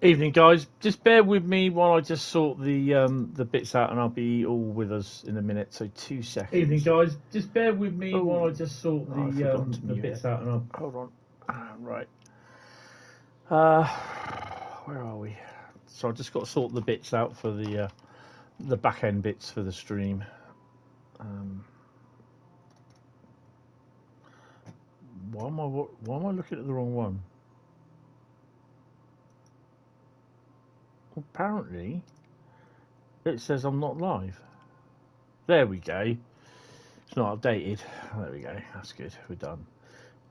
Evening, guys. Just bear with me while I just sort the bits out, and I'll be all with us in a minute. So 2 seconds. Evening, guys. Just bear with me while I just sort the bits out, and I'll hold on. Right. Where are we? So I just got to sort the bits out for the back end bits for the stream. Why am I looking at the wrong one? Apparently, it says I'm not live. There we go. It's not updated. There we go. That's good. We're done.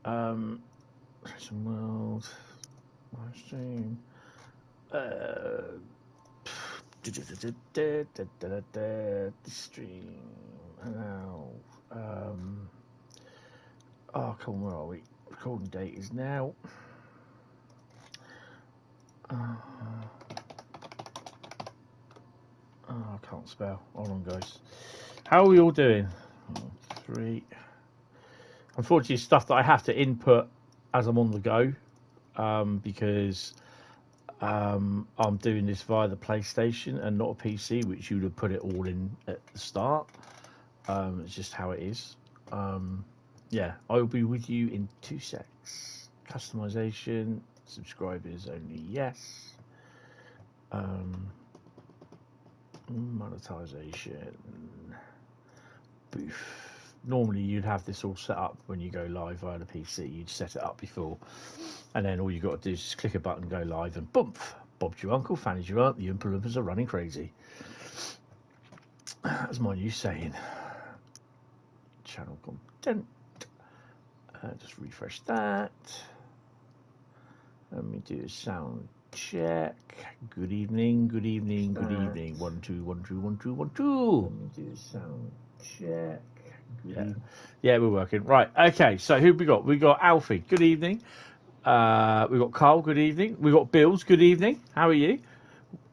Some world live stream. Stream now. Oh, come on. Where are we? Recording date is now. Oh, I can't spell. Hold on, guys. How are we all doing? 3. Unfortunately, stuff that I have to input as I'm on the go, because I'm doing this via the PlayStation and not a PC, which you would have put it all in at the start. It's just how it is. Yeah, I will be with you in 2 secs. Customization, subscribers only, yes. Monetization, booth. Normally you'd have this all set up when you go live via the PC. You'd set it up before, and then all you got to do is just click a button, go live, and boom, Bob's your uncle, Fanny's your aunt, the Oompa Loompas are running crazy. That's my new saying. Channel content. Just refresh that. Let me do a sound check. Good evening, good evening, good evening. 1 2 1 2 1 2 1 2. Let me do a sound check. Yeah, we're working. Right, okay, so who we got? We got Alfie, good evening. We got Carl, good evening. We got Bills, good evening. How are you?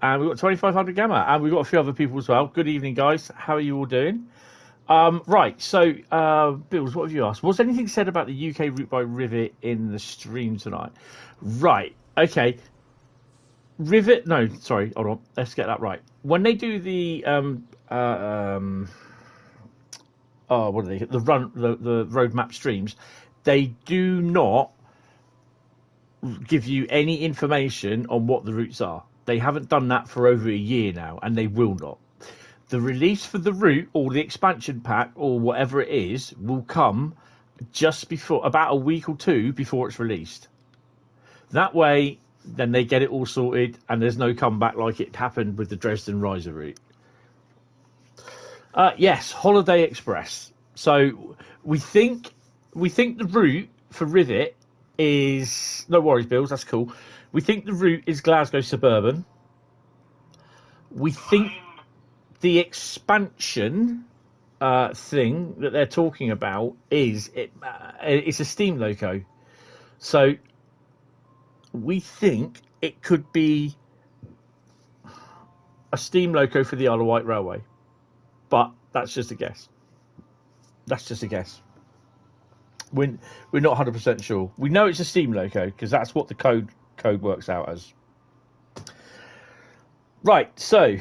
And we got 2500 Gamma, and we got a few other people as well. Good evening, guys. How are you all doing? Right, so Bills, what have you asked? Was anything said about the UK route by Rivet in the stream tonight? Right, okay. Rivet, no, sorry, hold on. Let's get that right. When they do the what are they? The roadmap streams, they do not give you any information on what the routes are. They haven't done that for over a year now, and they will not. The release for the route or the expansion pack or whatever it is will come just before, about a week or two before it's released. That way, then they get it all sorted, and there's no comeback like it happened with the Dresden Riesa route. Yes, Holiday Express. So we think the route for Rivet is, no worries, Bills, that's cool. We think the route is Glasgow Suburban. We think the expansion thing that they're talking about is it's a steam loco. So we think it could be a steam loco for the Isle of Wight Railway, but that's just a guess. That's just a guess. We're not 100% sure. We know it's a steam loco because that's what the code works out as. Right, so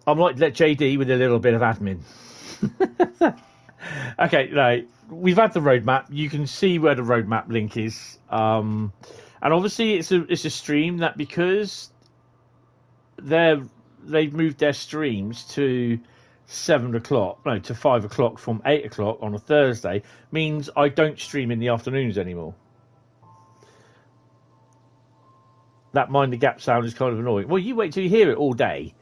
I might let JD with a little bit of admin. Okay, no, we've had the roadmap. You can see where the roadmap link is, and obviously it's a stream that, because they've moved their streams to 5 o'clock from 8 o'clock on a Thursday, means I don't stream in the afternoons anymore. That Mind the Gap sound is kind of annoying. Well, you wait till you hear it all day.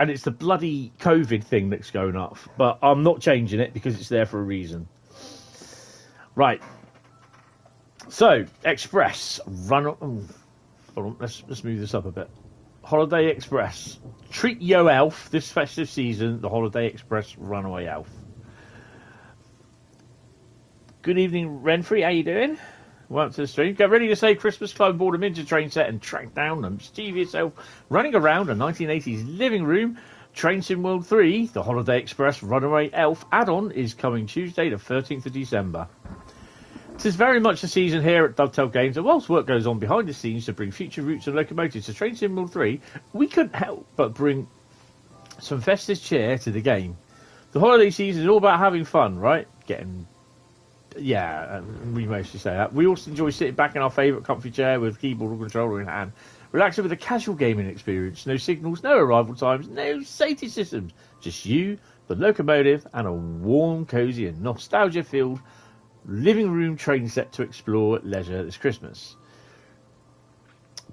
And it's the bloody COVID thing that's going off. But I'm not changing it because it's there for a reason. Right. So, Express. Hold on, let's move this up a bit. Holiday Express. Treat yo elf this festive season. The Holiday Express Runaway Elf. Good evening, Renfrey. How you doing? Welcome to the stream. Get ready to say Christmas Club, board a Ninja train set and track down and mischievous yourself running around a 1980s living room. Train Sim World 3, the Holiday Express Runaway Elf add-on is coming Tuesday the 13th of December. It is very much the season here at Dovetail Games, and whilst work goes on behind the scenes to bring future routes and locomotives to Train Sim World 3, we couldn't help but bring some festive cheer to the game. The holiday season is all about having fun, right? We mostly say that. We also enjoy sitting back in our favourite comfy chair with keyboard or controller in hand, relaxing with a casual gaming experience. No signals, no arrival times, no safety systems. Just you, the locomotive, and a warm, cosy and nostalgia-filled living room train set to explore at leisure this Christmas.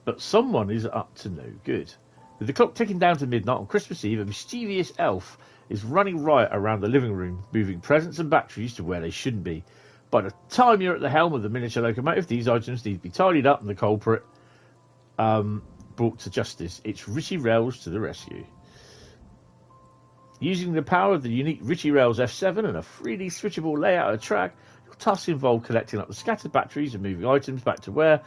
But someone is up to no good. With the clock ticking down to midnight on Christmas Eve, a mischievous elf is running riot around the living room, moving presents and batteries to where they shouldn't be. By the time you're at the helm of the miniature locomotive, these items need to be tidied up and the culprit brought to justice. It's Ritchie Rails to the rescue. Using the power of the unique Ritchie Rails F7 and a 3D switchable layout of track, your tasks involve collecting up the scattered batteries and moving items back to where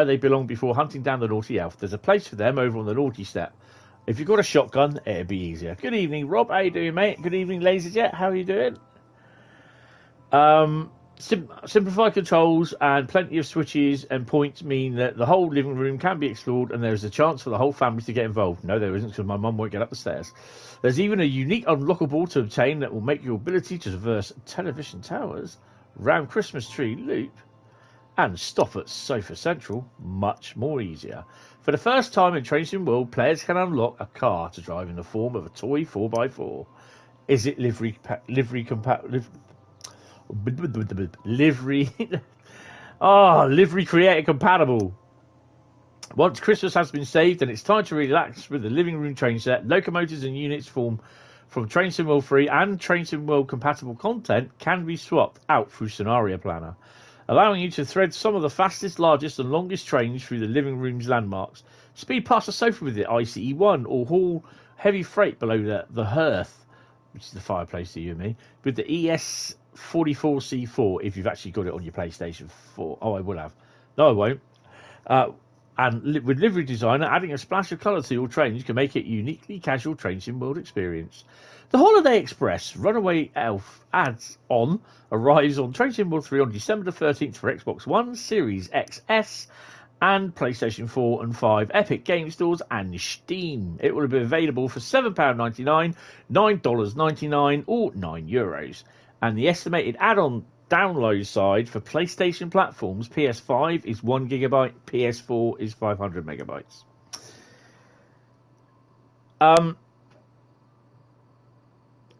they belong before hunting down the naughty elf. There's a place for them over on the naughty step. If you've got a shotgun, it'd be easier. Good evening, Rob. How you doing, mate? Good evening, LaserJet. How are you doing? Simplified controls and plenty of switches and points mean that the whole living room can be explored, and there's a chance for the whole family to get involved. No, there isn't, because my mum won't get up the stairs. There's even a unique unlockable to obtain that will make your ability to traverse television towers, round Christmas tree loop, and stop at Sofa Central much more easier. For the first time in Train Sim World, players can unlock a car to drive in the form of a toy 4x4. Is it livery creator compatible? Once Christmas has been saved and it's time to relax with the living room train set, locomotives and units from Train Sim World 3 and Train Sim World compatible content can be swapped out through Scenario Planner, allowing you to thread some of the fastest, largest and longest trains through the living room's landmarks. Speed past the sofa with the ICE-1 or haul heavy freight below the hearth, which is the fireplace to you and me, with the ES44C4 if you've actually got it on your PlayStation 4. Oh, I will have. No, I won't. And with Livery Designer, adding a splash of colour to your trains can make it a uniquely casual Train Sim World experience. The Holiday Xpress Runaway Elf adds-on arrives on Train Sim World 3 on December the 13th for Xbox One, Series XS, and PlayStation 4 and 5 Epic Game Stores and Steam. It will be available for £7.99, $9.99 or €9. And the estimated add-on download side for PlayStation platforms, PS5 is 1 GB, PS4 is 500 megabytes.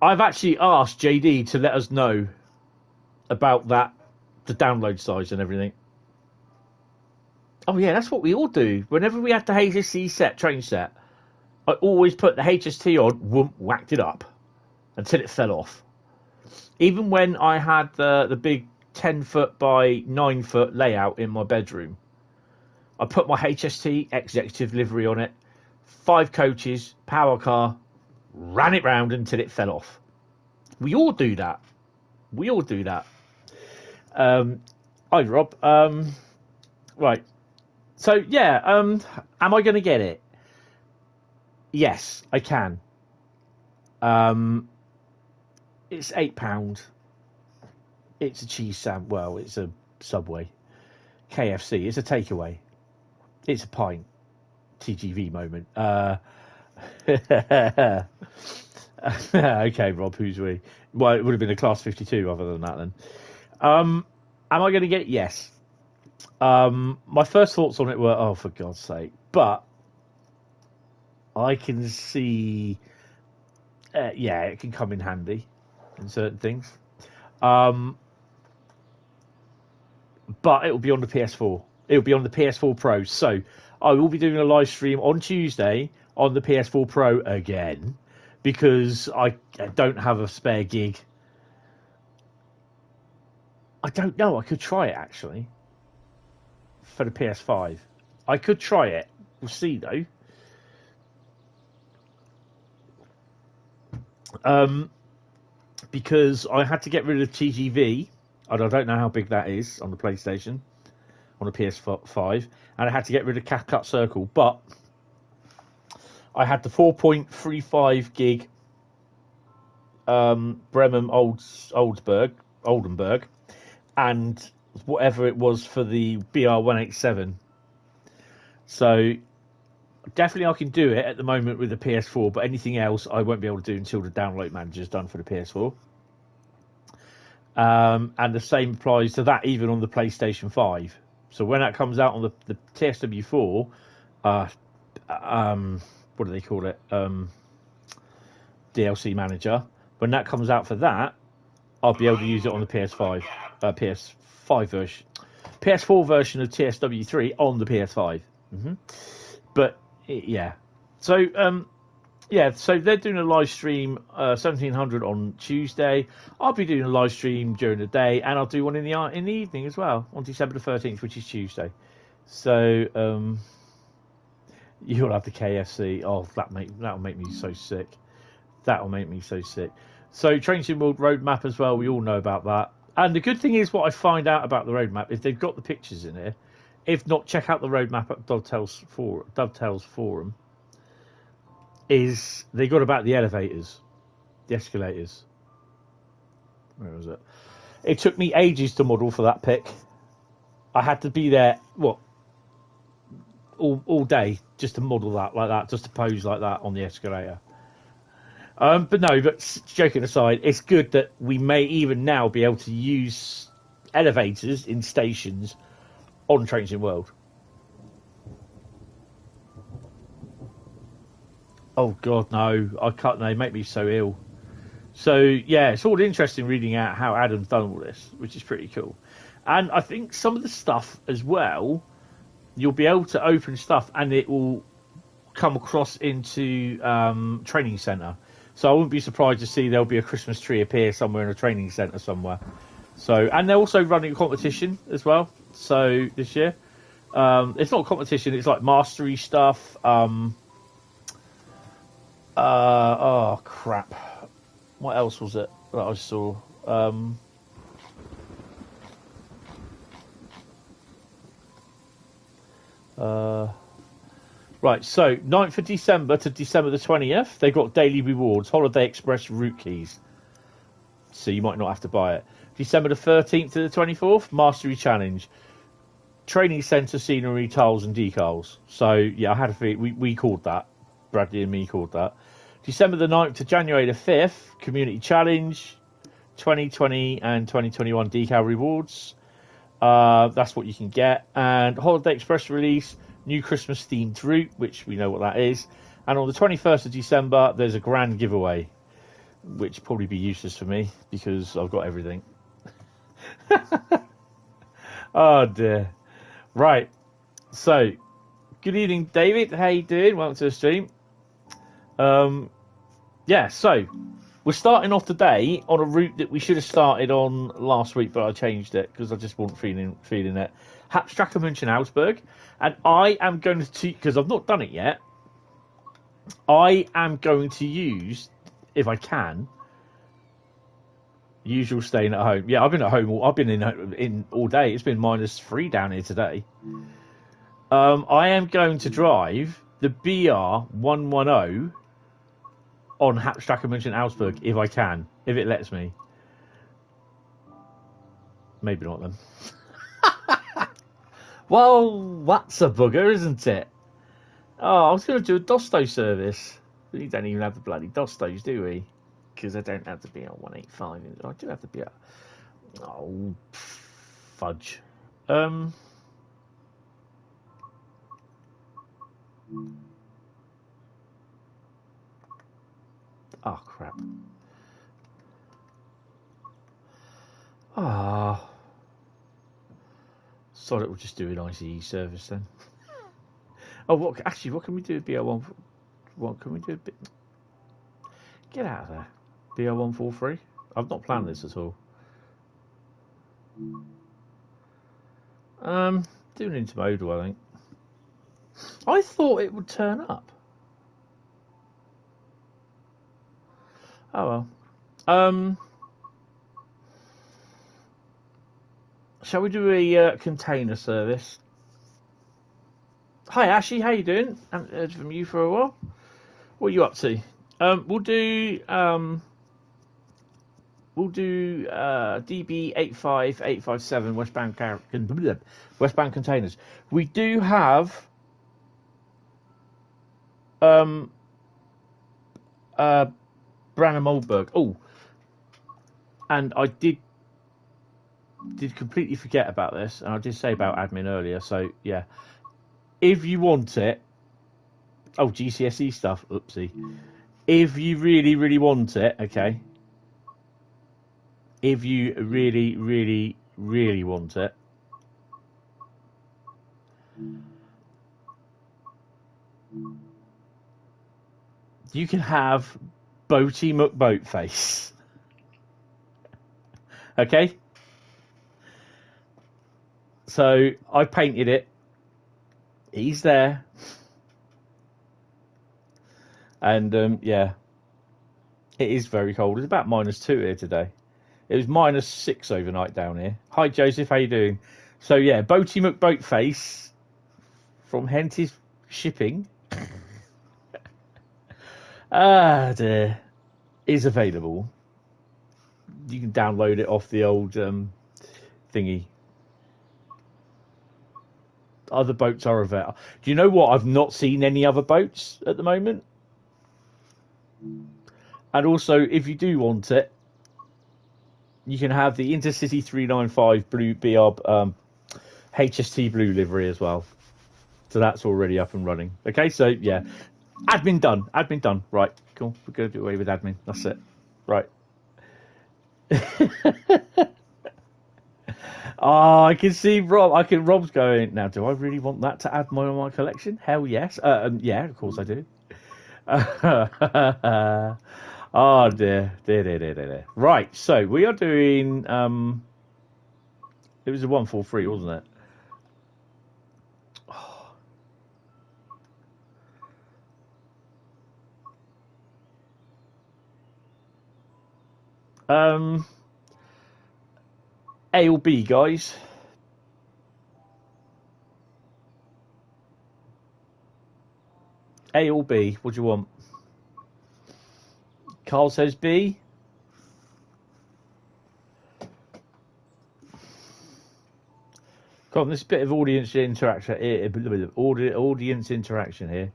I've actually asked JD to let us know about that, the download size and everything. Oh yeah, that's what we all do. Whenever we have the HST train set, I always put the HST on, whacked it up until it fell off. Even when I had the big 10-foot by 9-foot layout in my bedroom, I put my HST executive livery on it, 5 coaches, power car, ran it round until it fell off. We all do that. Hi, Rob. Right. So, yeah, am I going to get it? Yes, I can. It's £8. It's a cheese sandwich. Well, it's a Subway. KFC. It's a takeaway. It's a pint. TGV moment. Okay, Rob, who's we? Well, it would have been a Class 52 other than that then. Am I going to get it? Yes. My first thoughts on it were, oh, for God's sake. But I can see, it can come in handy in certain things. But it will be on the PS4. It will be on the PS4 Pro. So I will be doing a live stream on Tuesday on the PS4 Pro again, because I don't have a spare gig. I don't know. I could try it, actually, for the PS5. I could try it. We'll see, though. Because I had to get rid of TGV, and I don't know how big that is on the PlayStation, on the PS5, and I had to get rid of Cut Circle, but I had the 4.35 gig Bremen, Oldenburg, and whatever it was for the BR187. So definitely I can do it at the moment with the PS4, but anything else I won't be able to do until the download manager is done for the PS4. And the same applies to that even on the PlayStation 5. So when that comes out on the TSW4, what do they call it? DLC manager. When that comes out for that, I'll be able to use it on the PS5 version, PS4 version of TSW3 on the PS5. But yeah, so so they're doing a live stream 1700 on Tuesday. I'll be doing a live stream during the day, and I'll do one in the evening as well on December the 13th, which is Tuesday. So you'll have the KFC. Oh, that'll make me so sick. That'll make me so sick. So Train Sim World roadmap as well. We all know about that. And the good thing is, what I find out about the roadmap, if they've got the pictures in here, if not, check out the roadmap at Dovetail's forum. Is they got about the elevators, the escalators. Where was it? It took me ages to model for that pic. I had to be there, all day just to model that like that, just to pose like that on the escalator. But joking aside, it's good that we may even now be able to use elevators in stations on Trains in World. Oh God, no! I can't. They make me so ill. So yeah, it's all interesting reading out how Adam's done all this, which is pretty cool. And I think some of the stuff as well, you'll be able to open stuff and it will come across into training centre. So I wouldn't be surprised to see there'll be a Christmas tree appear somewhere in a training centre somewhere. So, and they're also running a competition as well. So this year, it's not a competition; it's like mastery stuff. Oh crap! What else was it that I saw? Right, so 9th of December to December the 20th, they've got daily rewards, Holiday Xpress route keys. So you might not have to buy it. December the 13th to the 24th, Mastery Challenge. Training Centre scenery, tiles and decals. So, yeah, I had a feeling, we called that. Bradley and me called that. December the 9th to January the 5th, Community Challenge. 2020 and 2021 decal rewards. That's what you can get. And Holiday Express release, new Christmas themed route, which we know what that is. And on the 21st of December, there's a grand giveaway, which will probably be useless for me because I've got everything. Oh dear. Right. So, good evening, David. How you doing? Welcome to the stream. Yeah, so we're starting off today on a route that we should have started on last week, but I changed it because I just wasn't feeling it. Hauptstrecke München Augsburg, and I am going to, because I've not done it yet, I am going to use, if I can, usual staying at home. Yeah, I've been at home. I've been in all day. It's been -3 down here today. I am going to drive the BR110 on Hauptstrecke München Augsburg if I can, if it lets me. Maybe not then. Well, that's a bugger, isn't it? Oh, I was going to do a Dosto service. We don't even have the bloody Dostos, do we? Because I don't have the BR185. I do have the BR. Oh, fudge. Oh, crap. Ah. So it will just do an ICE service then. Oh, what can we do with BR1? What can we do? Get out of there. BR143? I've not planned this at all. Doing intermodal, I think. I thought it would turn up. Oh well. Shall we do a container service? Hi Ashy, how you doing? Haven't heard from you for a while. What are you up to? We'll do we'll do DB 85857 westbound containers. We do have Branham Oldenburg. Oh, and I did completely forget about this, and I did say about admin earlier. So yeah, if you want it, GCSE stuff. Oopsie. If you really, really want it, okay. If you really, really, really want it, you can have Boaty McBoatface. Okay? So I painted it. He's there. And yeah, it is very cold. It's about -2 here today. It was -6 overnight down here. Hi Joseph, how you doing? So yeah, Boaty McBoatface from Hentis Shipping dear, is available. You can download it off the old thingy. Other boats are available. Do you know what? I've not seen any other boats at the moment. And also, if you do want it, you can have the Intercity 395 blue BR HST blue livery as well. So that's already up and running. Okay, so yeah, admin done. Admin done. Right, cool. We're going to do away with admin. That's it. Right. Oh, I can see Rob. Rob's going now. Do I really want that to add more on my collection? Hell yes. Yeah, of course I do. Oh dear. Right, so we are doing. It was a 143, wasn't it? A or B, guys? A or B? What do you want? Carl says B. Come on, this bit of audience interaction. Audience interaction here.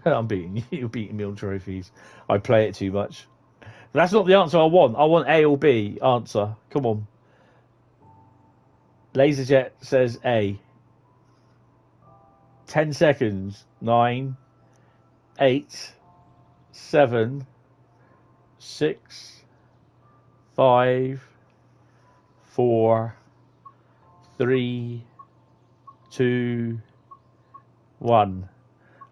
I'm beating you. You're beating me on trophies. I play it too much. But that's not the answer I want. I want A or B answer. Come on. Laserjet says A. 10 seconds. 9, 8, 7, 6, 5, 4, 3, 2, 1.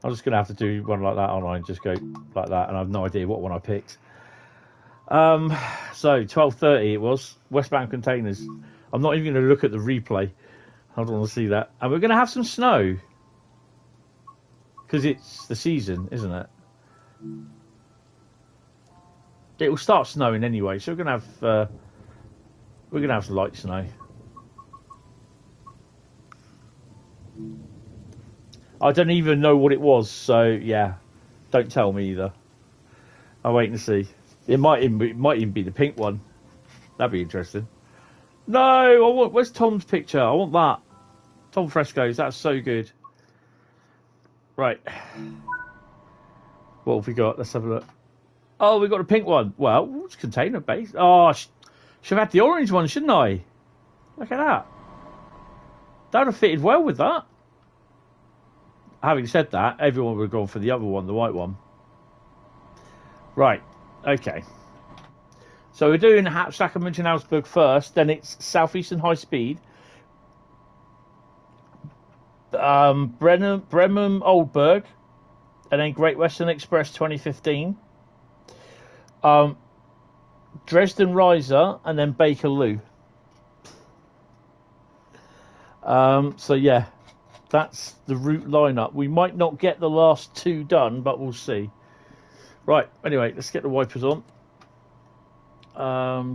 I'm just going to have to do one like that online. Just go like that, and I have no idea what one I picked. So 12:30 it was. Westbound containers. I'm not even going to look at the replay. I don't want to see that. And we're going to have some snow because it's the season, isn't it? It will start snowing anyway, so we're going to have some light snow. I don't even know what it was, so yeah, don't tell me either. I'll wait and see. It might even be the pink one. That'd be interesting. No, where's Tom's picture? I want that. Tom Frescoes, that's so good. Right. What have we got? Let's have a look. Oh, we got a pink one. Well, it's container based. Oh, should have had the orange one, shouldn't I? Look at that. That would have fitted well with that. Having said that, everyone would have gone for the other one, the white one. Right. Okay. So we're doing Hauptstrecke München Augsburg first, then it's Southeastern Highspeed. Bremen Oldenburg, and then Great Western Express 2015. Dresden Riesa, and then Bakerloo. So yeah, that's the route lineup. We might not get the last two done, but we'll see. Right, anyway, let's get the wipers on.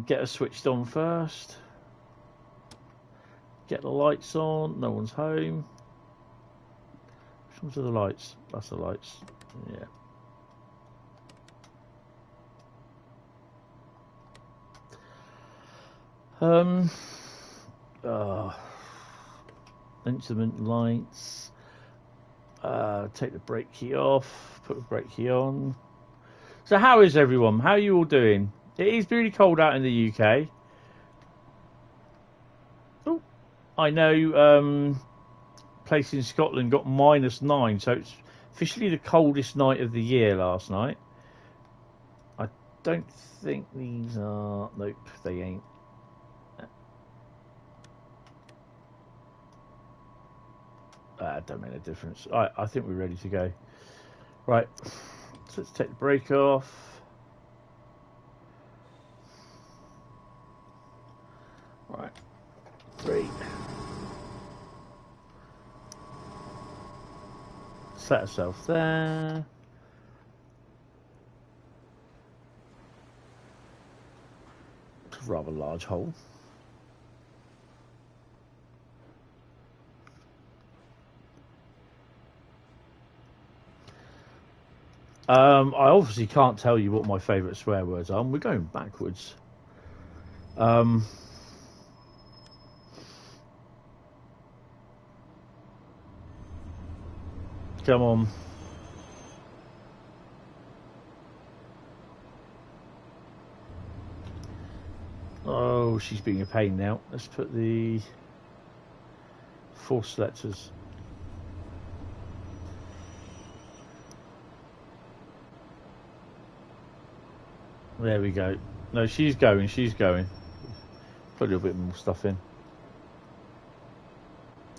Get us switched on first. Get the lights on. No one's home. Which ones are the lights? That's the lights. Yeah. Instrument lights. Take the brake key off. Put the brake key on. So how is everyone? How are you all doing? It is really cold out in the UK. Oh, I know. Place in Scotland got -9, so it's officially the coldest night of the year last night. I don't think these are. Nope, they ain't. Don't make a difference. I think we're ready to go. Right, so let's take the brake off. Right, 3. Set herself there. It's a rather large hole. I obviously can't tell you what my favourite swear words are. We're going backwards. Come on. Oh, she's being a pain now. Let's put the force selectors. There we go. No, she's going. Put a little bit more stuff in.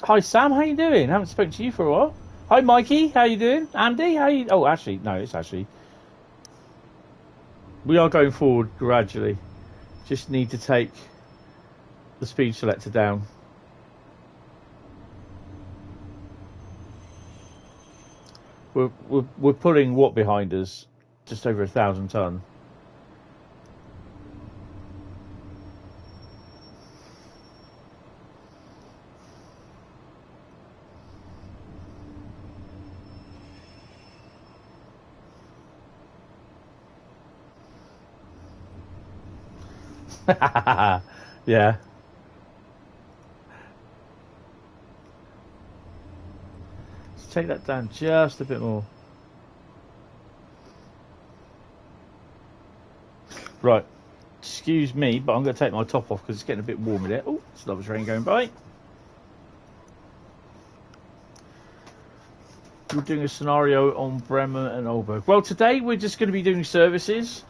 Hi Sam, how you doing? Haven't spoken to you for a while. Hi Mikey, how you doing? Andy, how you? Oh, Ashley. No, it's Ashley. We are going forward gradually. Just need to take the speed selector down. We're pulling what behind us? Just over 1,000 ton. Yeah. Let's take that down just a bit more. Right. Excuse me, but I'm going to take my top off because it's getting a bit warm in there. Oh, it's another train going by. We're doing a scenario on Bremen and Oldenburg. Well, today we're just going to be doing services.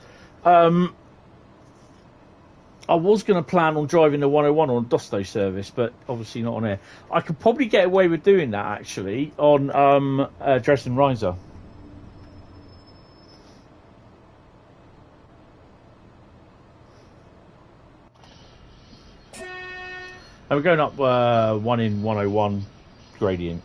I was going to plan on driving the 101 on Dovetail service, but obviously not on air. I could probably get away with doing that, actually, on Dresden Riesa. And we're going up 1 in 101 gradient.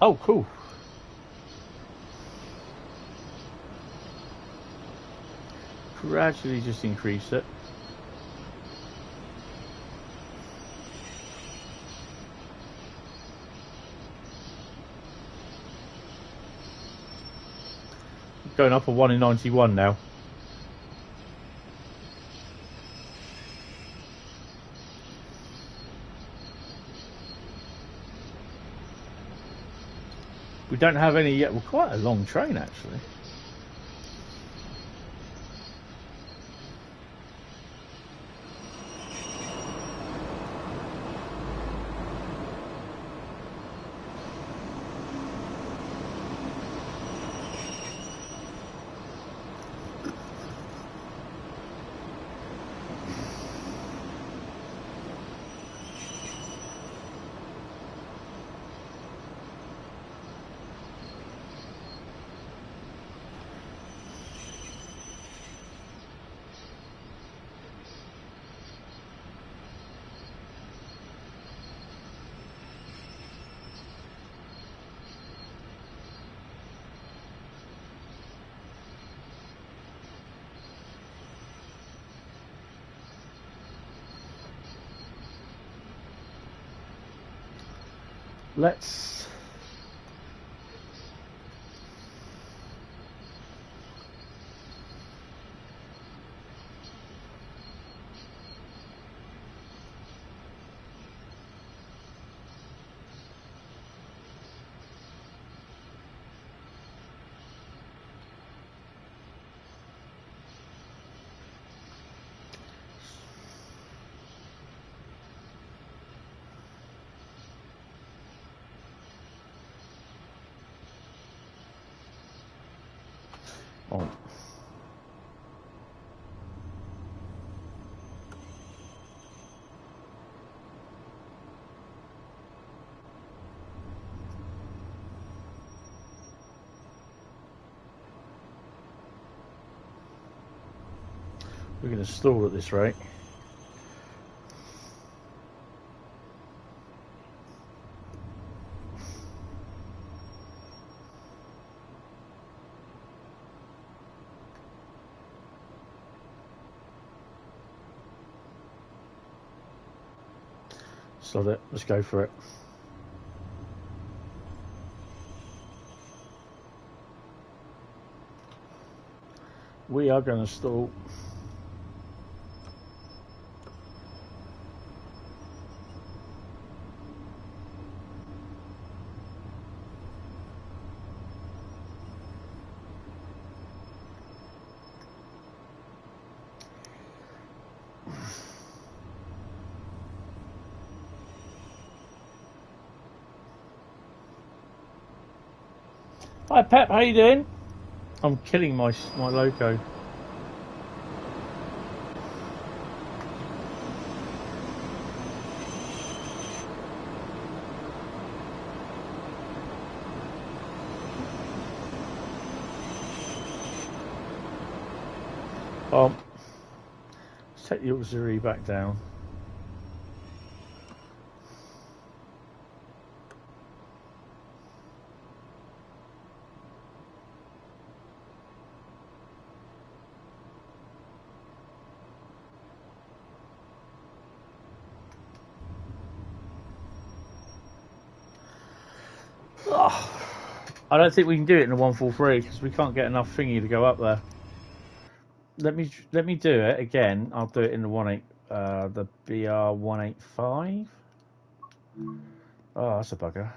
Oh, cool. Gradually just increase it. Going up a 1 in 91 now. We don't have any yet. We're quite a long train actually. let's on. We're going to stall at this rate. Sod it, let's go for it. We are going to stall. Hi Pep, how you doing? I'm killing my loco. Let's take the auxiliary back down. I don't think we can do it in the 143 because we can't get enough thingy to go up there. Let me do it again. I'll do it in the the BR 185. Oh, that's a bugger.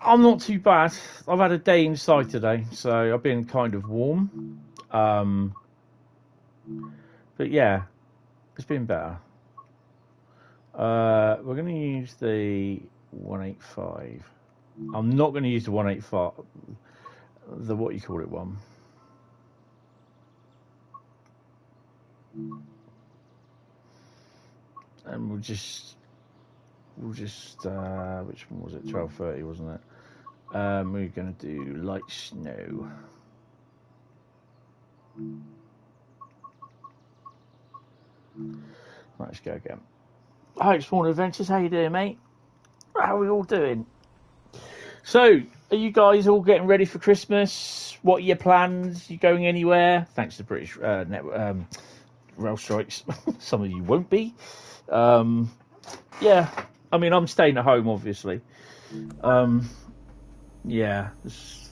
I'm not too bad. I've had a day inside today, so I've been kind of warm. But yeah, it's been better. We're going to use the 185. I'm not going to use the 185, the what you call it one. And we'll just which one was it? 12:30, wasn't it? We're going to do light snow. Right, let's go again. Hi, Spawn Adventures. How you doing, mate? How are we all doing? So, are you guys all getting ready for Christmas? What are your plans? You going anywhere? Thanks to British rail strikes, some of you won't be. Yeah, I mean, I'm staying at home, obviously. Yeah, it's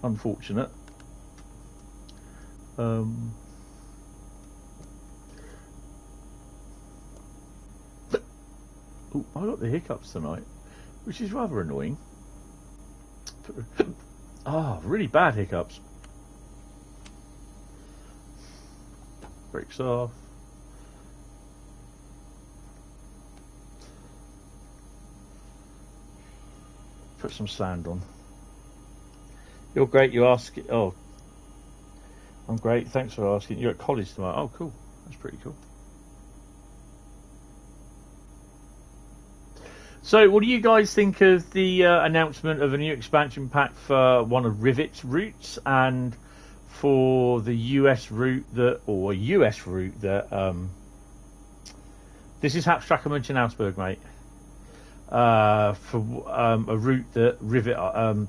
unfortunate. Oh, I got the hiccups tonight, which is rather annoying. Really bad hiccups. Brakes off. Put some sand on. You're great, you ask. Oh, I'm great, thanks for asking. You're at college tomorrow. Oh, cool. That's pretty cool. So, what do you guys think of the announcement of a new expansion pack for one of Rivet's routes and for the US route that, this is Hauptstrecke München Augsburg, mate. For a route that Rivet,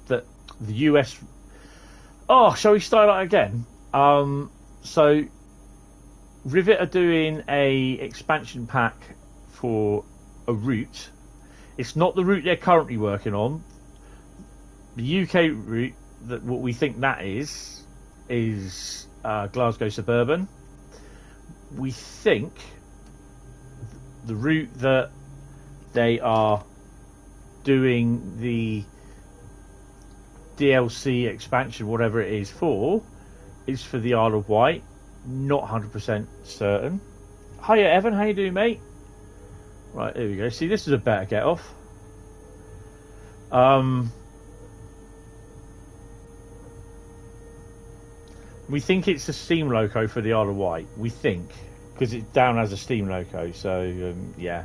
that the US. Oh, shall we start that again? So Rivet are doing a expansion pack for a route. It's not the route they're currently working on. The UK route, that what we think that is Glasgow Suburban. We think the route that they are doing the DLC expansion, whatever it is for the Isle of Wight. Not 100% certain. Hiya Evan, how you doing, mate? Right, there we go. See, this is a better get off. We think it's a steam loco for the Isle of Wight. We think, because it's down as a steam loco. So yeah.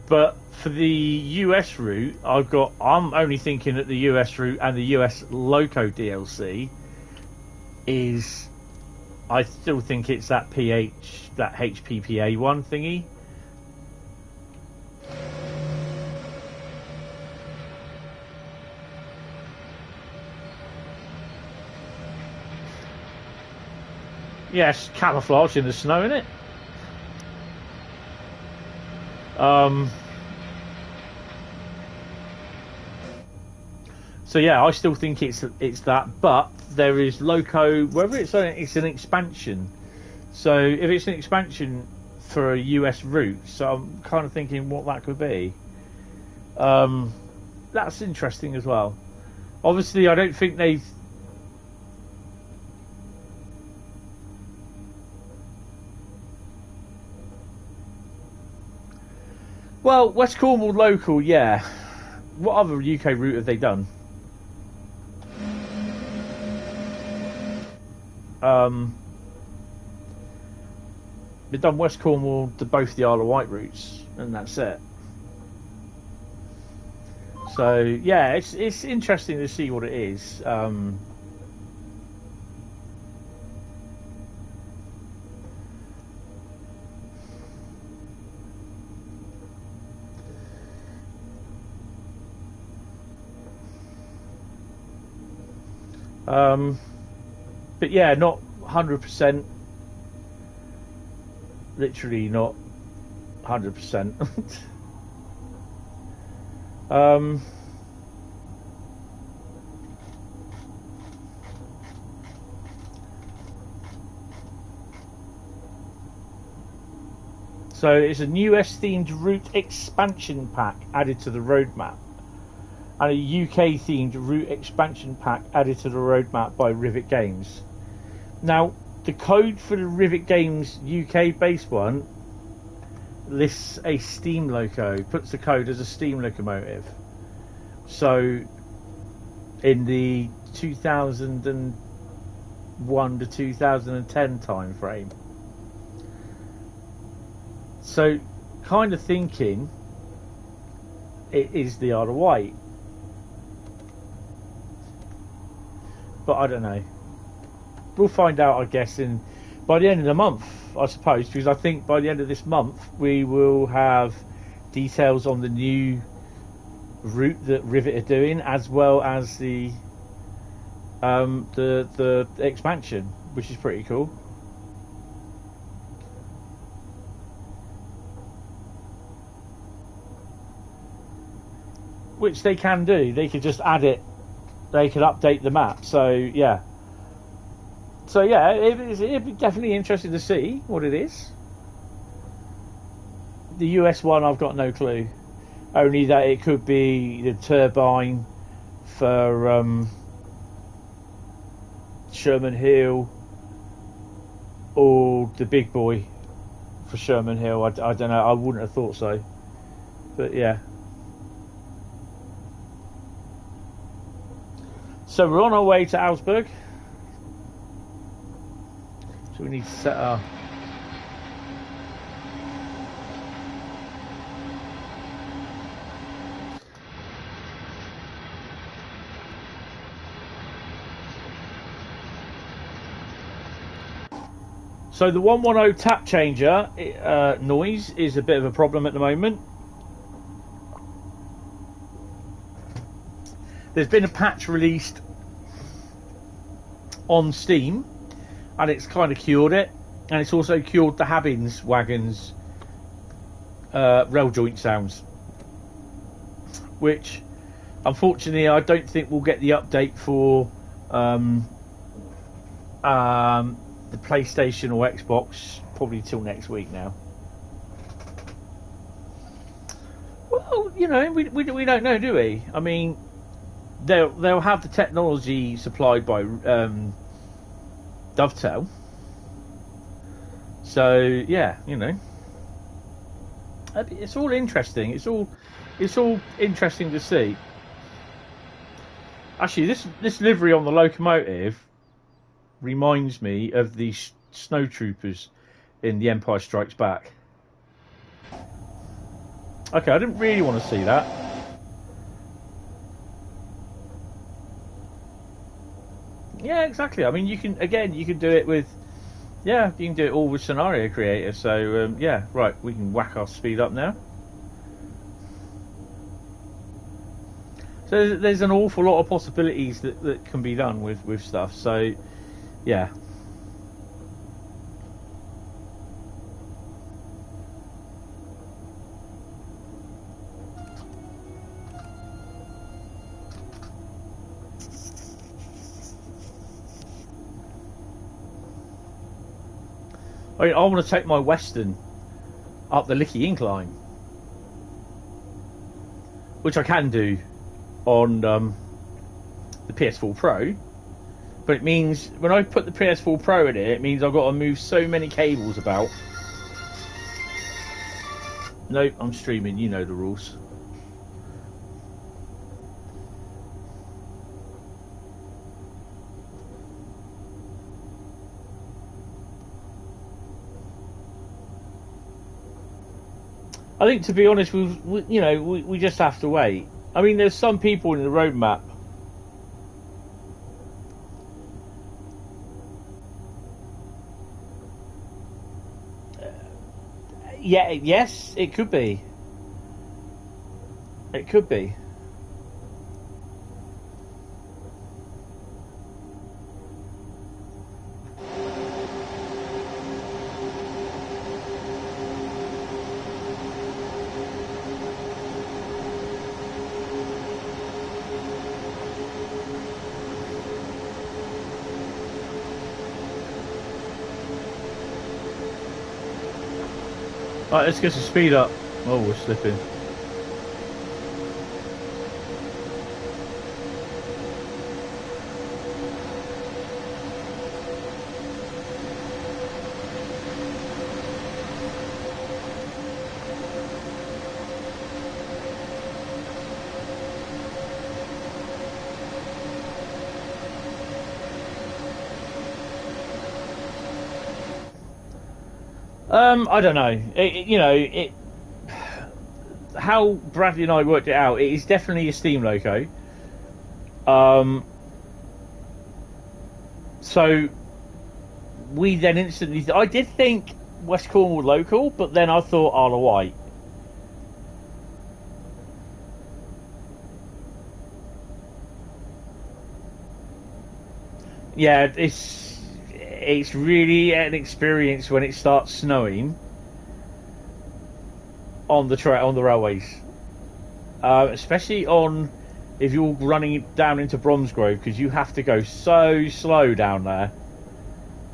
But for the US route, I'm only thinking that the US route and the US loco DLC is. I still think it's that HPPA one thingy. Yes, camouflage in the snow, innit? So yeah, I still think it's that, but there is loco. Whether it's an expansion. So if it's an expansion for a US route, so I'm kind of thinking what that could be. That's interesting as well. Obviously, I don't think they've. Well, West Cornwall local, yeah. What other UK route have they done? They've done West Cornwall to both the Isle of Wight routes, and that's it. So yeah, it's interesting to see what it is. But yeah, not 100%. Literally not 100%. So it's a new US-themed route expansion pack added to the roadmap, and a UK-themed route expansion pack added to the roadmap by Rivet Games. Now, the code for the Rivet Games UK-based one lists a steam loco, puts the code as a steam locomotive. So, in the 2001 to 2010 time frame. So, kind of thinking it is the Isle of Wight. But I don't know. We'll find out, I guess, by the end of the month, I suppose, because I think by the end of this month we will have details on the new route that Rivet are doing, as well as the expansion, which is pretty cool. Which they can do. They could just add it. They could update the map. So yeah. So yeah, it'd be definitely interesting to see what it is. The US one, I've got no clue. Only that it could be the turbine for Sherman Hill, or the big boy for Sherman Hill. I don't know. I wouldn't have thought so. But yeah. So we're on our way to Augsburg. So we need to set our... So the 110 tap changer noise is a bit of a problem at the moment. There's been a patch released on Steam, and it's kind of cured it. and it's also cured the Habbins wagons rail joint sounds, which unfortunately I don't think we'll get the update for the PlayStation or Xbox probably till next week now. Well, you know, we don't know, do we? I mean, they'll have the technology supplied by Dovetail. So yeah, you know, it's all interesting. It's all interesting to see. Actually, this livery on the locomotive reminds me of the snow troopers in The Empire Strikes Back. Okay, I didn't really want to see that. Yeah, exactly. I mean, you can do it with, yeah, you can do it all with Scenario Creator. So yeah, right, we can whack our speed up now. So there's an awful lot of possibilities that can be done with stuff. So yeah. I want to take my Western up the Licky Incline, which I can do on the PS4 Pro, but it means when I put the PS4 Pro in it means I've got to move so many cables about. No, I'm streaming, you know the rules. I think, to be honest, we just have to wait. I mean, there's some people in the roadmap. Yeah, yes, it could be. It could be. Right, let's get some speed up. Oh, we're slipping. I don't know. How Bradley and I worked it out, it is definitely a steam loco. So we then instantly, I did think West Cornwall local, but then I thought Isle of Wight. Yeah, it's really an experience when it starts snowing on the railways, especially if you're running down into Bromsgrove, because you have to go so slow down there,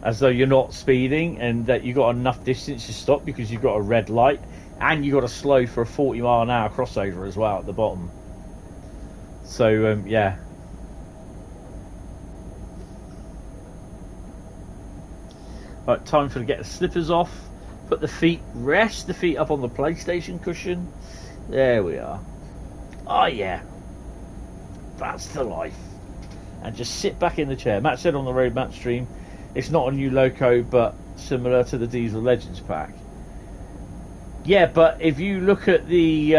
as though you're not speeding, and that you've got enough distance to stop because you've got a red light, and you've got to slow for a 40-mile-an-hour crossover as well at the bottom. So yeah. Right, time for to get the slippers off, put the feet, rest the feet up on the PlayStation cushion. There we are. Oh yeah, that's the life. And just sit back in the chair. Matt said on the Roadmap stream, it's not a new loco, but similar to the Diesel Legends pack. Yeah, but if you look at the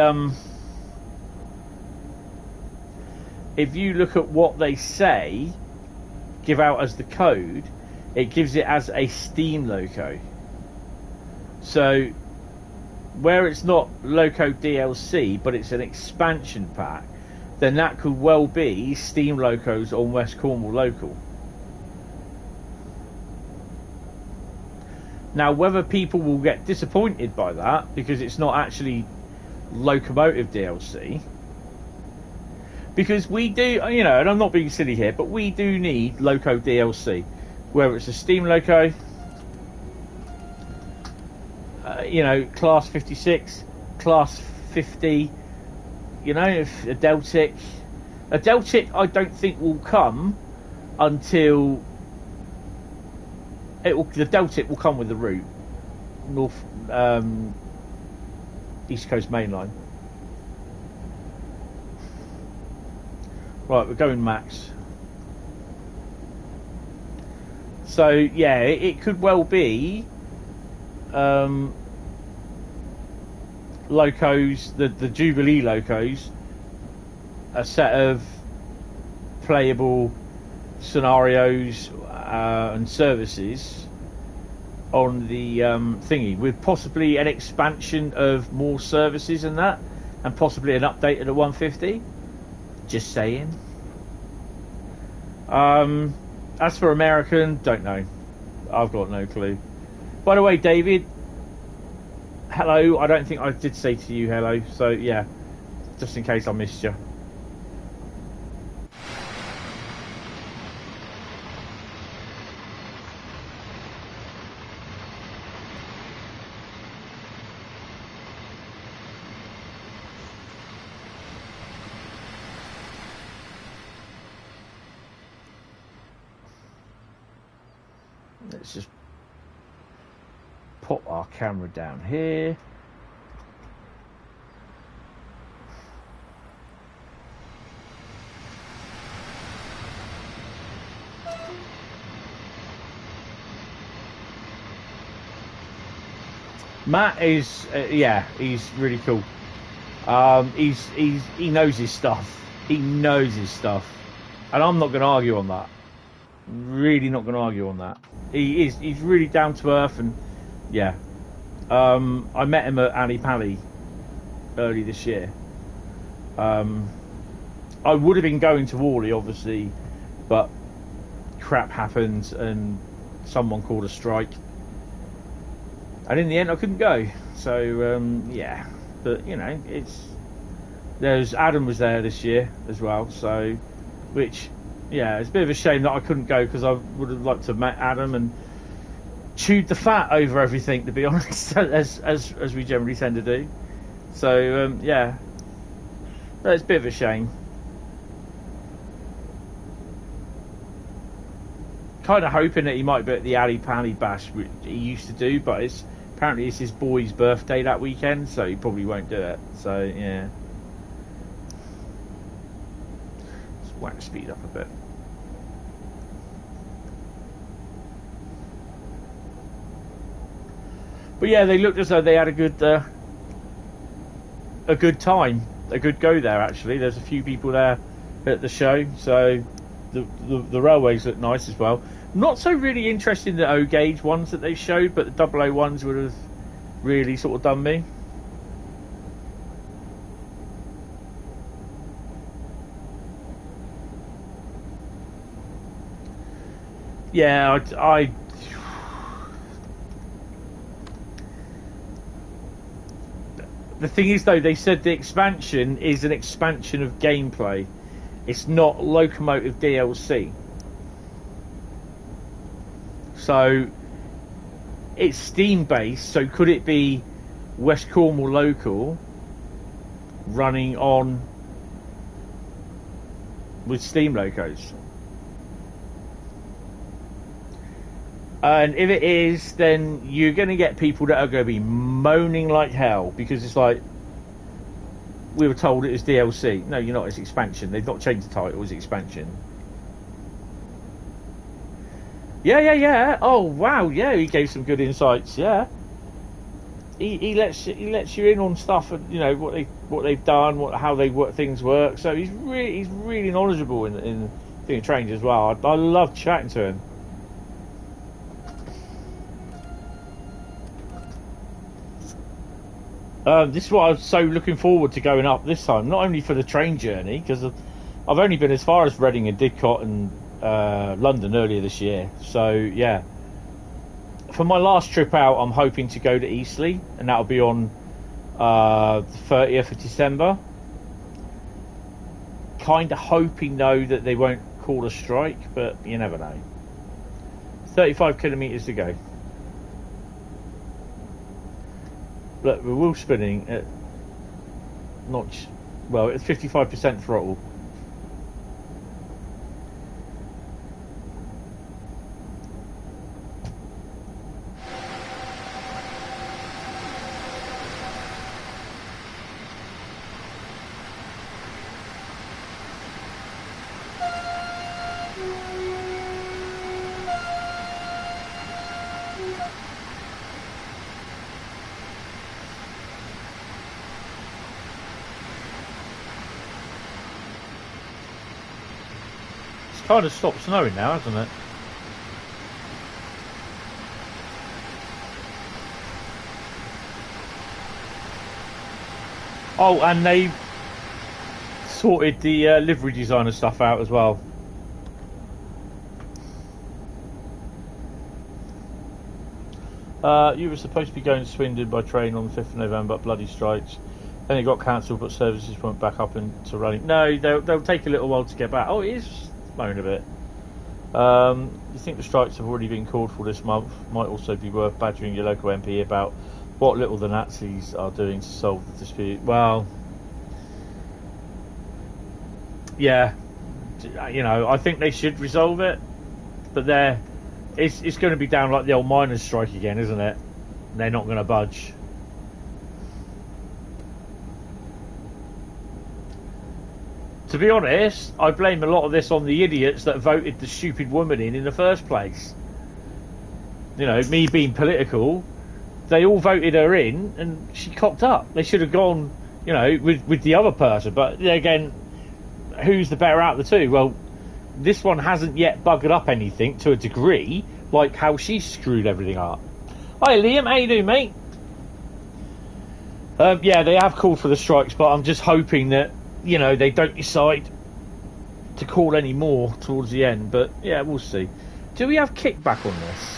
if you look at what they say, give out as the code, it gives it as a steam loco. So where it's not loco DLC, but it's an expansion pack, then that could well be steam locos on West Cornwall local. Now, whether people will get disappointed by that because it's not actually locomotive DLC, because we do, you know, and I'm not being silly here, but we do need loco DLC, whether it's a steam loco, you know, class 56, class 50, you know, if a Deltic I don't think will come until the Deltic will come with the route north, East Coast Main Line. Right, we're going max. So yeah, it could well be locos, the Jubilee locos, a set of playable scenarios and services on the thingy, with possibly an expansion of more services and that, and possibly an update of the 150. Just saying. As for American, don't know. I've got no clue. By the way, David, hello. I don't think I did say to you hello, so yeah, just in case I missed you. Let's just pop our camera down here. Matt is, yeah, he's really cool. He knows his stuff. He knows his stuff, and I'm not going to argue on that. Really not going to argue on that. He's really down to earth, and yeah. I met him at Ali Pally early this year. I would have been going to Worley, obviously, but crap happened and someone called a strike, and in the end I couldn't go. So yeah, but you know, there's Adam was there this year as well, so which, yeah, it's a bit of a shame that I couldn't go, because I would have liked to have met Adam and chewed the fat over everything, to be honest, as we generally tend to do. So yeah, it's a bit of a shame. Kind of hoping that he might be at the Ali Pally Bash, which he used to do, but apparently it's his boy's birthday that weekend, so he probably won't do it. So yeah, let's whack the speed up a bit. But yeah, they looked as though they had a good time, a good go there. Actually, there's a few people there at the show, so the railways look nice as well. Not so really interested in the O gauge ones that they showed, but the 00 ones would have really sort of done me. Yeah, I the thing is, though, they said the expansion is an expansion of gameplay. It's not locomotive DLC. So it's Steam based, so could it be West Cornwall local running on with Steam locos? And if it is, then you're going to get people that are going to be moaning like hell, because it's like, we were told it was DLC. No, you're not. It's expansion. They've not changed the title. It's expansion. Yeah. Oh wow, yeah. He gave some good insights. Yeah. He lets you in on stuff, and you know what they've done, how things work. So he's really knowledgeable in doing trains as well. I love chatting to him. This is what I was so looking forward to going up this time, not only for the train journey, because I've only been as far as Reading and Didcot and London earlier this year. So yeah, for my last trip out, I'm hoping to go to Eastleigh, and that'll be on the 30th of December. Kind of hoping, though, that they won't call a strike, but you never know. 35 kilometres to go. Look, we're wheel spinning at it's 55% throttle. Kind of stopped snowing now, hasn't it? Oh, and they sorted the livery designer stuff out as well. You were supposed to be going to Swindon by train on the 5th of November, bloody strikes. Then it got cancelled, but services went back up into running. No, they'll take a little while to get back. Oh, it is moan a bit. You think the strikes have already been called for this month? Might also be worth badgering your local MP about what little the Nazis are doing to solve the dispute. Well, yeah, you know, I think they should resolve it, but it's going to be down like the old miners' strike again, isn't it? They're not going to budge. To be honest, I blame a lot of this on the idiots that voted the stupid woman in the first place. You know, me being political, they all voted her in and she cocked up. They should have gone, you know, with the other person. But again, who's the better out of the two? Well, this one hasn't yet buggered up anything to a degree, like how she screwed everything up. Hi Liam, how you doing, mate? Yeah, they have called for the strikes, but I'm just hoping that, you know, they don't decide to call any more towards the end. But yeah, we'll see. Do we have kickback on this?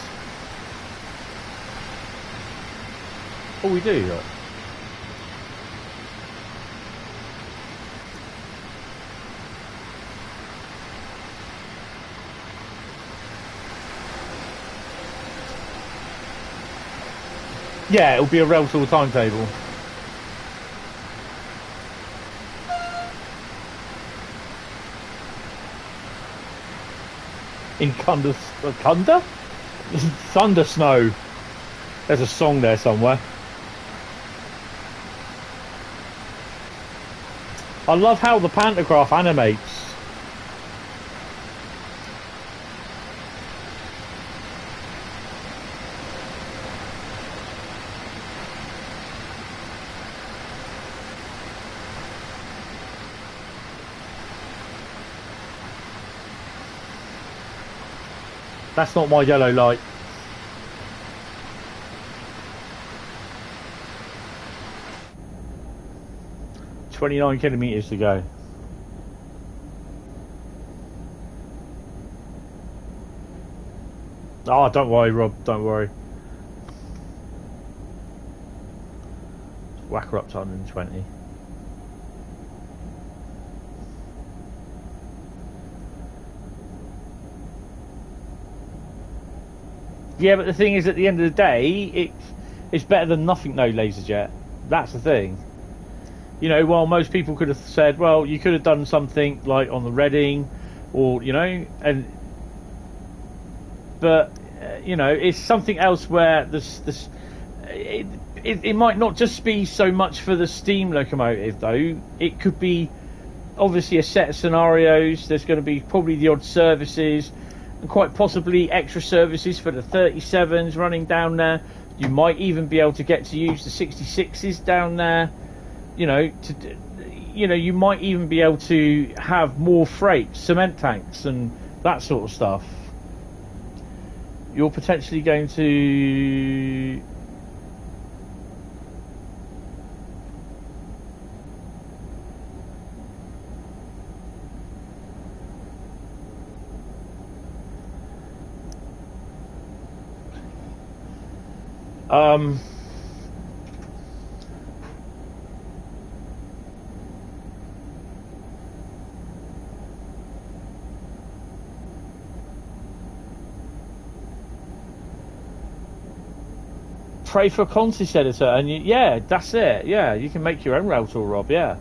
Oh, we do. Right? Yeah, it'll be a Railcam timetable. In Thunder Snow. There's a song there somewhere. I love how the pantograph animates. That's not my yellow light. "29 kilometres to go." Oh, don't worry, Rob. Don't worry. Whack her up to 120. Yeah, but the thing is, at the end of the day, it's better than nothing, no LaserJet. That's the thing. You know, while most people could have said, well, you could have done something like on the Reading, or, you know, but you know, it's something else where it might not just be so much for the steam locomotive, though. It could be obviously a set of scenarios. There's going to be probably the odd services, and quite possibly extra services for the 37s running down there. You might even be able to get to use the 66s down there. You know, you might even be able to have more freight, cement tanks, and that sort of stuff. You're potentially going to... Pray for a contest editor, and yeah, that's it. Yeah, you can make your own rail tool, Rob. Yeah.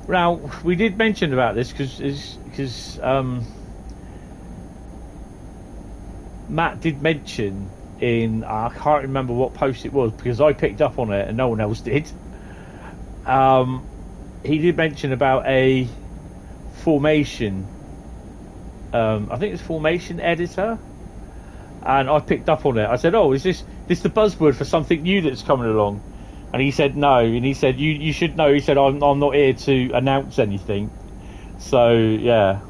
Now we did mention about this because Matt did mention in I can't remember what post it was because I picked up on it and no one else did. He did mention about a formation. I think it's formation editor, and I picked up on it. I said, "Oh, is this the buzzword for something new that's coming along?" And he said, "No." And he said, "You should know." He said, "I'm not here to announce anything." So yeah,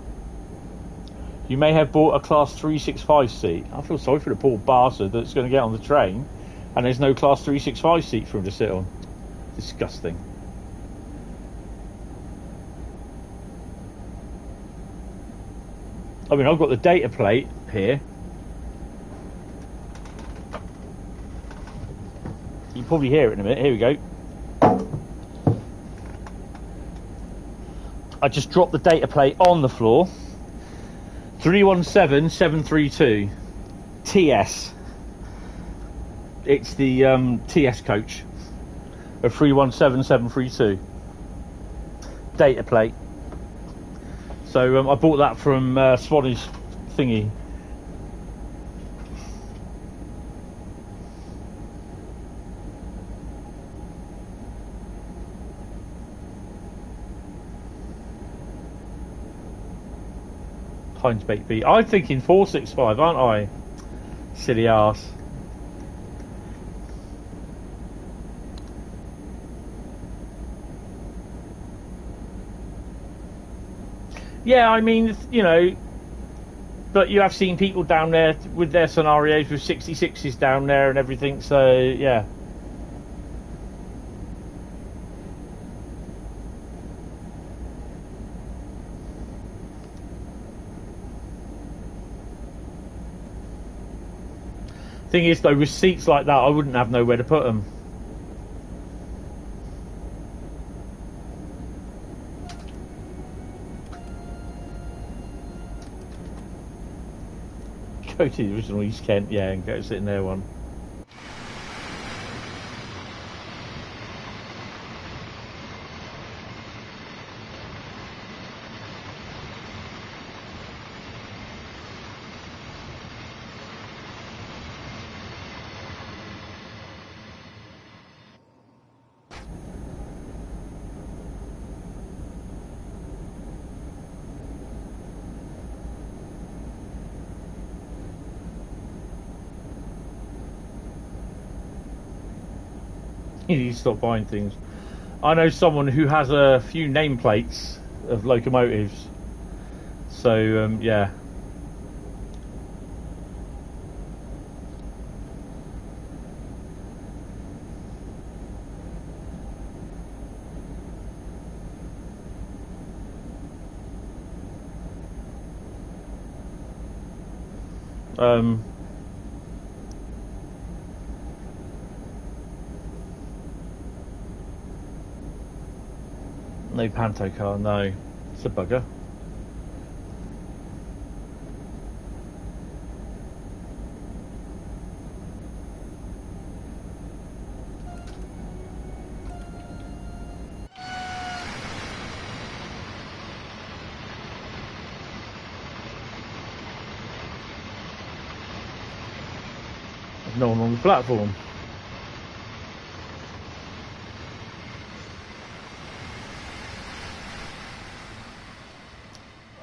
you may have bought a Class 365 seat. I feel sorry for the poor bastard that's going to get on the train, and there's no Class 365 seat for him to sit on. Disgusting. I mean, I've got the data plate here. You can probably hear it in a minute. Here we go. I just dropped the data plate on the floor. 317732 TS. It's the TS coach of 317732 data plate. So I bought that from Swanage thingy. Heinz Baked Beef. I'm thinking 465, aren't I? Silly arse. Yeah, I mean, you know, but you have seen people down there with their scenarios with 66s down there and everything, so yeah. Thing is, though, with seats like that, I wouldn't have nowhere to put them. Go to the original East Kent, yeah, and go sit in there one. You need to stop buying things. I know someone who has a few nameplates of locomotives. So, yeah. No Panto car, no. It's a bugger. There's no one on the platform.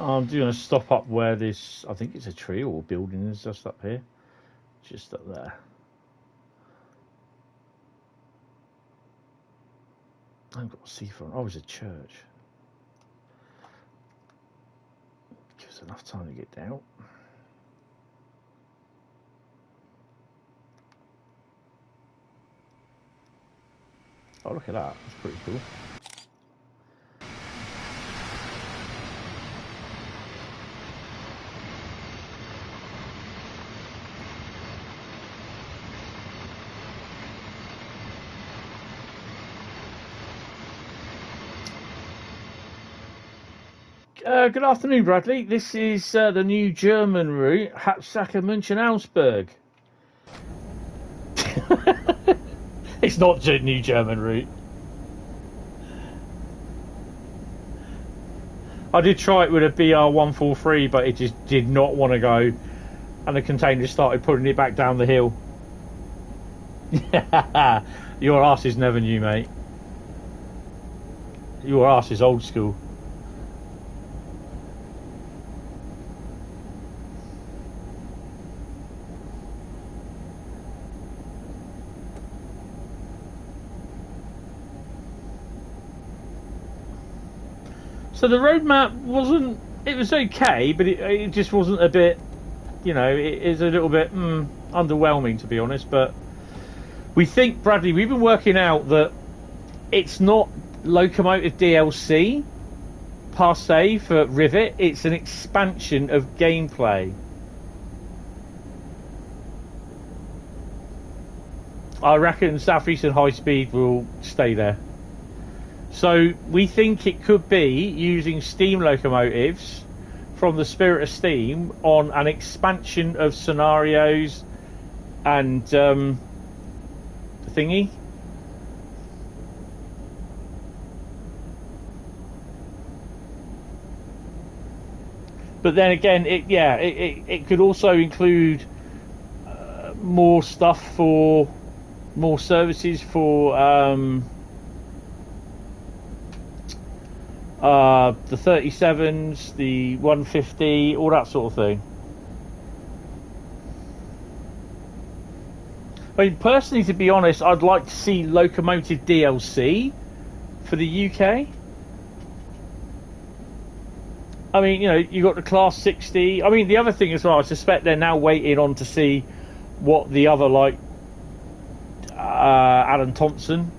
I'm going to stop up where this, I think it's a tree or building is just up here. Just up there. I've got a seafront. Oh, it's a church. Gives us enough time to get down. Oh, look at that. That's pretty cool. Good afternoon, Bradley. This is the new German route, Hauptstrecke München Augsburg. It's not the new German route. I did try it with a BR143, but it just did not want to go, and the container started putting it back down the hill. Your arse is never new, mate. Your arse is old school. So the roadmap wasn't, it was okay, but it just wasn't a bit, you know, it is a little bit underwhelming, to be honest. But we think, Bradley, we've been working out that it's not locomotive DLC per se for Rivet, it's an expansion of gameplay. I reckon Southeastern Highspeed will stay there. So we think it could be using steam locomotives from the Spirit of Steam on an expansion of scenarios and thingy. But then again, it could also include more stuff for more services for the 37s, the 150, all that sort of thing. I mean, personally, to be honest, I'd like to see locomotive DLC for the UK. I mean, you know, you got the Class 60. I mean, the other thing as well, I suspect they're now waiting on to see what the other, like, Alan Thompson,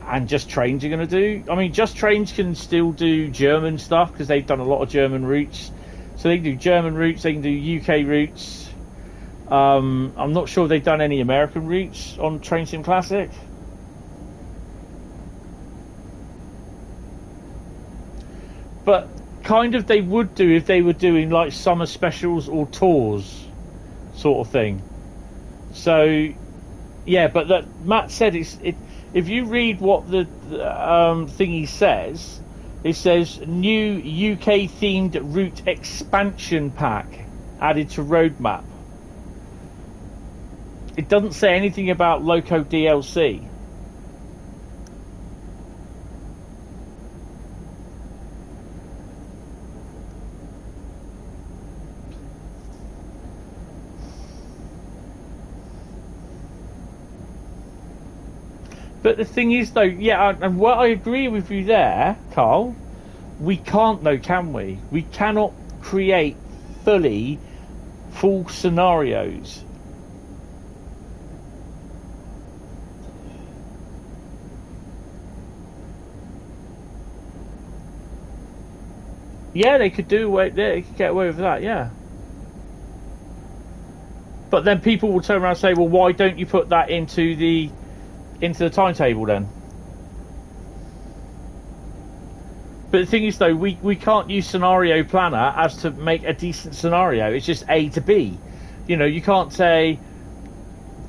and Just Trains are going to do. I mean, Just Trains can still do German stuff because they've done a lot of German routes. So they can do German routes, they can do UK routes. I'm not sure if they've done any American routes on Train Sim Classic. But kind of they would do if they were doing like summer specials or tours sort of thing. So, yeah, but that Matt said if you read what the thingy says, it says new UK themed route expansion pack added to roadmap. It doesn't say anything about Loco DLC. But the thing is, though, yeah, and what I agree with you there, Carl, we can't, though, can we? We cannot create full scenarios. Yeah, they could they could get away with that, yeah. But then people will turn around and say, well, why don't you put that into the timetable then? But the thing is, though, we can't use Scenario Planner as to make a decent scenario. It's just A to B. You know, you can't say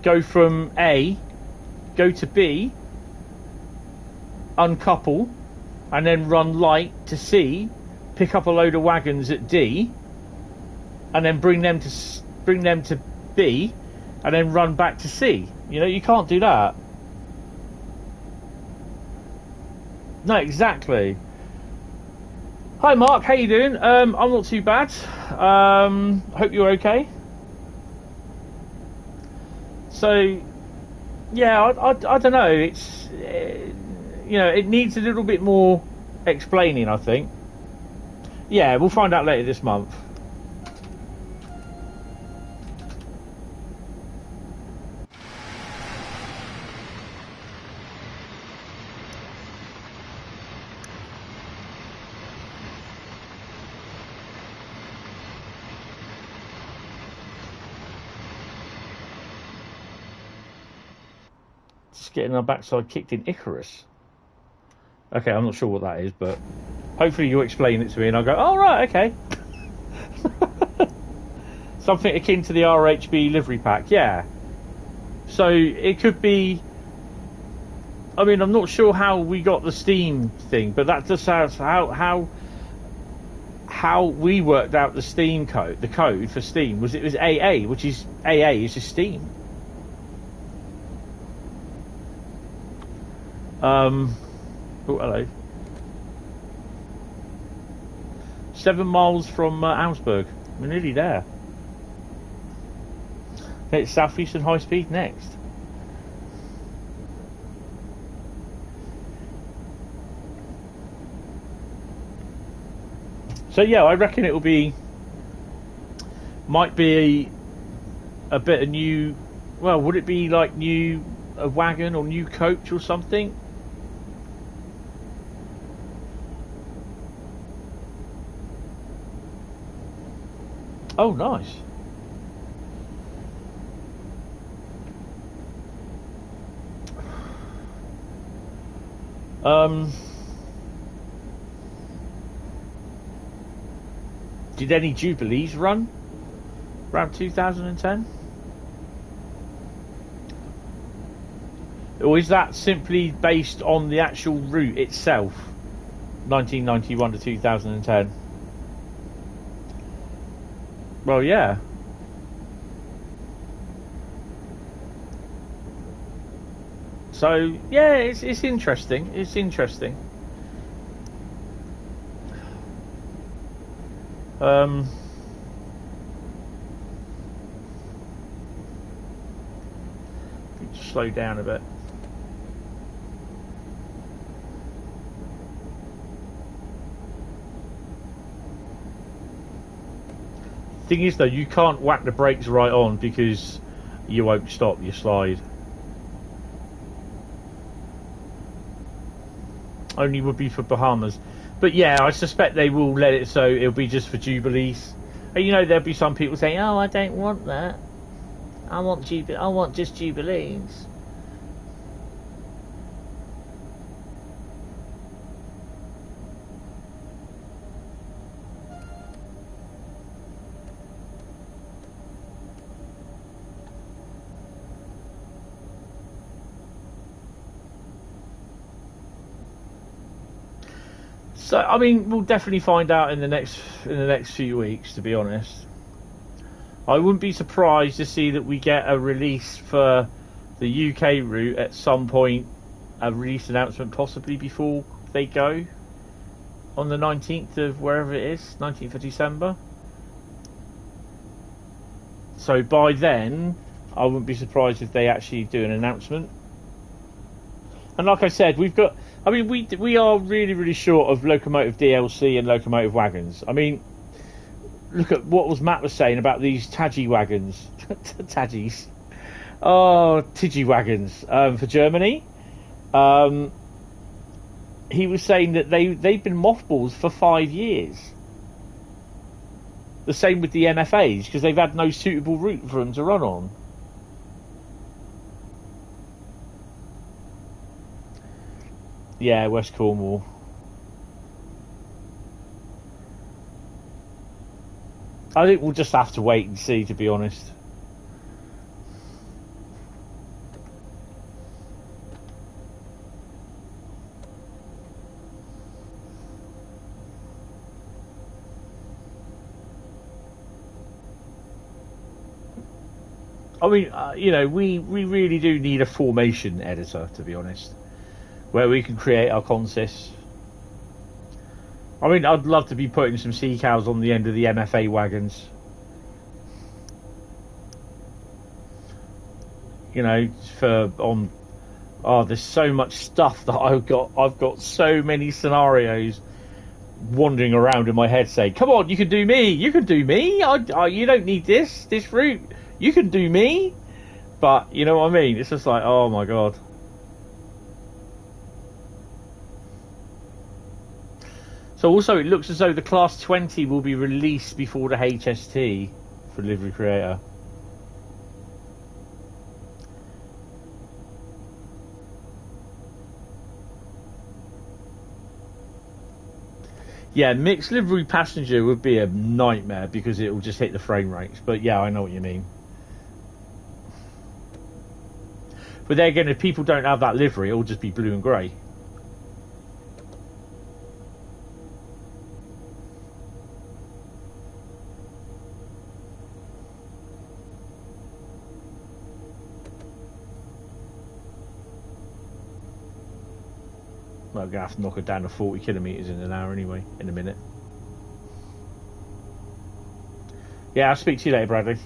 go from A, go to B, uncouple, and then run light to C, pick up a load of wagons at D, and then bring them to B, and then run back to C. You know, you can't do that. No, exactly. Hi Mark, how you doing? I'm not too bad. Hope you're okay. So, yeah, I don't know. It's you know, it needs a little bit more explaining, I think. Yeah, we'll find out later this month. Just getting our backside kicked in Icarus. Okay, I'm not sure what that is, but hopefully you'll explain it to me and I'll go, oh, right, okay. Something akin to the RHB livery pack, yeah. So it could be... I mean, I'm not sure how we got the Steam thing, but that just sounds how we worked out the Steam code. The code for Steam was AA, which is AA is just Steam. Oh, hello. 7 miles from Augsburg. We're nearly there. It's Southeastern Highspeed next. So yeah, I reckon it will be, might be a bit of new, well, would it be like new a wagon or new coach or something? Oh, nice. Did any Jubilees run around 2010? Or is that simply based on the actual route itself, 1991 to 2010? Well, yeah. So, yeah, it's interesting. It's interesting. Slow down a bit. Thing is, though, you can't whack the brakes right on because you won't stop. You slide. Only would be for Bahamas. But yeah, I suspect they will let it so it'll be just for Jubilees. And, you know, there'll be some people saying, "Oh, I don't want that. I want just Jubilees." So, I mean, we'll definitely find out in the next few weeks, to be honest. I wouldn't be surprised to see that we get a release for the UK route at some point, a release announcement possibly before they go on the 19th of wherever it is, 19th of December. So by then, I wouldn't be surprised if they actually do an announcement. And like I said, we've got... I mean, we are really, really short of locomotive DLC and locomotive wagons. I mean, look at what Matt was saying about these Tadgy wagons. Tadgies. Oh, Tidgy wagons for Germany. He was saying that they've been mothballs for 5 years. The same with the MFAs, because they've had no suitable route for them to run on. Yeah, West Cornwall. I think we'll just have to wait and see, to be honest. I mean, you know, we really do need a formation editor, to be honest, where we can create our consists. I mean, I'd love to be putting some sea cows on the end of the MFA wagons. You know, there's so much stuff that I've got so many scenarios wandering around in my head saying, come on, you can do me, you can do me, you don't need this route, you can do me. But, you know what I mean? It's just like, oh my god. So also it looks as though the Class 20 will be released before the HST for Livery Creator. Yeah, mixed livery passenger would be a nightmare because it will just hit the frame rates. But yeah, I know what you mean. But then again, if people don't have that livery, it'll just be blue and grey. Well, I'm going to have to knock it down to 40 kilometres in an hour anyway, in a minute. Yeah, I'll speak to you later, Bradley.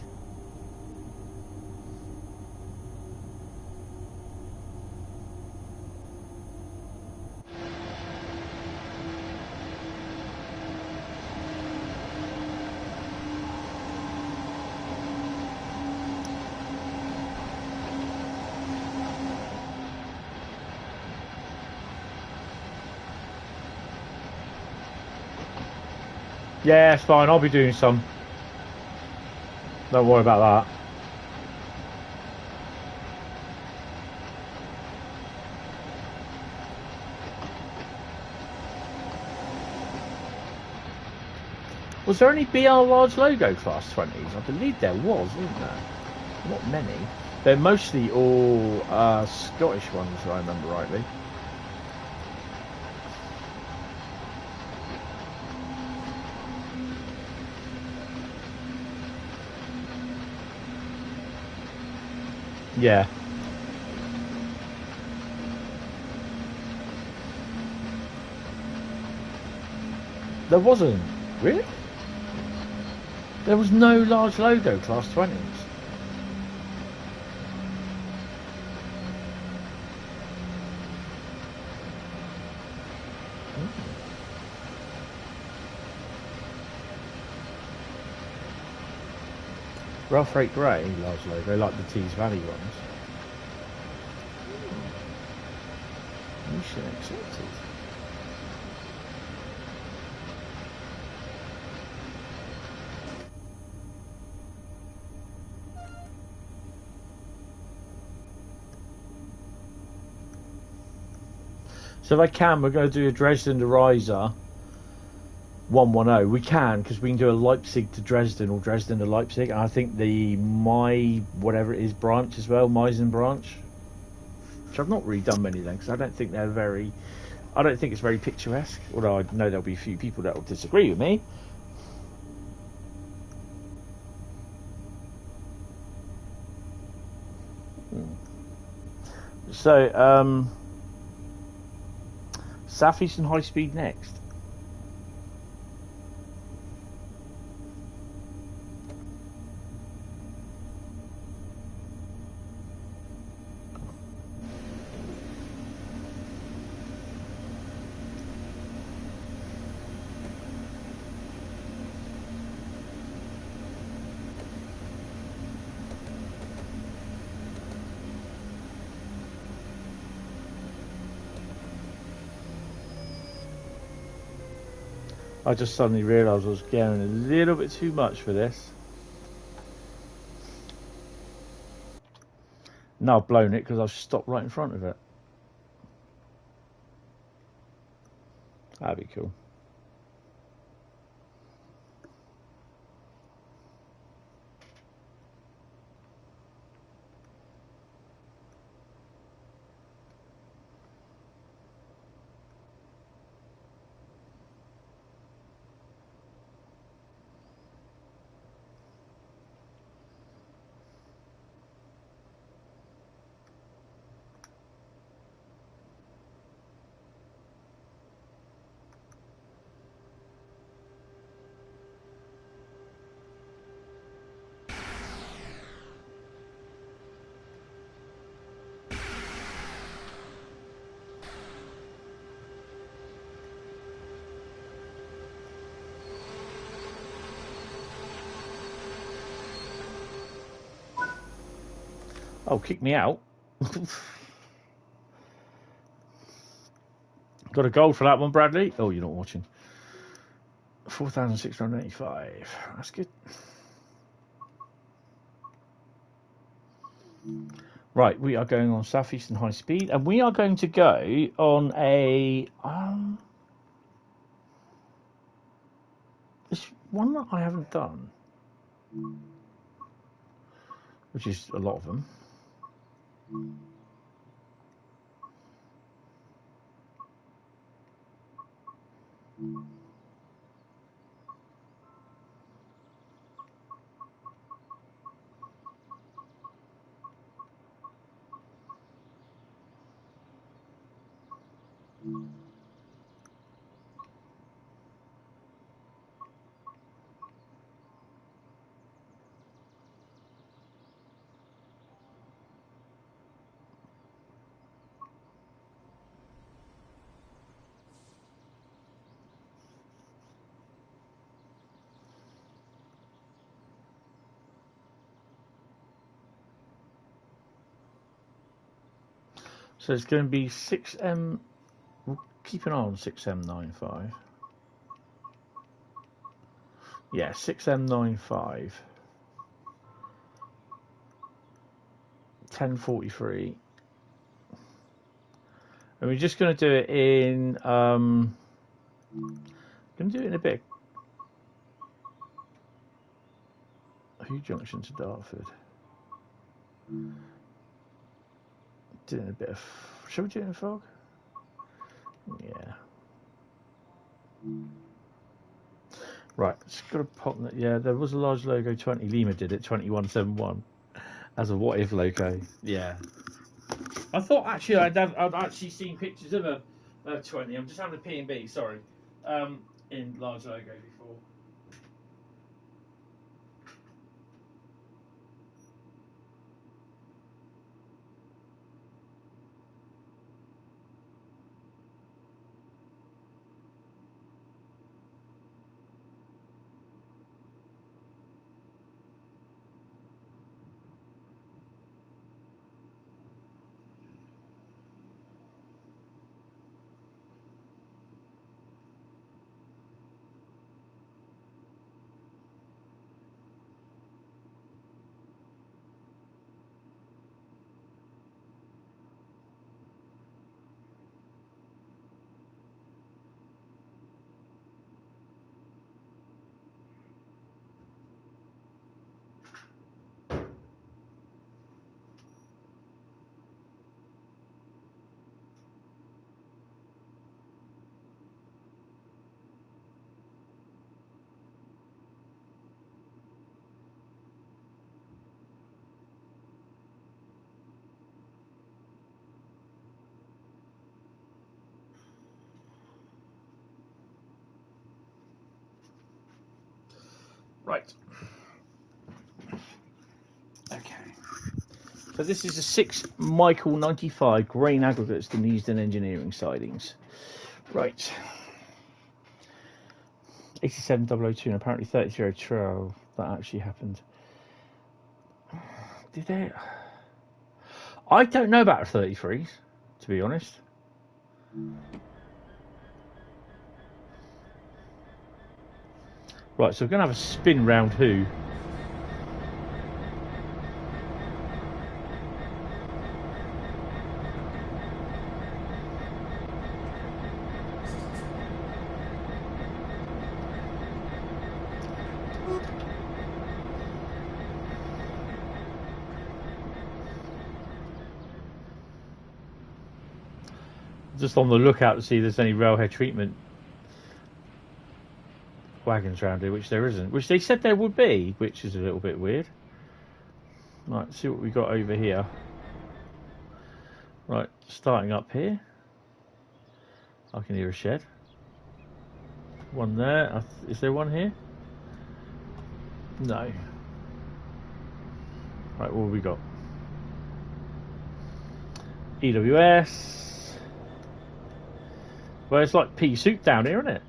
Yeah, it's fine. I'll be doing some. Don't worry about that. Was there any BR large logo class 20s? I believe there was, wasn't there? Not many. They're mostly all Scottish ones, if I remember rightly. Yeah. There wasn't. Really? There was no large logo class 20s. Rough Freight Grey, large logo, like the Tees Valley ones. Mission accepted. So if I can, we're going to do a Dresden Riesa 110. We can, because we can do a Leipzig to Dresden or Dresden to Leipzig. And I think the whatever it is branch as well, Meissen branch, which I've not really done many then, because I don't think it's very picturesque. Although I know there'll be a few people that will disagree with me. So, Southeastern Highspeed next. I just suddenly realised I was going a little bit too much for this. Now I've blown it because I've stopped right in front of it. That'd be cool. Oh, kick me out. Got a gold for that one, Bradley. Oh, you're not watching. 4,685. That's good. Right, we are going on Southeastern Highspeed, and we are going to go on a one that I haven't done, which is a lot of them. So it's going to be 6M. We'll keep an eye on 6M95. Yeah, 6M95. 1043. And we're just going to do it in. Going to do it in a bit. Hugh Junction to Dartford. Doing a bit of. Shall we do it in fog? Yeah. Right, it's got to pop. Yeah, there was a large logo. 20 Lima did it. 2171 as a what if logo. Yeah. I thought actually I'd actually seen pictures of a 20. I'm just having a P&B. Sorry, in large logo before. Right. Okay. So this is a 6 Michael 95 grain aggregates that used in engineering sidings. Right. 87002 and apparently 3302. That actually happened. Did they? I don't know about 33s, to be honest. Right, so we're going to have a spin round who. Just on the lookout to see if there's any railhead treatment wagons around here, which there isn't. Which they said there would be, which is a little bit weird. Right, see what we got over here. Right, starting up here. I can hear a shed. One there. Is there one here? No. Right, what have we got? EWS. Well, it's like pea soup down here, isn't it?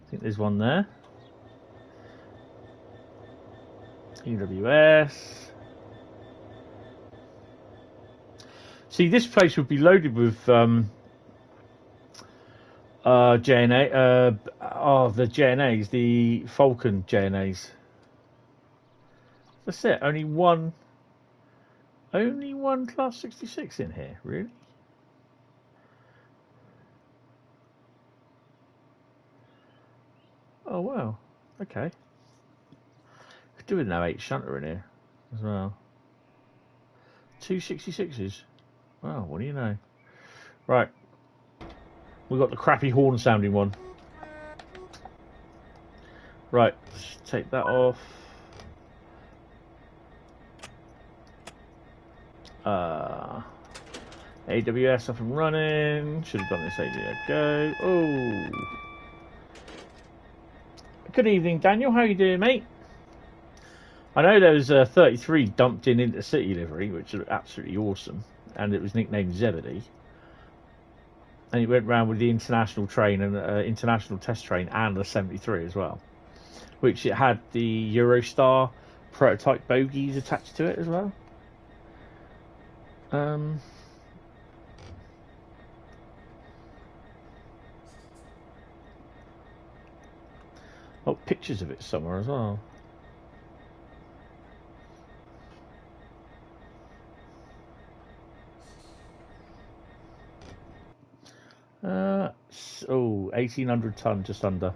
I think there's one there. EWS. See, this place would be loaded with JNA. The JNAs, the Falcon JNAs. That's it. Only one Class 66 in here, really? Oh wow. Okay. Could do with no 8 shunter in here as well. 266s. Wow, what do you know? Right. We've got the crappy horn sounding one. Right, let's take that off. AWS up and running. Should have done this ages ago. Oh. Good evening, Daniel. How you doing, mate? I know there was a 33 dumped in intercity livery, which is absolutely awesome, and it was nicknamed Zebedee. And it went round with the international train and international test train and the 73 as well, which it had the Eurostar prototype bogies attached to it as well. Oh, pictures of it somewhere as well. Oh, 1,800 ton, just under.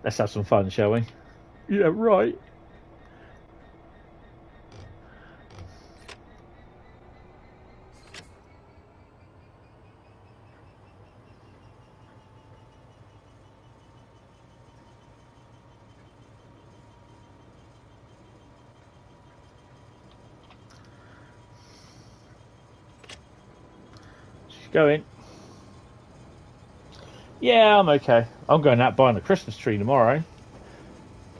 Let's have some fun, shall we? Yeah, right. Just go in. Yeah, I'm okay. I'm going out buying a Christmas tree tomorrow.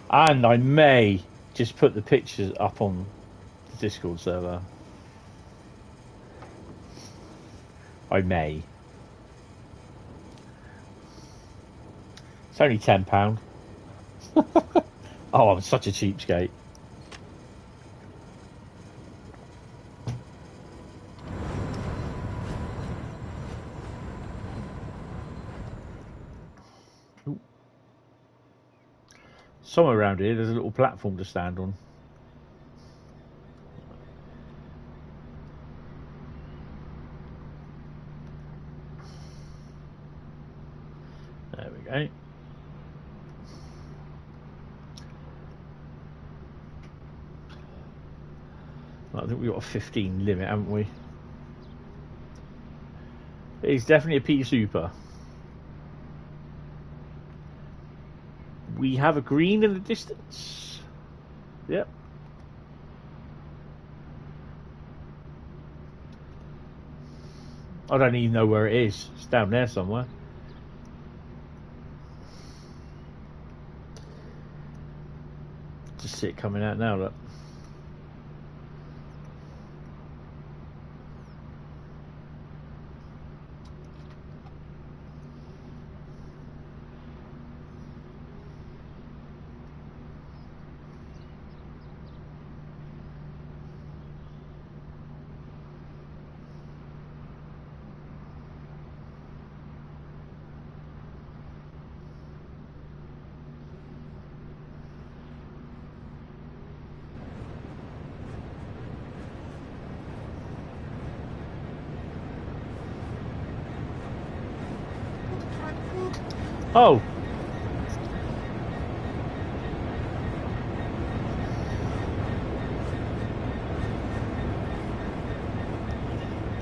And I may just put the pictures up on the Discord server. I may. It's only £10. Oh, I'm such a cheapskate. Somewhere around here, there's a little platform to stand on. There we go. I think we've got a 15 limit, haven't we? It's definitely a P Super. We have a green in the distance. Yep. I don't even know where it is. It's down there somewhere. Just see it coming out now, look. Oh.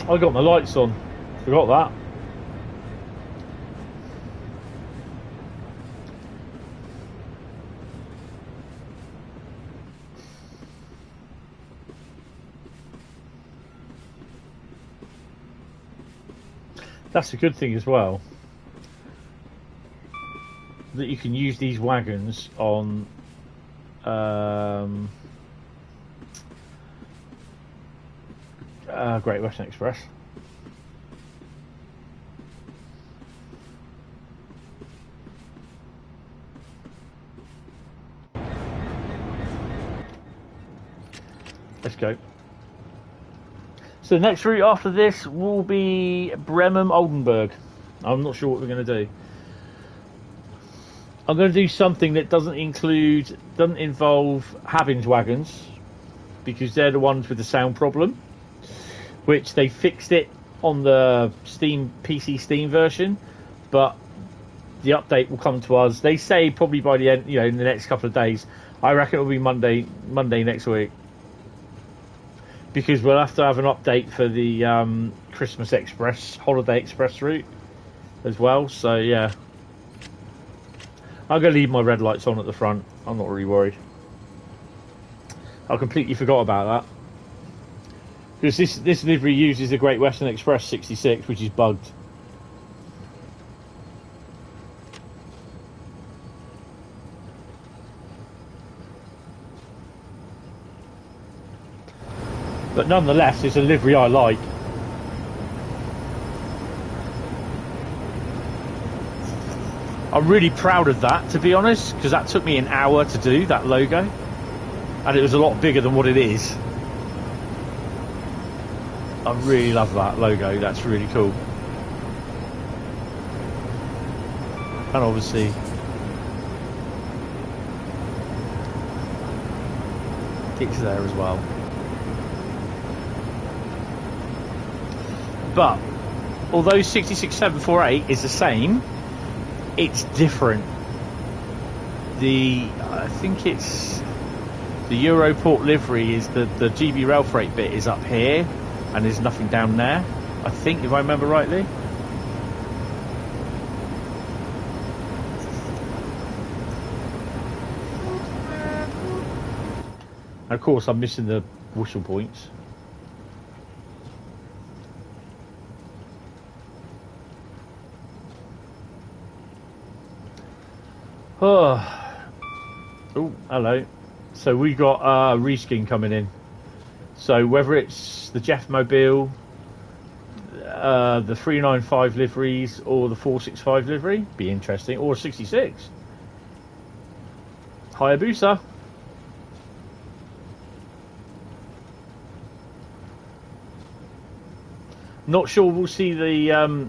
I got my lights on. Forgot that. That's a good thing as well, that you can use these wagons on Great Western Express. Let's go. So the next route after this will be Bremen, Oldenburg. I'm not sure what we're going to do. I'm going to do something that doesn't involve Havins wagons, because they're the ones with the sound problem, which they fixed it on the PC Steam version, but the update will come to us. They say probably by the end, in the next couple of days. I reckon it'll be Monday next week, because we'll have to have an update for the Christmas Express, Holiday Express route as well. So yeah, I'm going to leave my red lights on at the front. I'm not really worried. I completely forgot about that, because this livery uses a Great Western Express 66, which is bugged. But nonetheless, it's a livery I like. I'm really proud of that, to be honest, because that took me an hour to do, that logo. And it was a lot bigger than what it is. I really love that logo, that's really cool. And obviously it's there as well. But although 66748 is the same, it's different. I think it's the Europort livery is the GB Rail Freight bit is up here, and there's nothing down there, I think, if I remember rightly. And of course I'm missing the whistle points. Oh, hello. So we got reskin coming in. So whether it's the Jeff Mobile, the 395 liveries, or the 465 livery, be interesting, or 66 Hayabusa. Not sure we'll see the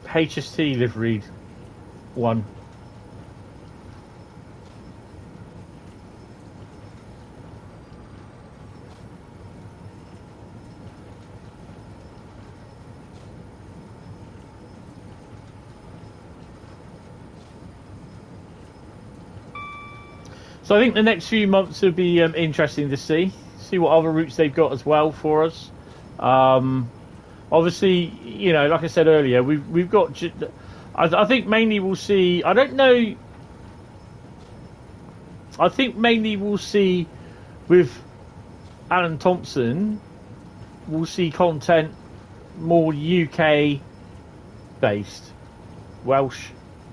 HST liveried one. So I think the next few months will be interesting to see what other routes they've got as well for us. Obviously, like I said earlier, we've got. I think mainly we'll see. I don't know. I think mainly we'll see with Alan Thompson. We'll see content more UK based, Welsh,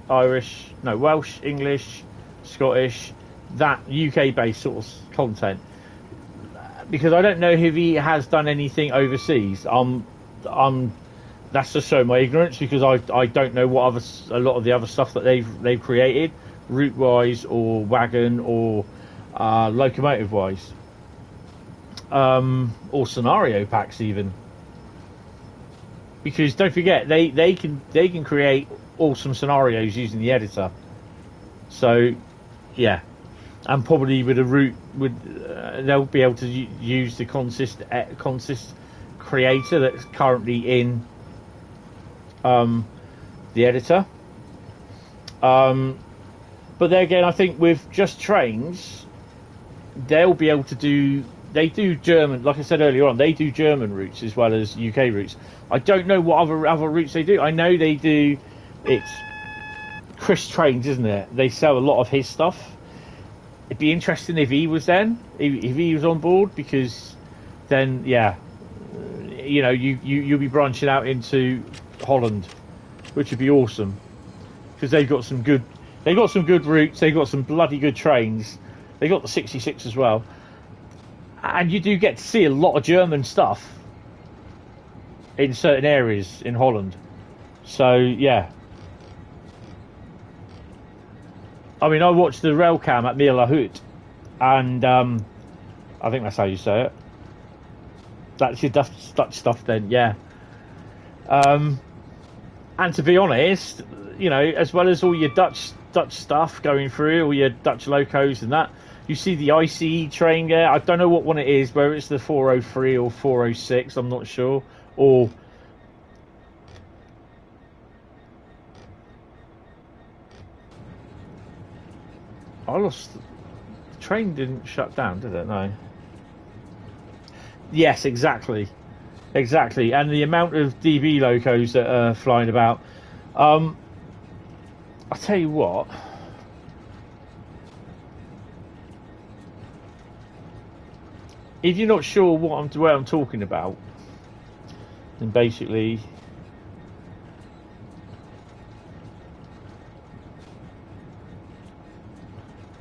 English, Scottish. That UK based sort of content, because I don't know if he has done anything overseas. That's just showing my ignorance, because I don't know what a lot of the other stuff that they've created, route wise or wagon or locomotive wise, or scenario packs even. Because don't forget, they can create awesome scenarios using the editor. So yeah. And probably with a route, they'll be able to use the consist creator that's currently in the editor. But then again, I think with just trains, they'll be able to do. They do German, like I said earlier on. They do German routes as well as UK routes. I don't know what other routes they do. I know they do. It's Chris Trains, isn't it? They sell a lot of his stuff. It'd be interesting if he was if he was on board, because then you'll be branching out into Holland, which would be awesome, because they've got some good routes, they've got some bloody good trains, they got the 66 as well, and you do get to see a lot of German stuff in certain areas in Holland. So yeah. I mean, I watched the Railcam at Meerlahut, and I think that's how you say it. That's your Dutch stuff then, yeah. And to be honest, as well as all your Dutch stuff going through, all your Dutch locos and that, you see the ICE train there. I don't know what one it is, whether it's the 403 or 406, I'm not sure. Or lost. The train didn't shut down, did it? No. Yes, exactly. Exactly. And the amount of DB locos that are flying about. I'll tell you what. If you're not sure where I'm talking about, then basically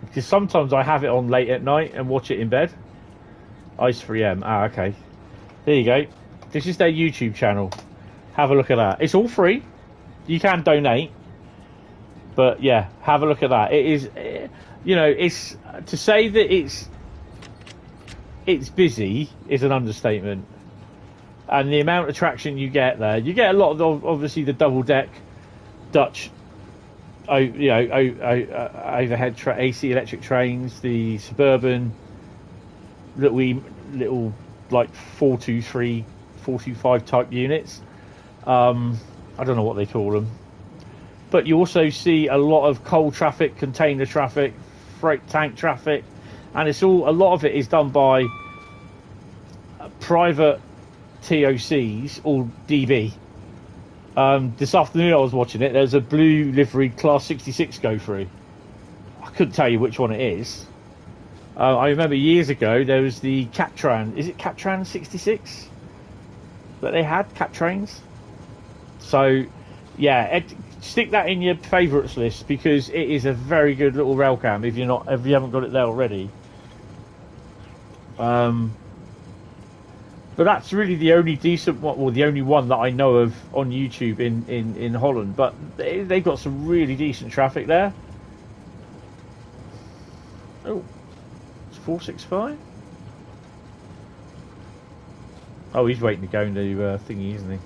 because sometimes I have it on late at night and watch it in bed. Ice 3M. Ah, okay. There you go. This is their YouTube channel. Have a look at that. It's all free. You can donate. But yeah, have a look at that. It is, you know, it's to say that it's busy is an understatement. And the amount of traction you get there, you get a lot of obviously the double deck Dutch, overhead AC electric trains, the suburban little like 423, 425 type units. I don't know what they call them. But you also see a lot of coal traffic, container traffic, freight tank traffic, and a lot of it is done by private TOCs or DB. This afternoon I was watching it. There's a blue liveried Class 66 go through. I couldn't tell you which one it is. I remember years ago there was the Captran. Is it Captran 66 that they had? Captrains. So yeah, stick that in your favourites list because it is a very good little railcam if you haven't got it there already. But that's really the only decent one, or the only one that I know of on YouTube in Holland. But they've got some really decent traffic there. Oh, it's 465. Oh, he's waiting to go into thingy, isn't he?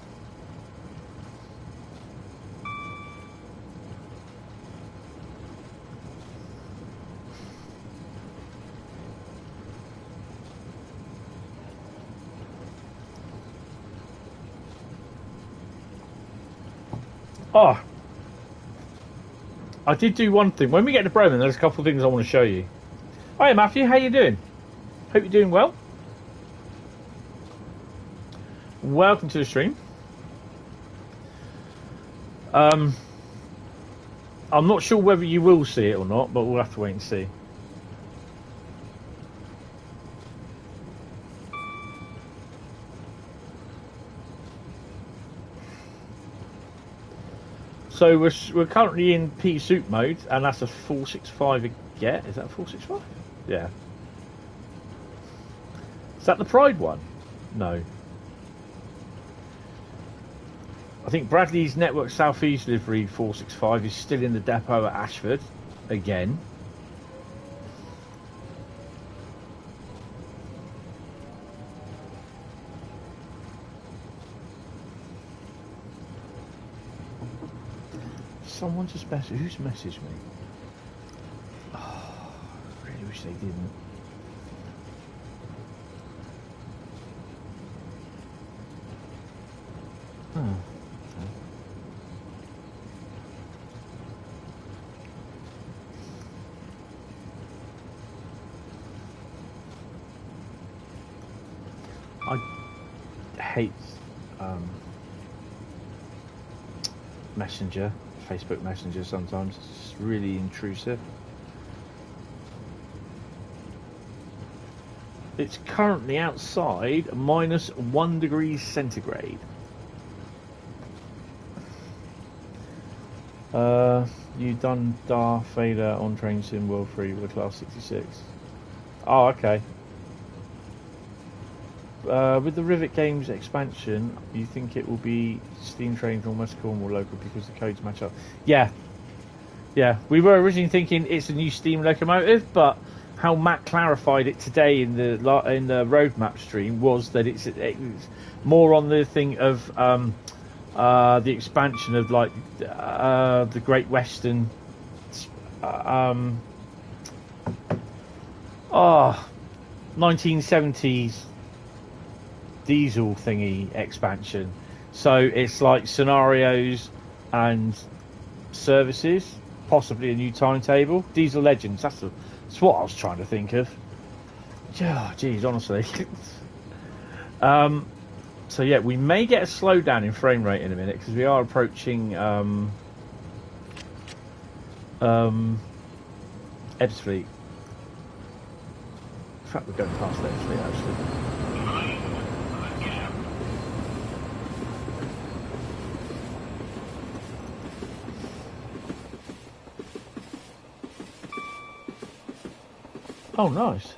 Oh, I did do one thing. When we get to Bremen, there's a couple of things I want to show you. Hi, Matthew. How you doing? Hope you're doing well. Welcome to the stream. I'm not sure whether you will see it or not, but we'll have to wait and see. So we're currently in pea soup mode, and that's a 465 again. Is that a 465? Yeah. Is that the Pride one? No. I think Bradley's Network Southeast livery 465 is still in the depot at Ashford again. Someone just messaged. Who's messaged me? Oh, I really wish they didn't. Oh, okay. I hate Messenger. Facebook Messenger sometimes. It's really intrusive. It's currently outside -1 degrees centigrade. You done Darth Vader on Train Sim World 3 with a Class 66. Oh, okay. With the Rivet Games expansion, you think it will be steam train from West Cornwall local because the codes match up? Yeah, yeah. We were originally thinking it's a new steam locomotive, but how Matt clarified it today in the roadmap stream was that it's more on the thing of the expansion of like the Great Western 1970s diesel thingy expansion. So it's like scenarios and services possibly a new timetable. Diesel Legends, that's what I was trying to think of. Oh, geez, honestly. So yeah, we may get a slowdown in frame rate in a minute because we are approaching Ebbsfleet. In fact, we're going past Ebbsfleet actually. Oh, nice.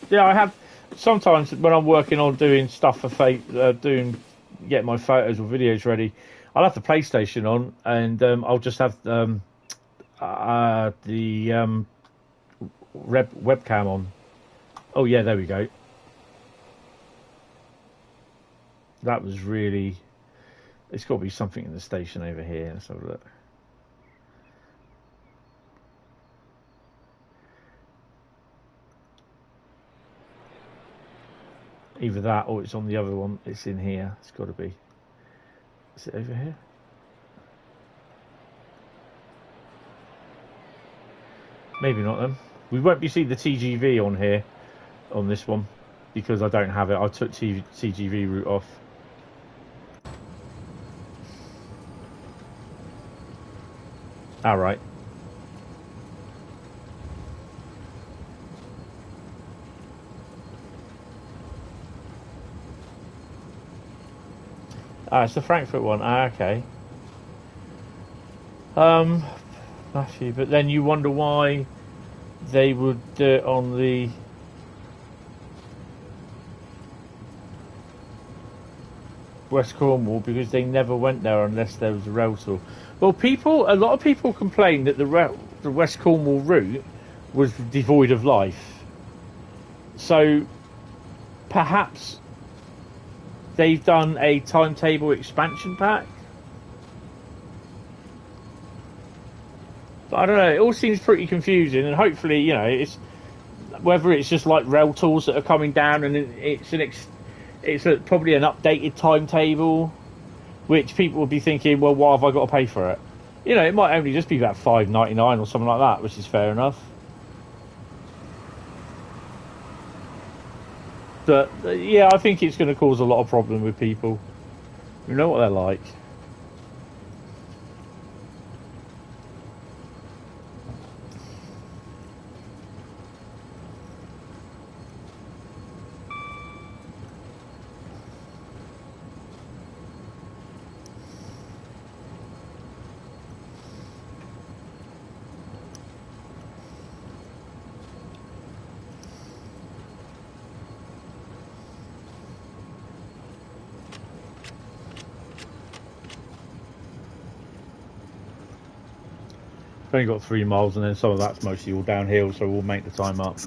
Yeah, I have sometimes when I'm working on doing stuff for getting my photos or videos ready, I'll have the PlayStation on and I'll just have the webcam on. Oh yeah, there we go. That was really. It's got to be something in the station over here. Let's have a look. Either that or it's on the other one. It's in here. It's got to be. Is it over here? Maybe not then. We won't be seeing the TGV on here, on this one, because I don't have it. I took TGV route off. All right. Ah, it's the Frankfurt one. Ah, okay. Actually, but then you wonder why they would do it on the West Cornwall, because they never went there unless there was a rail tour. Well, a lot of people complained that the West Cornwall route was devoid of life. So perhaps they've done a timetable expansion pack. But I don't know, it all seems pretty confusing, and hopefully, you know, it's whether it's just like rail tools that are coming down and it's probably an updated timetable, which people will be thinking, well, why have I got to pay for it? You know, it might only just be about $5.99 or something like that, which is fair enough. But yeah, I think it's going to cause a lot of problem with people. You know what they're like. I've only got 3 miles, and then some of that's mostly all downhill, so we'll make the time up.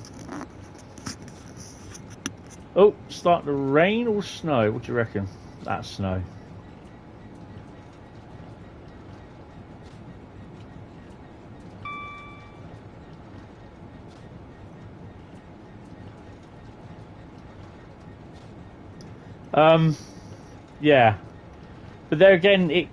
Oh, starting to rain or snow? What do you reckon? That's snow. Yeah, but there again,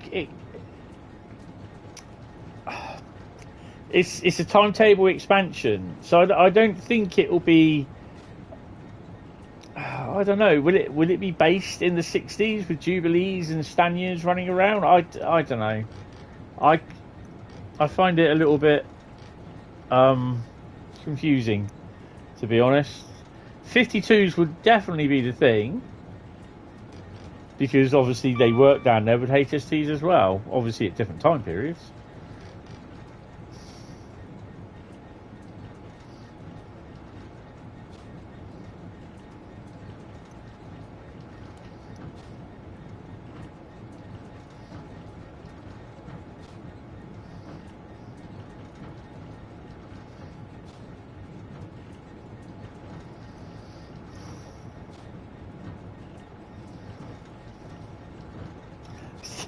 it's a timetable expansion, so I don't think it will be. I don't know. Will it be based in the 60s with Jubilees and Staniers running around? I don't know. I find it a little bit confusing, to be honest. 52s would definitely be the thing, because obviously they work down there with HSTs as well, obviously at different time periods.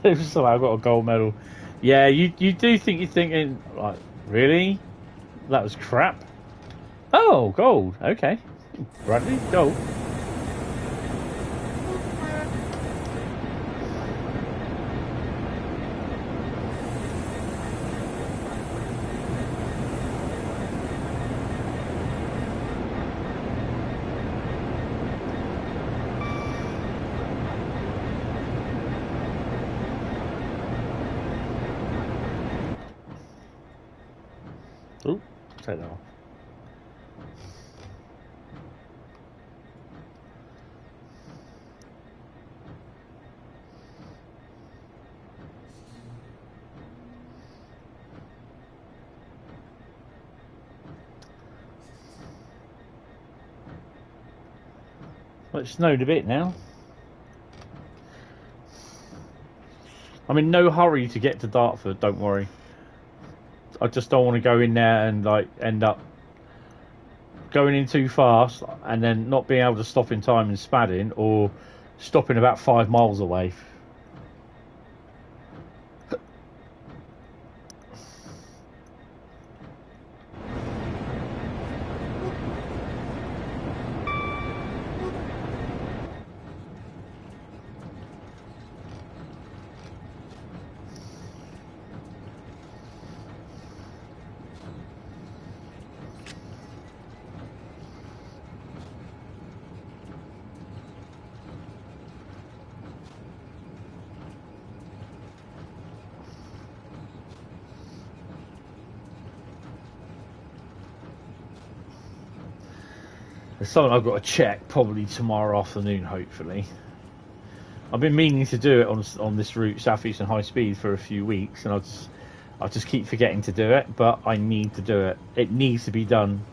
Somehow I got a gold medal. Yeah, you do think you're thinking, like, really? That was crap. Oh, gold. Okay. Bradley, gold. Take that off. Well, it's snowed a bit now. I'm in no hurry to get to Dartford, don't worry. I just don't want to go in there and like end up going in too fast and then not being able to stop in time in Spadding, or stopping about 5 miles away. It's something I've got to check probably tomorrow afternoon, hopefully. I've been meaning to do it on this route, Southeastern Highspeed, for a few weeks, and I just keep forgetting to do it, but I need to do it. It needs to be done.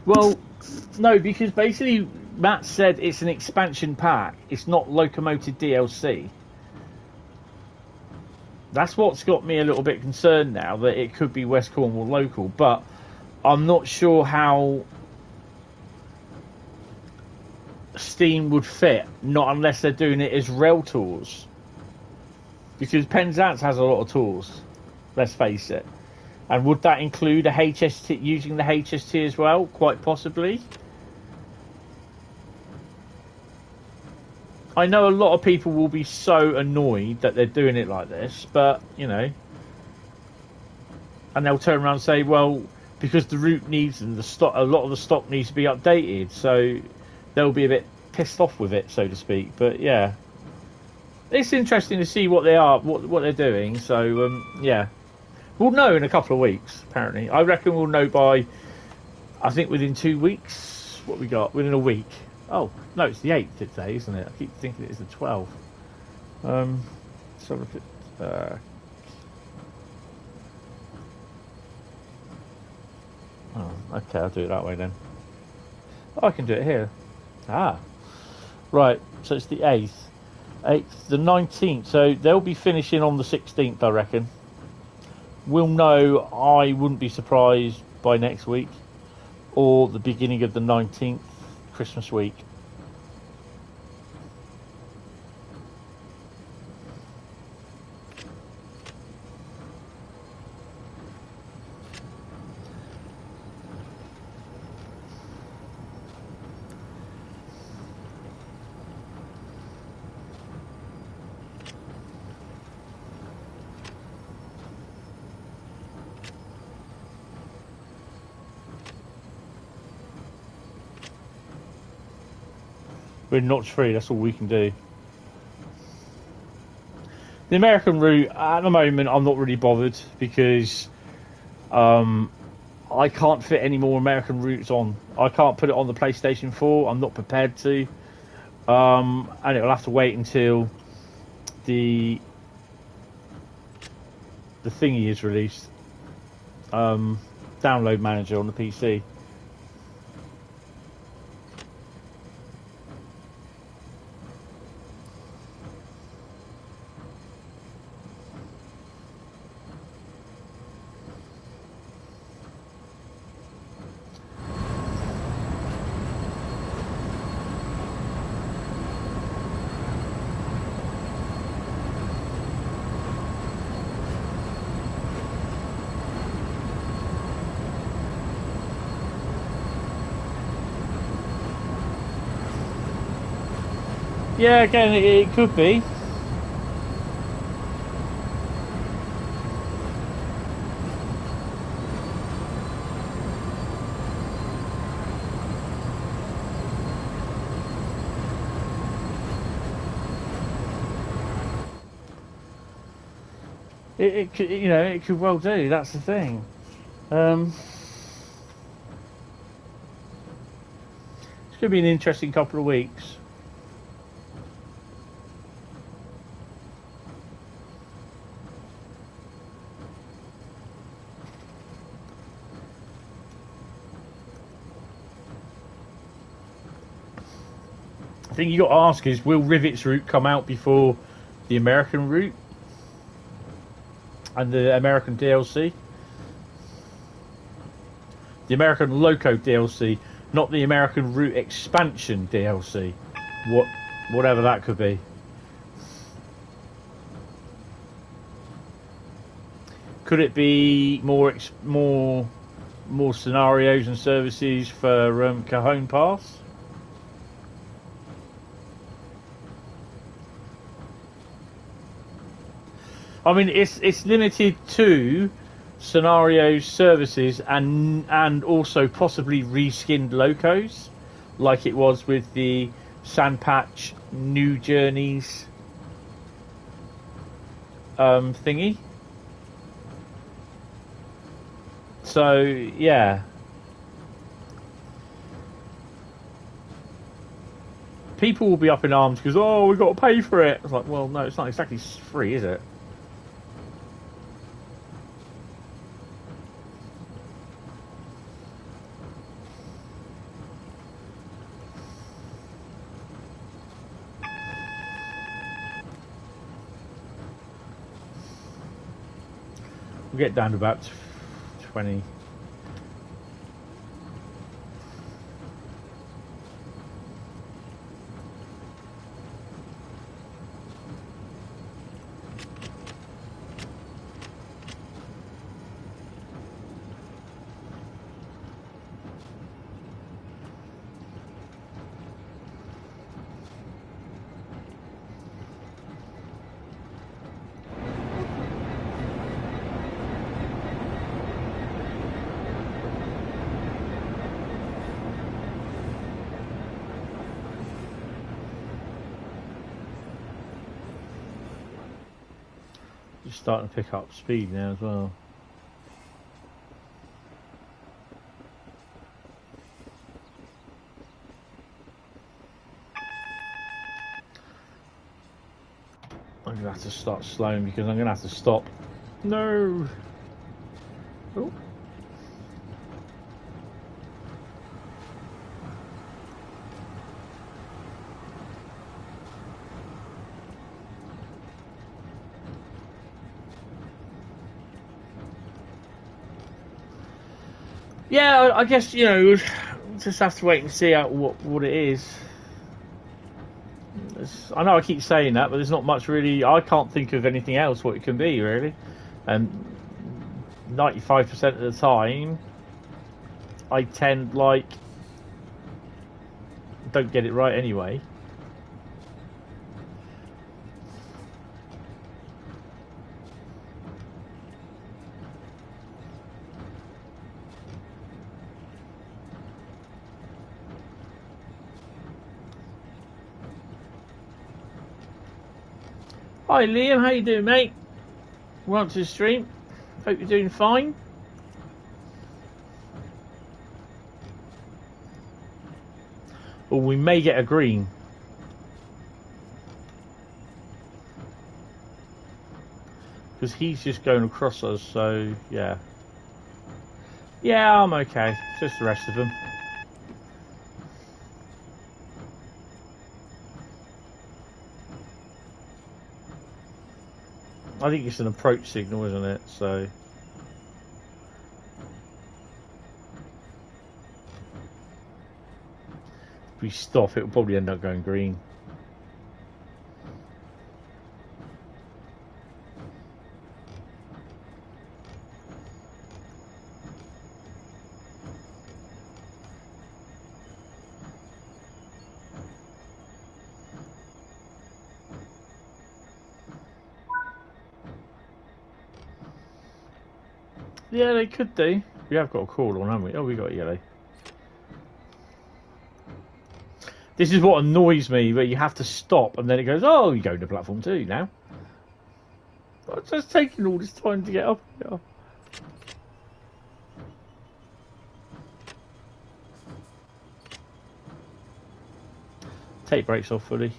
Well, no, because basically Matt said it's an expansion pack. It's not locomotive DLC. That's what's got me a little bit concerned now, that it could be West Cornwall local, but I'm not sure how Steam would fit, not unless they're doing it as rail tours. Because Penzance has a lot of tours, let's face it. And would that include a HST, using the HST as well? Quite possibly. I know a lot of people will be so annoyed that they're doing it like this, but, you know, and they'll turn around and say, well, because the route needs, and the stock, a lot of the stock needs to be updated, so they'll be a bit pissed off with it, so to speak. But yeah, it's interesting to see what they are, what they're doing. So yeah, we'll know in a couple of weeks. Apparently, I reckon we'll know by, I think within 2 weeks. What we got within a week. Oh no, it's the 8th today, isn't it? I keep thinking it is the 12th. So if it, oh, okay, I'll do it that way then. Oh, I can do it here. Ah, right. So it's the 8th, the 19th. So they'll be finishing on the 16th, I reckon. We'll know. I wouldn't be surprised by next week, or the beginning of the 19th, Christmas week. We're notch free, that's all we can do. The American route, at the moment, I'm not really bothered, because I can't fit any more American routes on. I can't put it on the PlayStation 4, I'm not prepared to. And it'll have to wait until the thingy is released. Download manager on the PC. Yeah, again, it could be. It could, you know, it could well do. That's the thing. It's going to be an interesting couple of weeks. The thing you got to ask is, will Rivet's route come out before the American route and the American DLC? The American Loco DLC, not the American Route Expansion DLC. Whatever that could be. Could it be more scenarios and services for Cajon Pass? I mean, it's limited to scenarios, services, and also possibly reskinned locos, like it was with the Sandpatch New Journeys thingy. So yeah, people will be up in arms because, oh, we've got to pay for it. It's like, well, no, it's not exactly free, is it? We'll get down to about 20. Starting to pick up speed now as well. I'm gonna have to start slowing because I'm gonna have to stop. No. Oh. Yeah, I guess, you know, just have to wait and see out what it is. I know I keep saying that, but there's not much really. I can't think of anything else what it can be, really. And 95% of the time, I tend, like, don't get it right anyway. Hi Liam, how you doing, mate? Welcome to the stream. Hope you're doing fine. Well, we may get a green. Because he's just going across us, so yeah. Yeah, I'm okay. Just the rest of them. I think it's an approach signal, isn't it? So if we stop, it'll probably end up going green. Yeah, they could do. We have got a call on, haven't we? Oh, we got yellow. This is what annoys me, where you have to stop and then it goes, oh, you're going to platform 2 now. What's just taking all this time to get up here? Take brakes off fully.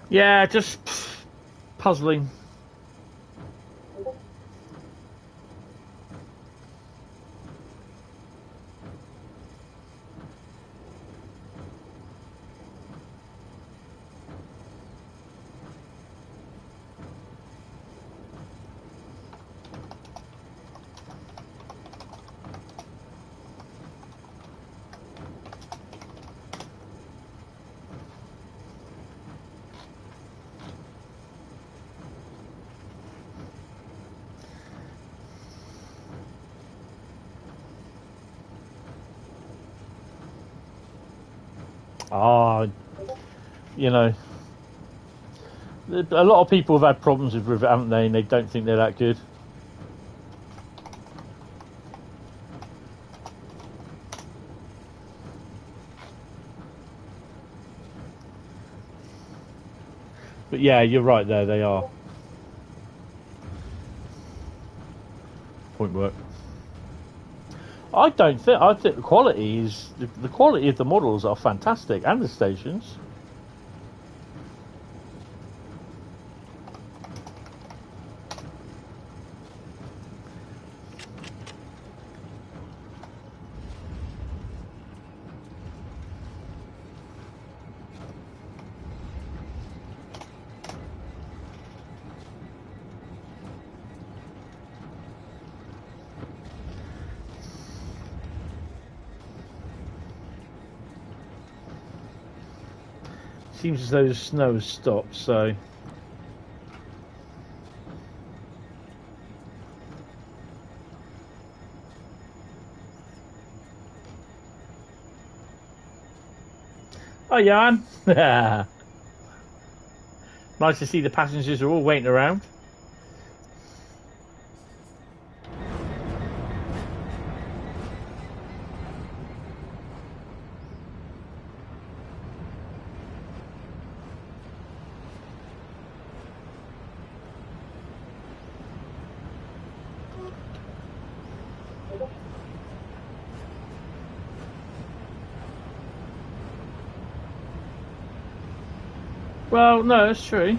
Yeah, just puzzling. You know, a lot of people have had problems with Rivet, haven't they? And they don't think they're that good. But yeah, you're right there. They are. Point work. I think the quality is the quality of the models are fantastic, and the stations. Seems as though the snow has stopped, so oh, Jan. Nice to see the passengers are all waiting around. Well, no, it's true.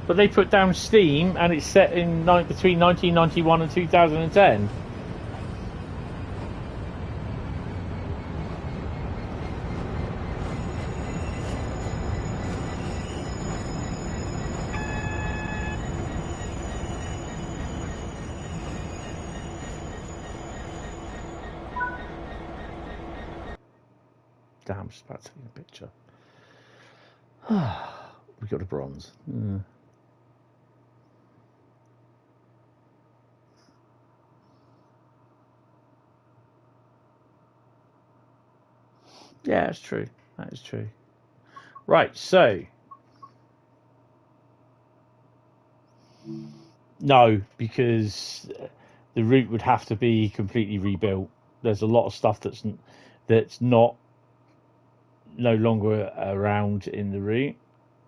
But they put down Steam, and it's set in between 1991 and 2010. Damn, I'm just about to take a picture. We got a bronze. Yeah, it's true. That is true. Right, so no, because the route would have to be completely rebuilt. There's a lot of stuff that's no longer around in the route,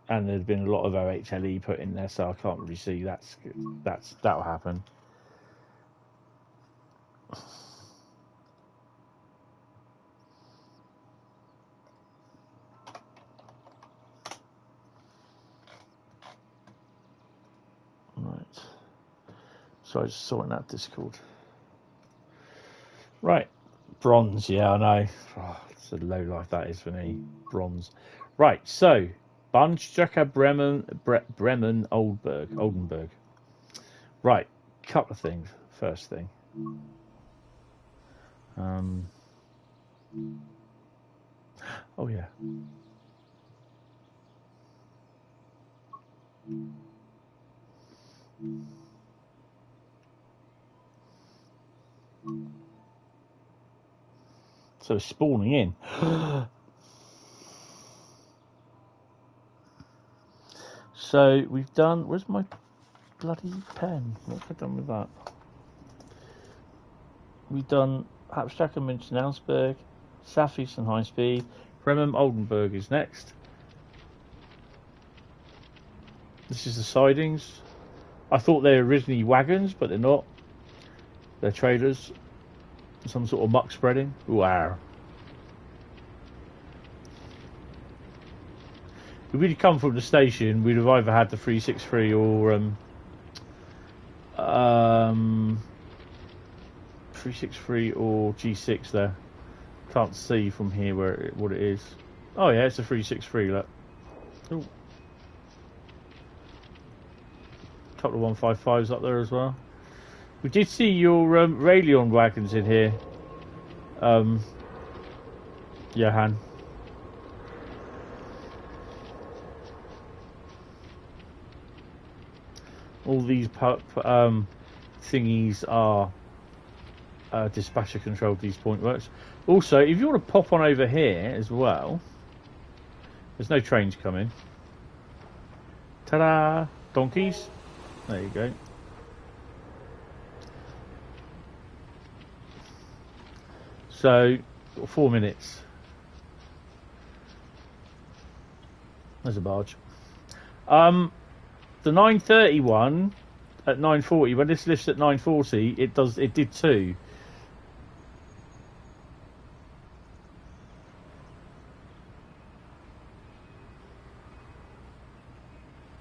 and there's been a lot of OHLE put in there, so I can't really see that'll happen. Right. So I was sorting out Discord. Right. Bronze, yeah, I know. Oh, it's a low life that is for me. Bronze. Right, so Bahnstrecke Bremen, Oldenburg. Right, couple of things. First thing. Oh yeah. So spawning in. So we've done. Where's my bloody pen? What have I done with that? we've done Hauptstrecke, München, Augsburg, Southeastern Highspeed, Bremen, Oldenburg is next. This is the sidings. I thought they were originally wagons, but they're not. They're trailers. Some sort of muck spreading. Wow. If we'd come from the station, we'd have either had the 363 or 363 or G6 there. Can't see from here what it is. Oh yeah, it's a 363. Look. Ooh. Couple of 155s up there as well. We did see your Railcam wagons in here, Johan. All these thingies are dispatcher controlled, these point works. Also, if you want to pop on over here as well, there's no trains coming. Ta-da! Donkeys. There you go. So, 4 minutes. There's a barge. The 9:30 one at 9:40. When this lifts at 9:40, it did too.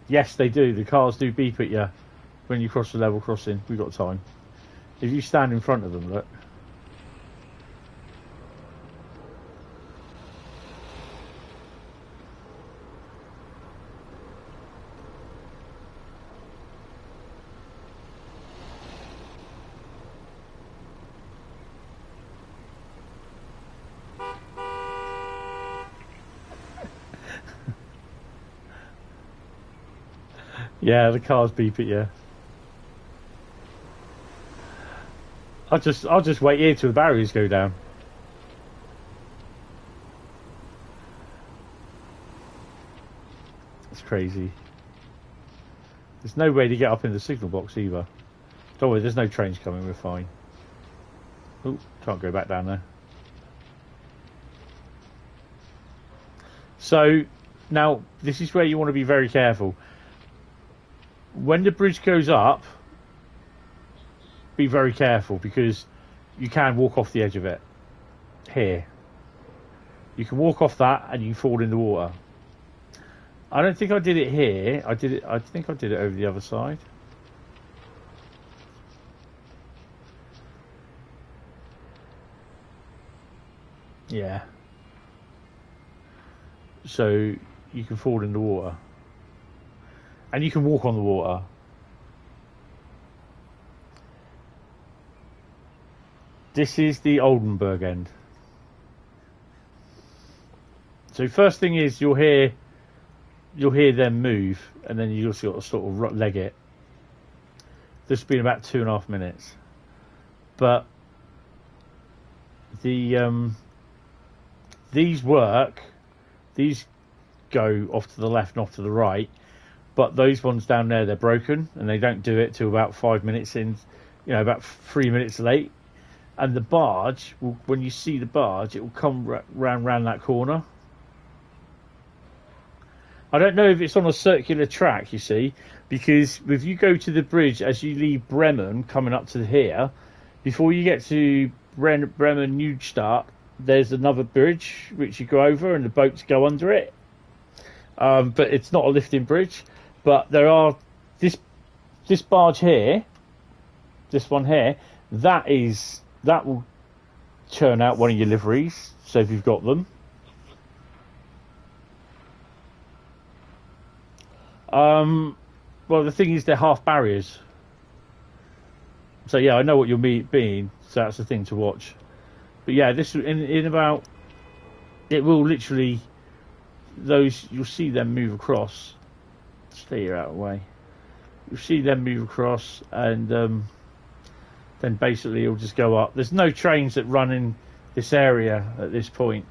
Yes, they do. The cars do beep at you when you cross the level crossing. We've got time. If you stand in front of them, look. Yeah, the cars beep at you. I'll just wait here till the barriers go down. It's crazy. There's no way to get up in the signal box either. Don't worry, there's no trains coming, we're fine. Oh, can't go back down there. So, now, this is where you want to be very careful. When the bridge goes up, be very careful because you can walk off the edge of it. Here. You can walk off that and you can fall in the water. I don't think I did it here. I think I did it over the other side. Yeah. So you can fall in the water. And you can walk on the water. This is the Oldenburg end. So first thing is you'll hear them move, and then you'll sort of leg it. This has been about 2.5 minutes, but the these work. These go off to the left and off to the right. But those ones down there, they're broken, and they don't do it till about 5 minutes in, about 3 minutes late. And the barge, when you see the barge, it will come round that corner. I don't know if it's on a circular track, you see, because if you go to the bridge as you leave Bremen, coming up to here, before you get to Bremen Neustadt, there's another bridge which you go over, and the boats go under it. But it's not a lifting bridge. But there are this barge here, this one here, that will churn out one of your liveries. So if you've got them, well, the thing is they're half barriers. So yeah, I know what you're being. So that's the thing to watch. But yeah, this in about, it will literally, you'll see them move across. Stay here out of the way. You'll see them move across, and then basically it'll just go up. There's no trains that run in this area at this point,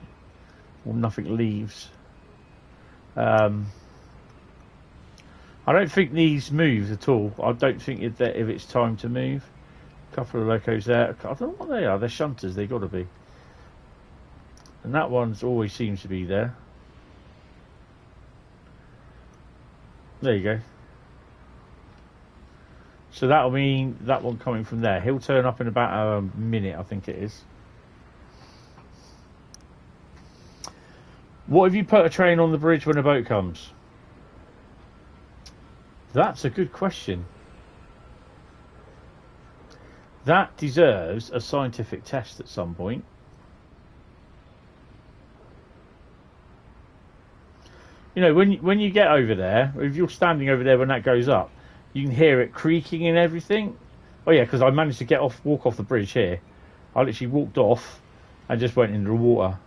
or nothing leaves. I don't think these move at all. I don't think if it's time to move. Couple of locos there. I don't know what they are. They're shunters. They got to be. And that one's always seems to be there. There you go. So that'll mean that one coming from there. He'll turn up in about a minute, I think it is. What if you put a train on the bridge when a boat comes? That's a good question. That deserves a scientific test at some point. You know, when you get over there, if you're standing over there when that goes up, you can hear it creaking and everything. Oh yeah, because I managed to walk off the bridge here. I literally walked off and just went into the water.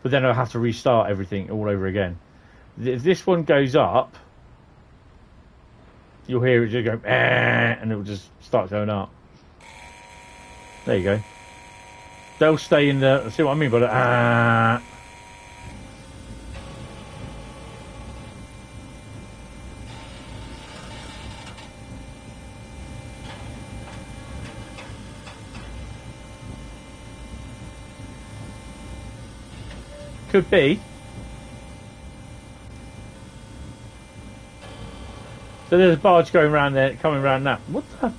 But then I'll have to restart everything all over again. If this one goes up, you'll hear it just go, and it will just start going up. There you go. They'll stay in the... See what I mean by that? Could be. So there's a barge going around there, coming around that. What the...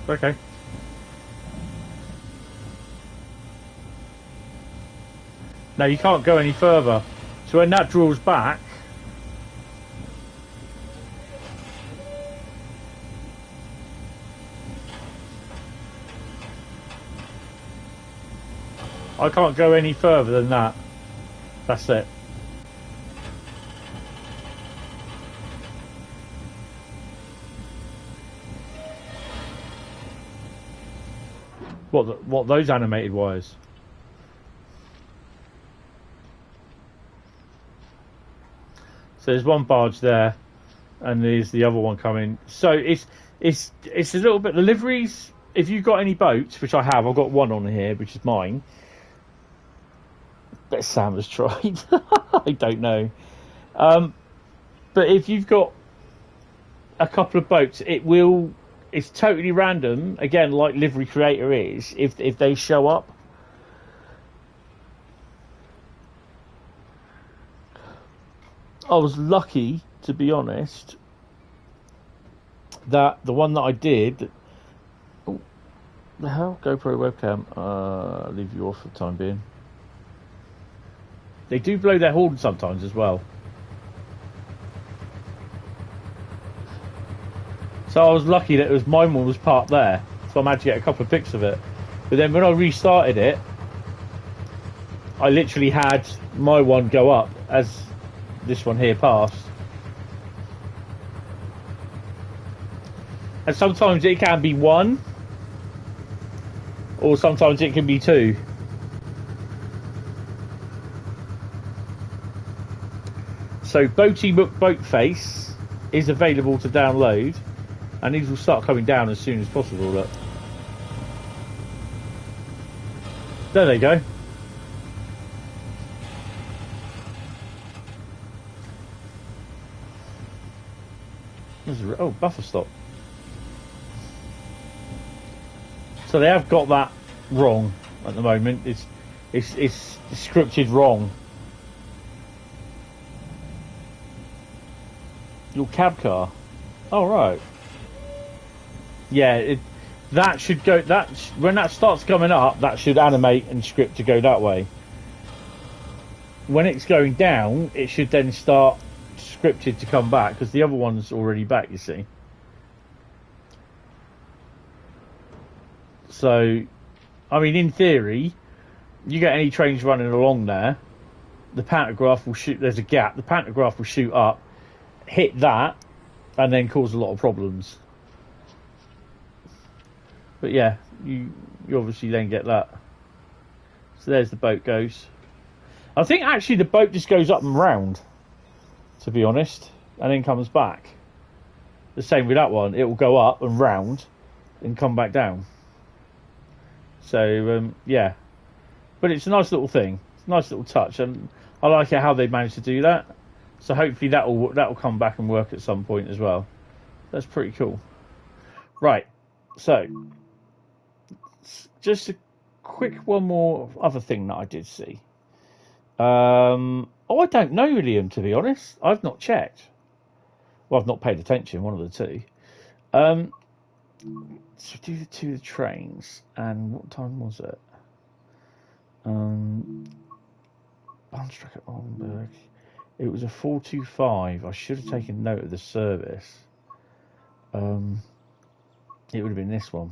Okay. Now you can't go any further. So when that draws back, I can't go any further than that. That's it. What those animated wires? So there's one barge there, and there's the other one coming. So it's a little bit the liveries. If you've got any boats, which I have, I've got one on here, which is mine. Bet Sam has tried. I don't know. But if you've got a couple of boats, it's totally random, again, like Livery Creator is, if they show up. I was lucky, to be honest, that the one that I did... Oh, the hell? GoPro webcam. Leave you off for the time being. They do blow their horn sometimes as well. So I was lucky that my one was parked there, so I managed to get a couple of pics of it. But then when I restarted it, I literally had my one go up as this one here passed. And sometimes it can be one, or sometimes it can be two. So Boaty Book Boatface is available to download. And these will start coming down as soon as possible, look. There they go. Oh, buffer stop. So they have got that wrong at the moment. It's scripted wrong. Your cab car. Oh, right. Yeah, that should go. When that starts coming up, that should animate and script to go that way. When it's going down, it should then start scripted to come back because the other one's already back. You see. So, I mean, in theory, you get any trains running along there, the pantograph will shoot. There's a gap. The pantograph will shoot up, hit that, and then cause a lot of problems. But yeah, you obviously then get that. So there's the boat goes. I think actually the boat just goes up and round, to be honest, and then comes back. The same with that one. It will go up and round and come back down. So, yeah. But it's a nice little thing. It's a nice little touch. And I like it how they managed to do that. So hopefully that'll come back and work at some point as well. That's pretty cool. Right. So just a quick one more other thing that I did see. I don't know, Liam, to be honest. I've not checked. Well, I've not paid attention, one of the two. So do the two trains, and what time was it? Hauptstrecke at Oldenburg. It was a 425. I should have taken note of the service. It would have been this one.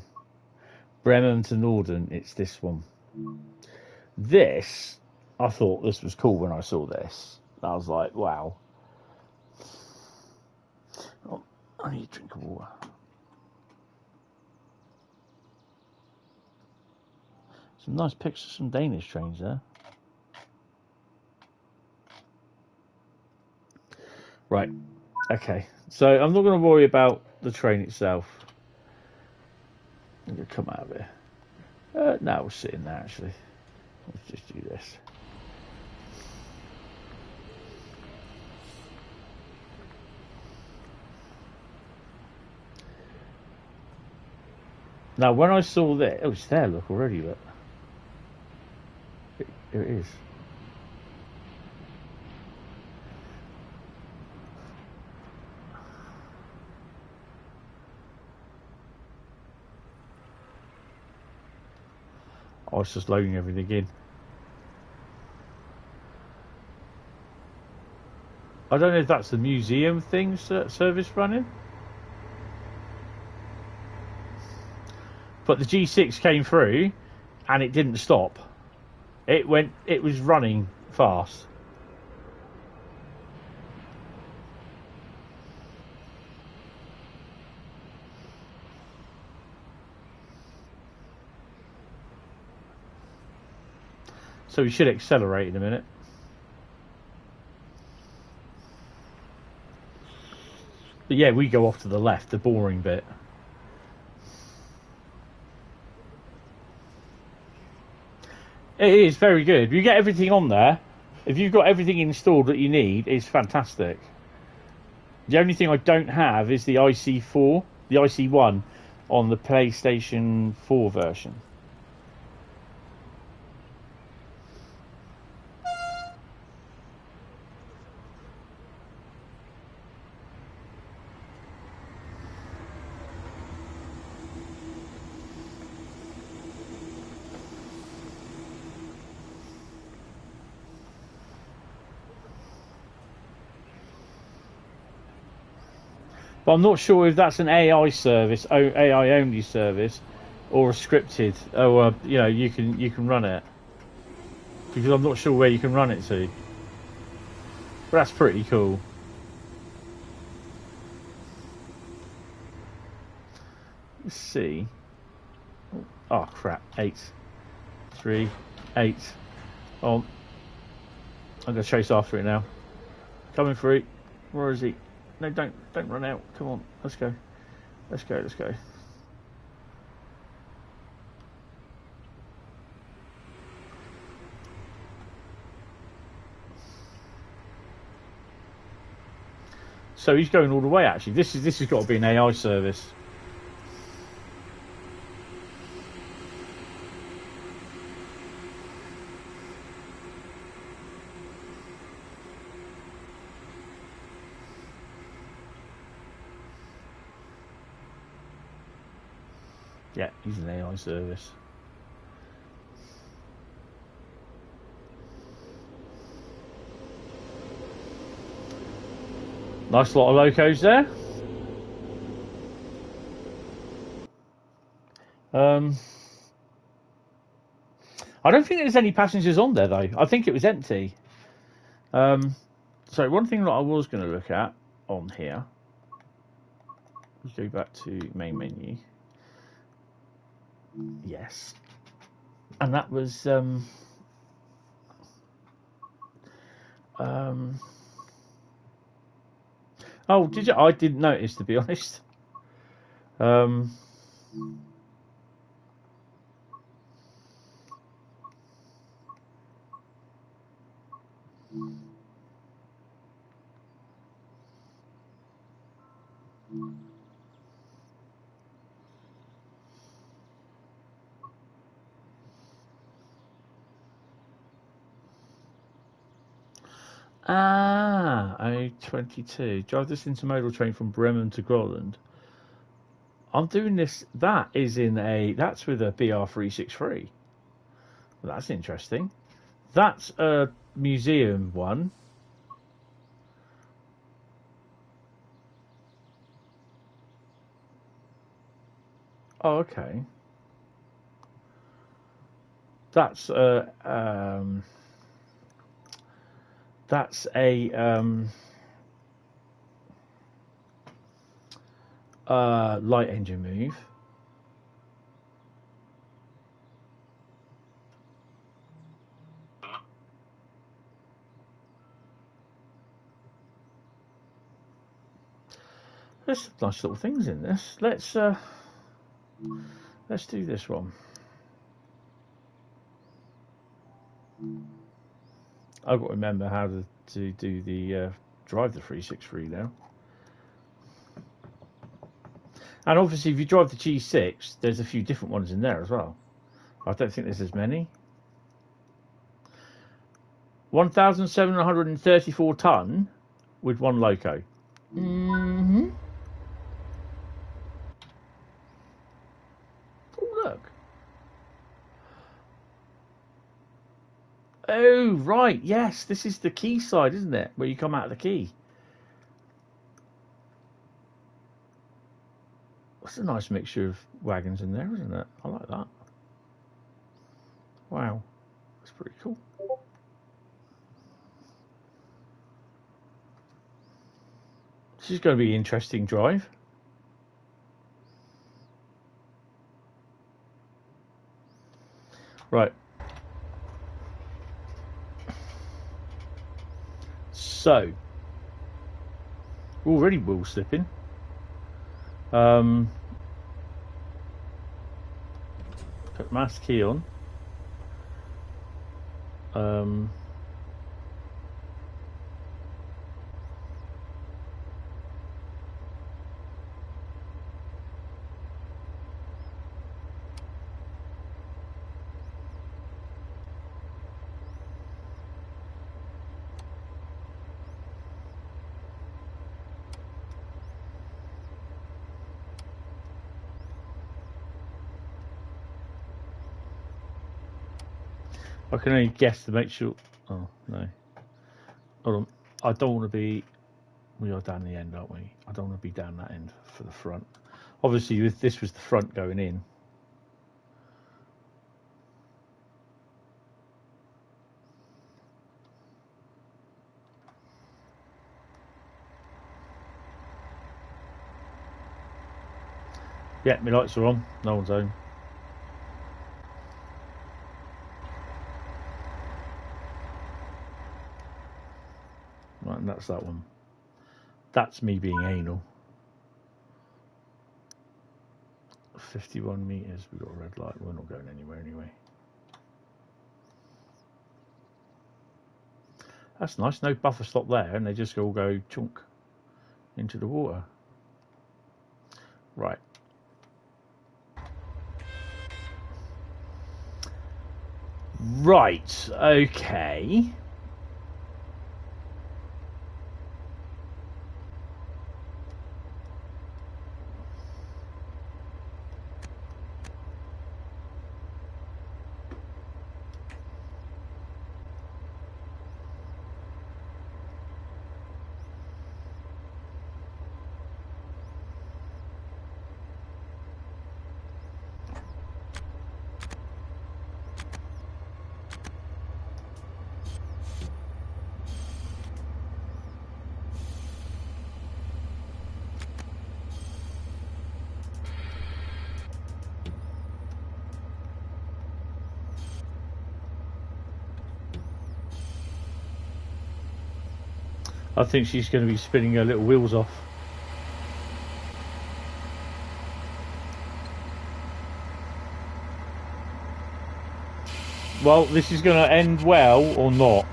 Bremen to Norden, it's this one. This, I thought this was cool when I saw this. I was like, wow. Oh, I need a drink of water. Some nice pictures of some Danish trains there. Right, okay. So I'm not going to worry about the train itself. I'm going to come out of here. No, we'll sit in there actually. Let's just do this. Now, when I saw that, oh, it's there, look, already, look. Here it is. Oh, it's just loading everything in. I don't know if that's the museum thing service running. But the G6 came through and it didn't stop. It was running fast. So we should accelerate in a minute. But yeah, we go off to the left, the boring bit. It is very good. You get everything on there. If you've got everything installed that you need, it's fantastic. The only thing I don't have is the IC4, the IC1 on the PlayStation 4 version. But I'm not sure if that's an AI service, AI only service, or a scripted. Or you know, you can run it, because I'm not sure where you can run it to. But that's pretty cool. Let's see. Oh crap! 8, 3, 8. Oh, I'm gonna chase after it now. Coming through. Where is he? No, don't run out. Come on, let's go. Let's go. So he's going all the way. Actually, this has got to be an AI service. Yeah, he's an AI service. Nice lot of locos there. I don't think there's any passengers on there though. I think it was empty. So one thing that I was going to look at on here, let's go back to main menu. Yes, and that was oh, did you? I didn't notice, to be honest. Ah, A22. Drive this intermodal train from Bremen to Groland. I'm doing this. That is in a. That's with a BR363. Well, that's interesting. That's a museum one. Oh, okay. That's a light engine move. There's some nice little things in this. Let's do this one. I've got to remember how to do the drive the 363 now. And obviously, if you drive the G6, there's a few different ones in there as well. I don't think there's as many. 1,734 ton with one loco. Mm-hmm. Oh, look. Oh, right. Yes, this is the quay side, isn't it? Where you come out of the quay. That's a nice mixture of wagons in there, isn't it? I like that. Wow. That's pretty cool. This is going to be an interesting drive. Right. So, already wheel slipping. Put mass key on. I can only guess to make sure. Oh, no. Hold on. I don't want to be. We are down the end, aren't we? I don't want to be down that end for the front. Obviously, this was the front going in. Yeah, my lights are on. No one's home. Right, and that's that one. That's me being anal. 51 meters. We've got a red light. We're not going anywhere anyway. That's nice. No buffer stop there, and they just all go chunk into the water. Right. Right. Okay. I think she's going to be spinning her little wheels off. Well, this is going to end well or not.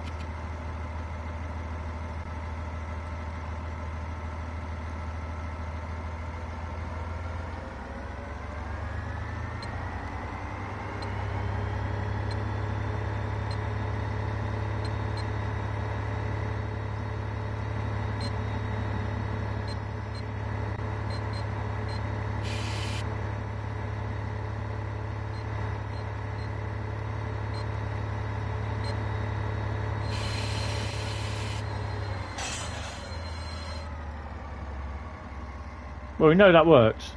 Well, we know that works.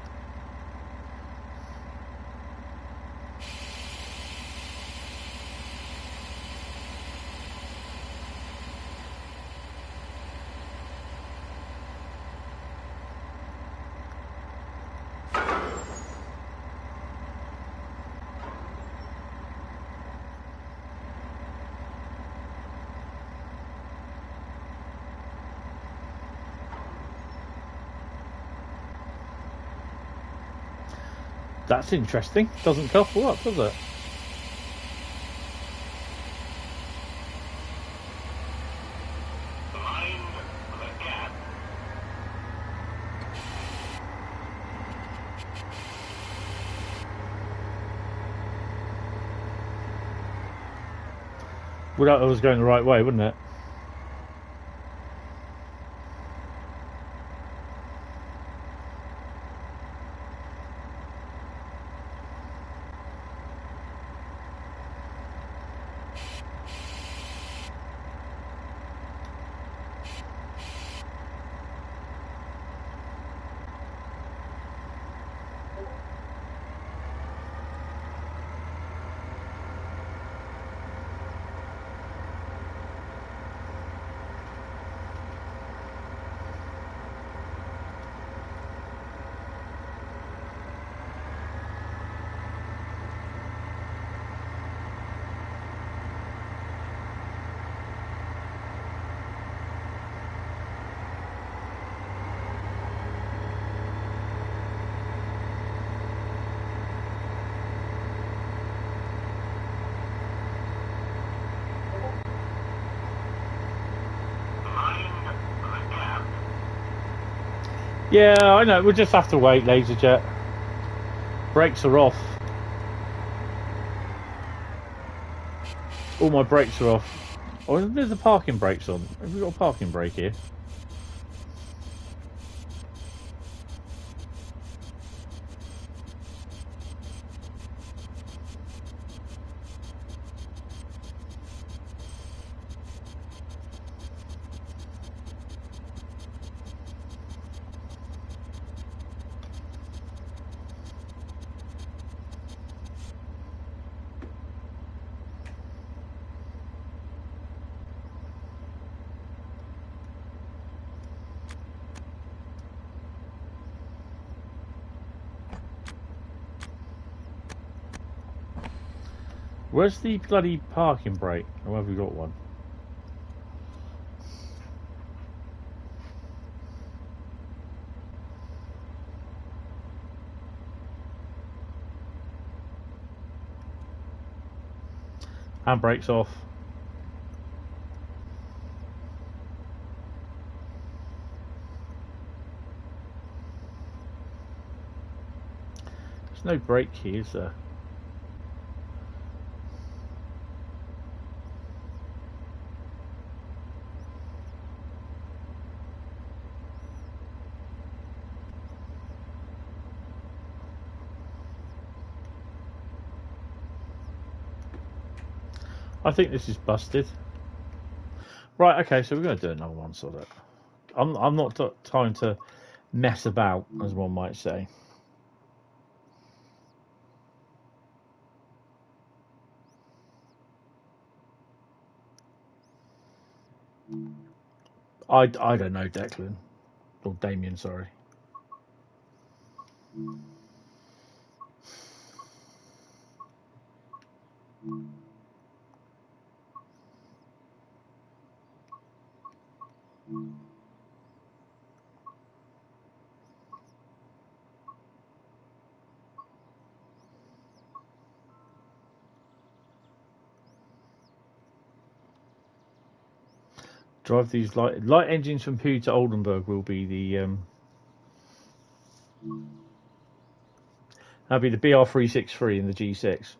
That's interesting. Doesn't couple up, does it? Well, that was going the right way, wouldn't it? Yeah, I know. We'll just have to wait, LaserJet. Brakes are off. All my brakes are off. Oh, there's the parking brakes on. Have we got a parking brake here? Where's the bloody parking brake? Or have we got one? Handbrake's off. There's no brake here, is there? I think this is busted. Right, okay, so we're going to do another one, sort of. I'm not trying to mess about, as one might say. I don't know, Declan. Or Damien, sorry. Drive these light engines from Crewe to Oldenburg will be the that'll be the BR363 and the G6.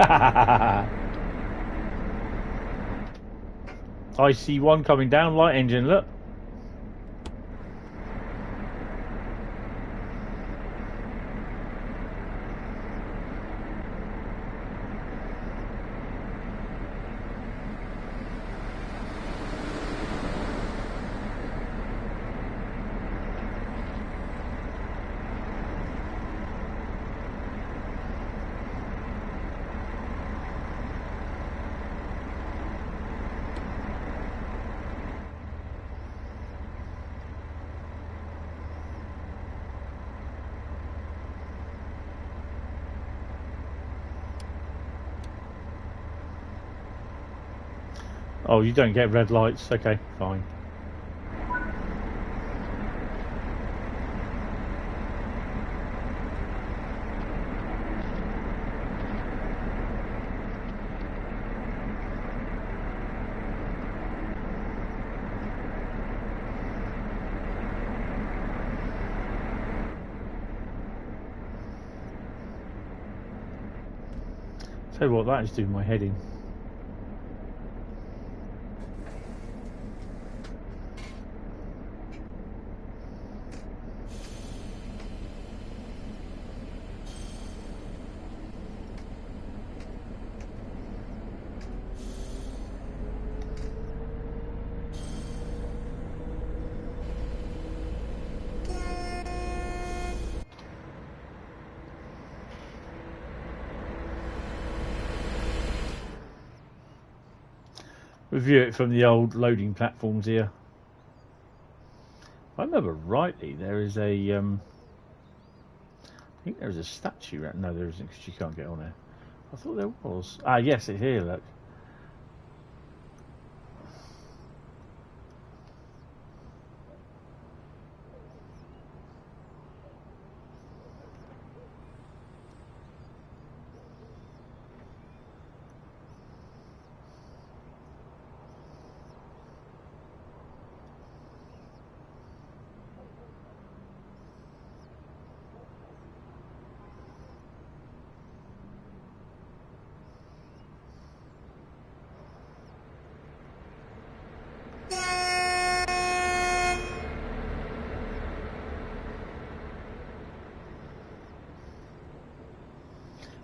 I see one coming down, light engine, look. Oh, you don't get red lights. Okay, fine. Tell you what, that is doing my head in. Review it from the old loading platforms here. If I remember rightly, there is a I think there is a statue around. No, there isn't, because you can't get on there. I thought there was. Ah, yes, it's here, look.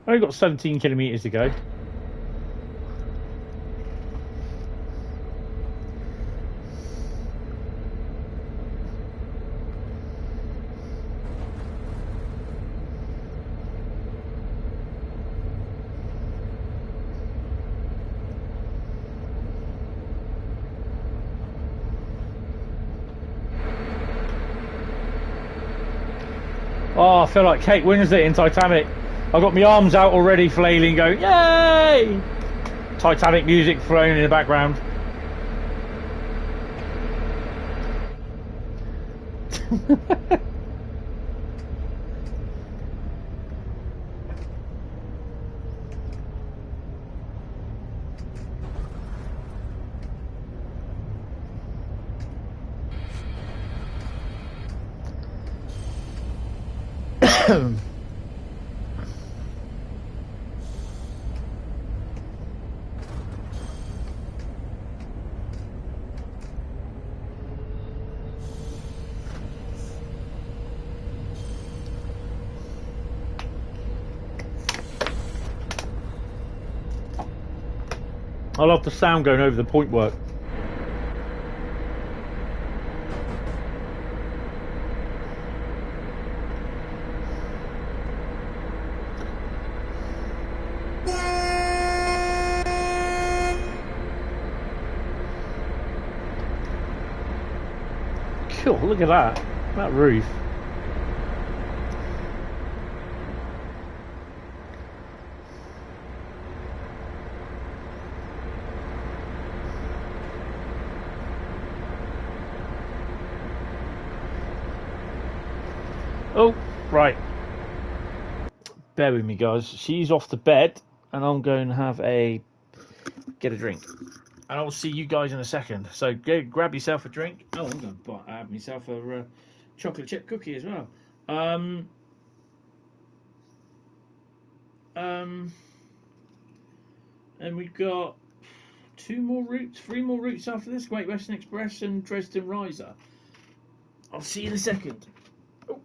I've got 17 kilometres to go. Oh, I feel like Kate Winslet in Titanic. I've got my arms out already, flailing, going, yay! Titanic music thrown in the background. I love the sound going over the point work. Cool, look at that roof. Oh, right. Bear with me, guys. She's off to bed, and I'm going to get a drink. And I'll see you guys in a second. So go grab yourself a drink. Oh, I'm going to have myself a chocolate chip cookie as well. And we've got three more routes after this: Great Western Express and Dresden Riesa. I'll see you in a second. Oh.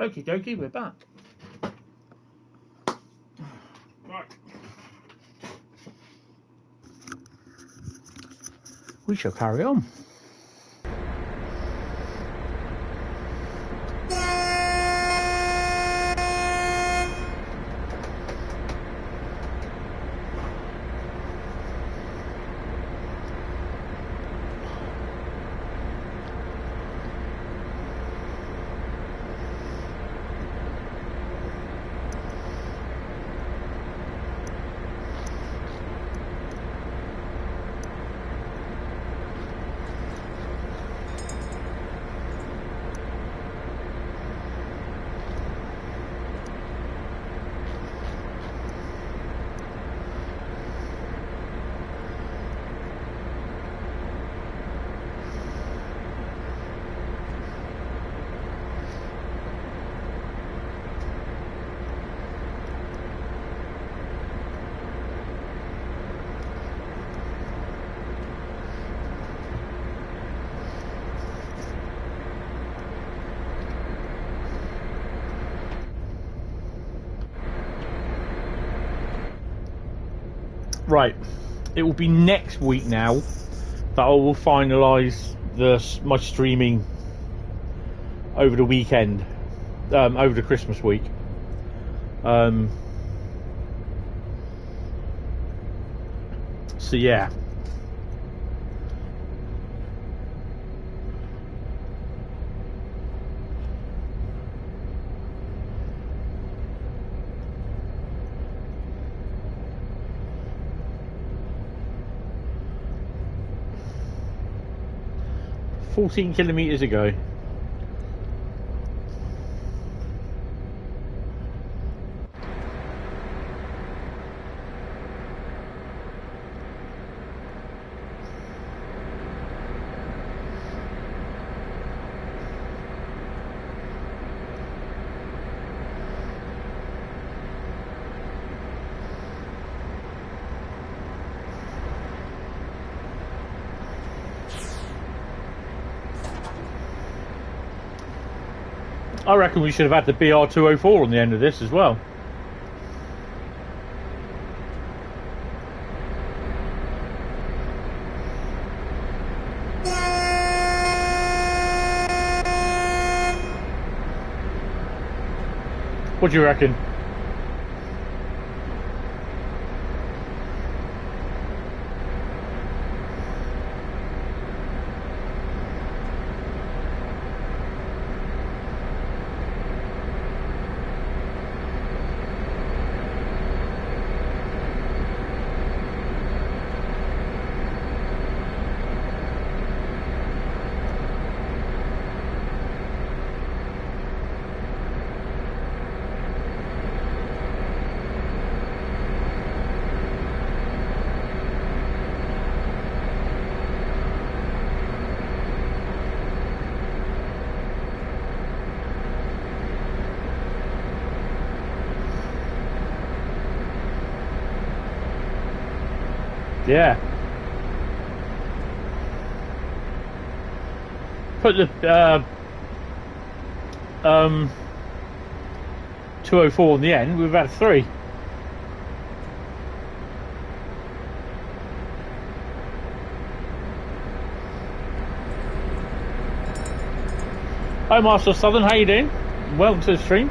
Okie dokie, we're back. Right. We shall carry on. Right, it will be next week now that I will finalise my streaming over the weekend, over the Christmas week. So yeah. "14 kilometres ago." I reckon we should have had the BR204 on the end of this as well. What do you reckon? Yeah. Put the 204 on the end, we've had 3. Hi Master Southern, how you doing? Welcome to the stream.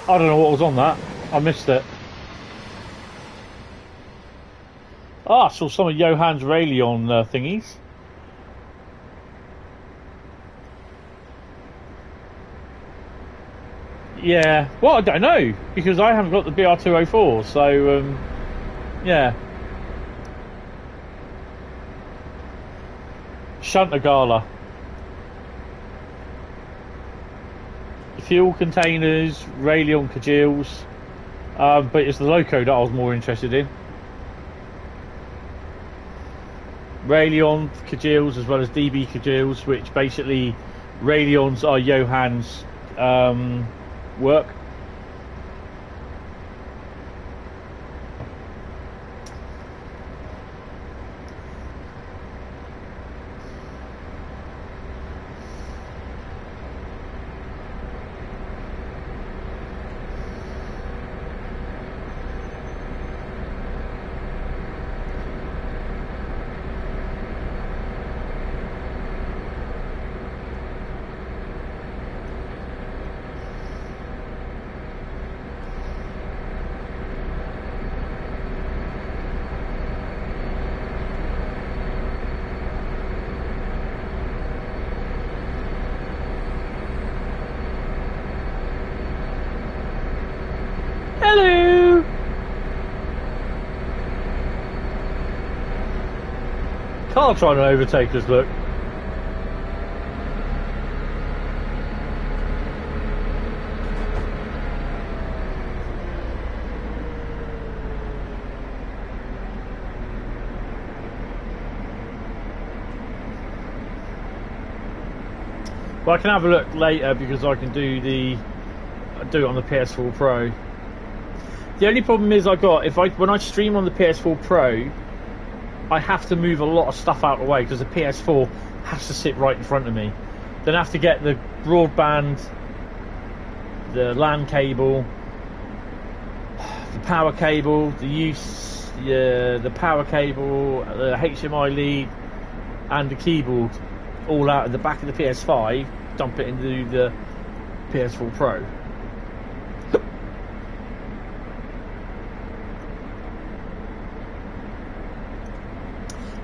I don't know what was on that. I missed it. Ah, I saw some of Johan's Railion thingies. Yeah, well, I don't know, because I haven't got the BR204, so, yeah. Shunter Gala. Fuel containers, Railion Cajiles, but it's the loco that I was more interested in. Railon Kajils as well as DB Kajils, which basically Railons are Johann's work. Car trying to overtake us, look. Well, I can have a look later because I can do it on the PS4 Pro. The only problem is when I stream on the PS4 Pro, I have to move a lot of stuff out of the way because the PS4 has to sit right in front of me. Then I have to get the broadband, the LAN cable, the power cable, the power cable, the HDMI lead, and the keyboard all out of the back of the PS5, dump it into the PS4 Pro.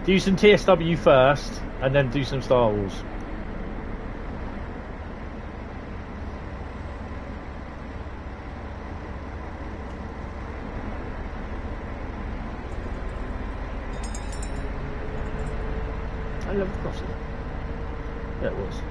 Do some TSW first, and then do some Star Wars. I love the crossing. Yeah, it was.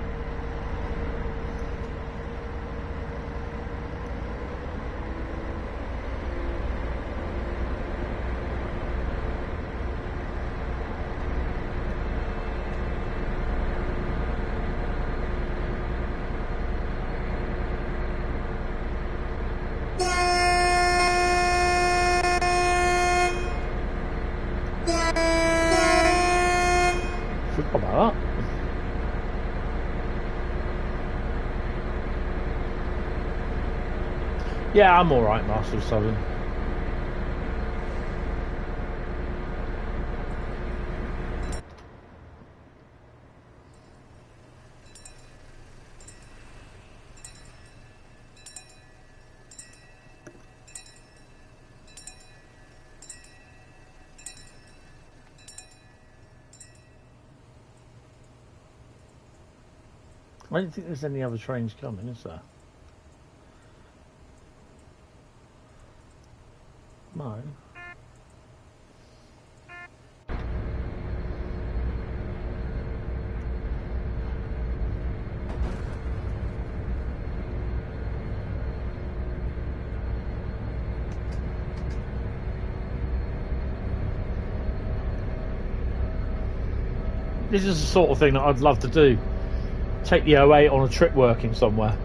Yeah, I'm alright, Master of Southern. I don't think there's any other trains coming, is there? No. This is the sort of thing that I'd love to do. Take the 08 on a trip working somewhere.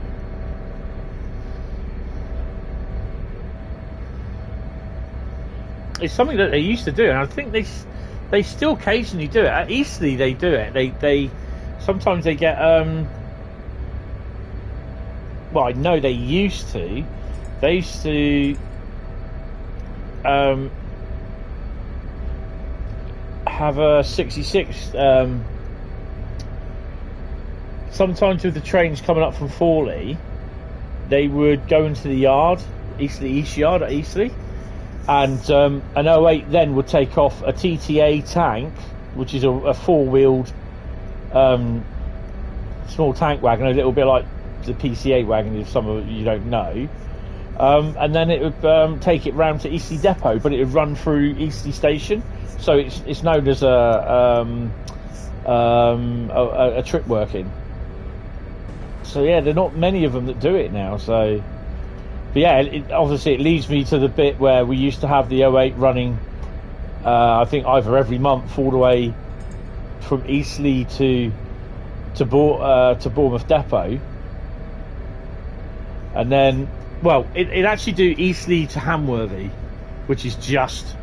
It's something that they used to do, and I think they still occasionally do it. At Eastleigh they do it. They sometimes they get well, I know they used to. They used to have a 66. Sometimes with the trains coming up from Forley, they would go into the yard, Eastleigh East Yard at Eastleigh, and an 08 then would take off a TTA tank, which is a four-wheeled small tank wagon, a little bit like the PCA wagon if some of you don't know, and then it would take it round to Eastleigh Depot, but it would run through Eastleigh Station, so it's known as a trip working. So yeah, there are not many of them that do it now. So, but yeah, obviously it leads me to the bit where we used to have the 08 running. I think either every month all the way from Eastleigh to Bournemouth Depot, and then, well, it actually do Eastleigh to Hamworthy, which is just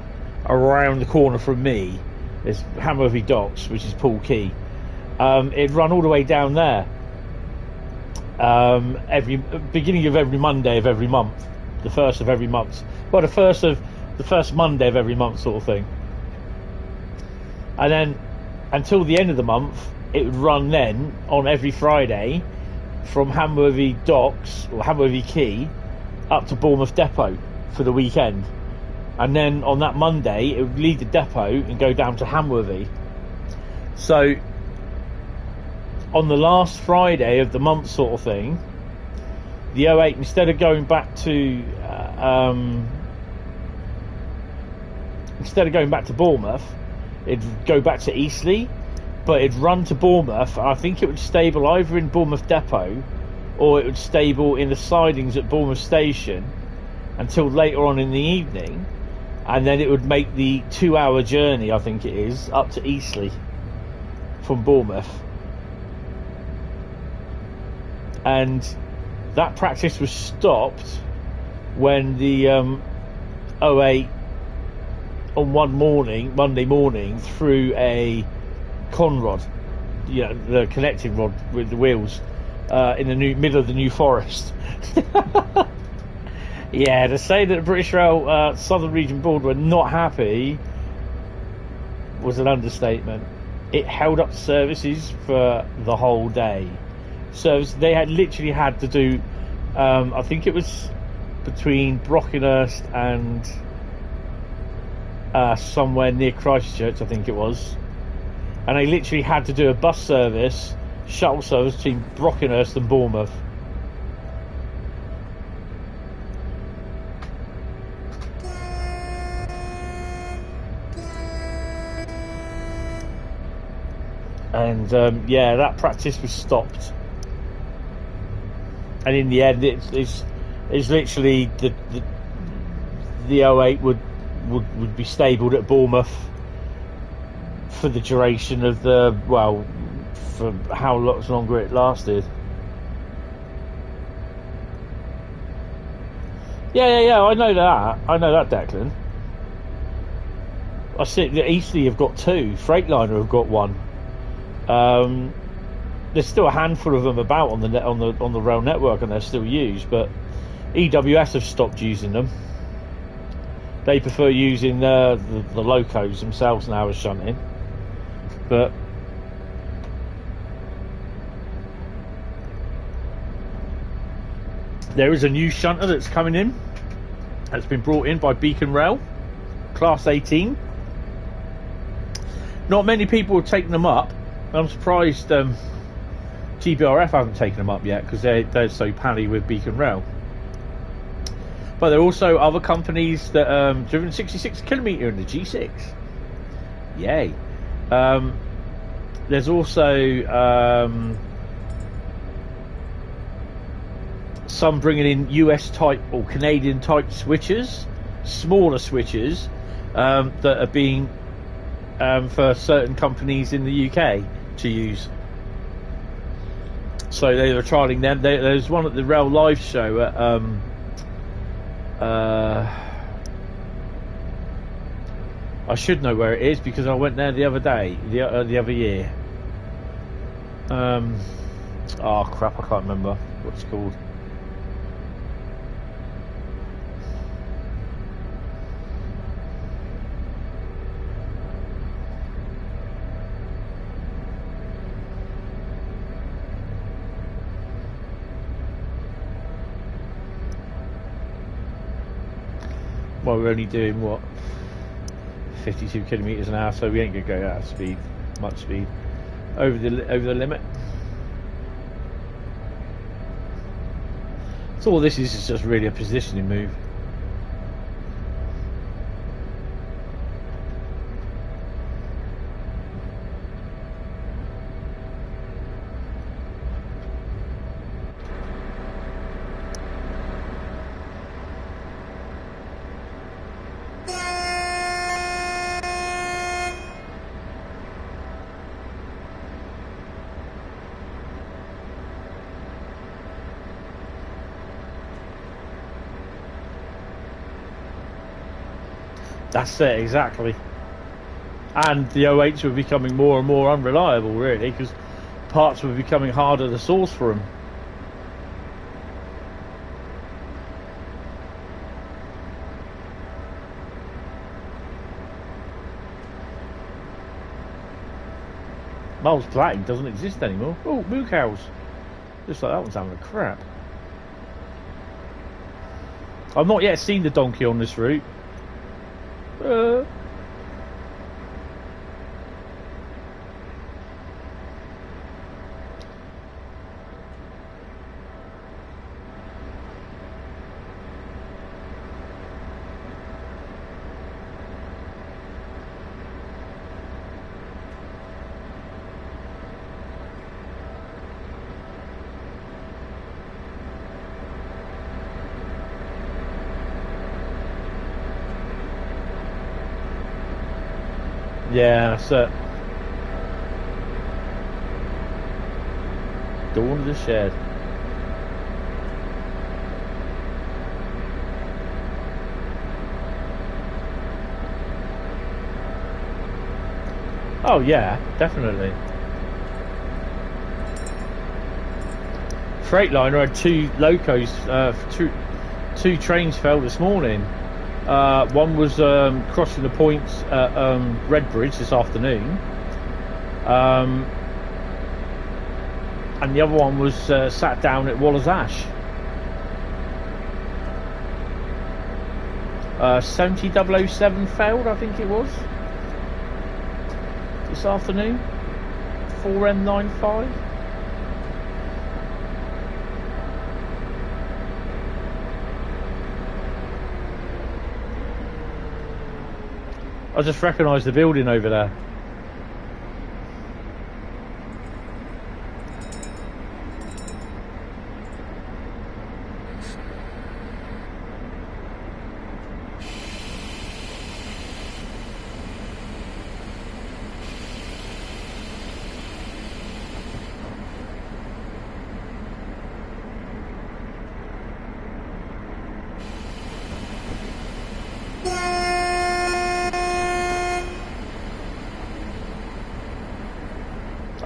around the corner from me. There's Hamworthy Docks, which is Poole Quay. It'd run all the way down there every beginning of every Monday of every month, the first of every month. Well, the first Monday of every month, sort of thing. And then until the end of the month, it would run then on every Friday from Hamworthy Docks or Hamworthy Quay up to Bournemouth Depot for the weekend. And then on that Monday, it would leave the depot and go down to Hamworthy. So on the last Friday of the month, sort of thing, the 08, instead of going back to Bournemouth, it'd go back to Eastleigh, but it'd run to Bournemouth. I think it would stable either in Bournemouth Depot or it would stable in the sidings at Bournemouth Station until later on in the evening, and then it would make the 2-hour journey, I think it is, up to Eastleigh from Bournemouth. And that practice was stopped when the 08 on Monday morning, threw a con rod, the connecting rod with the wheels, in the middle of the New Forest. Yeah, to say that the British Rail Southern Region Board were not happy was an understatement. It held up services for the whole day. They had literally had to do, I think it was between Brockenhurst and somewhere near Christchurch, I think it was, and they literally had to do a bus service, shuttle service between Brockenhurst and Bournemouth. And yeah, that practice was stopped. And in the end, it's literally the 08 would be stabled at Bournemouth for the duration of for how much longer it lasted. Yeah, I know that, Declan. I see that Eastleigh have got 2, Freightliner have got 1. There's still a handful of them about on the rail network, and they're still used, but EWS have stopped using them. They prefer using the locos themselves now as shunting. But there is a new shunter that's coming in. That's been brought in by Beacon Rail, Class 18. Not many people have taken them up. I'm surprised GBRF haven't taken them up yet, because they're so pally with Beacon Rail. But there are also other companies that driven 66 kilometre in the G6. Yay. There's also some bringing in US type or Canadian type switches, smaller switches, that are being for certain companies in the UK to use. So they were trialling them. There's one at the Rail Live show at I should know where it is because I went there the other day, the other year. Oh crap, I can't remember what it's called. Well, we're only doing what, 52 kilometres an hour, so we ain't gonna go out of speed, much speed, over the limit. So all this is just really a positioning move. That's it, exactly. And the 08s were becoming more and more unreliable, really, because parts were becoming harder to source for them. Miles Plating doesn't exist anymore. Oh, moo cows. Looks like that one's having a crap. I've not yet seen the donkey on this route. Yeah, that's it. Dawn of the Shed. Oh yeah, definitely. Freightliner had 2 locos, two trains fell this morning. One was crossing the points at Redbridge this afternoon, and the other one was sat down at Waller's Ash. 70007 failed, I think it was, this afternoon. 4M95. I just recognised the building over there.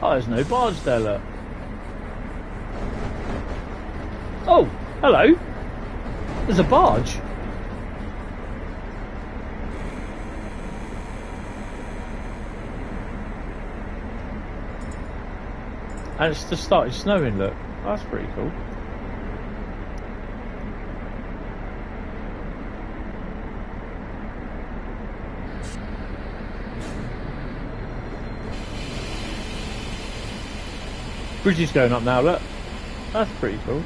Oh, there's no barge there, look. Oh, hello. There's a barge. And it's just started snowing, look. Oh, that's pretty cool. Bridge is going up now, look. That's pretty cool.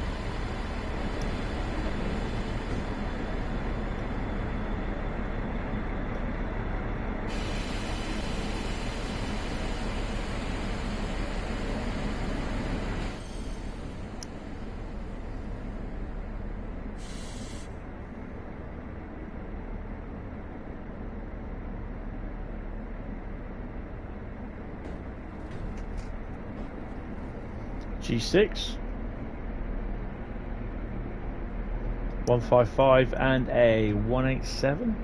G6 155 and a 187.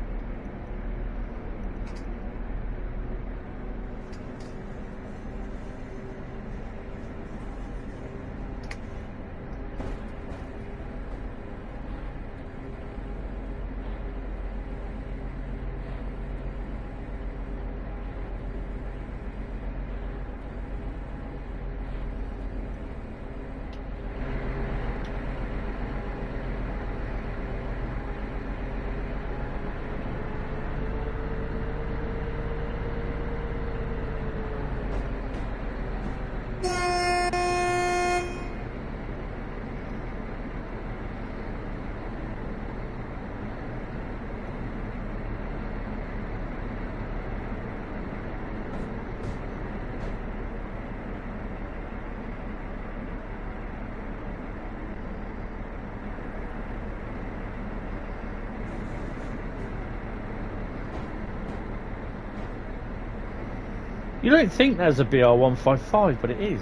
You don't think there's a BR155, but it is.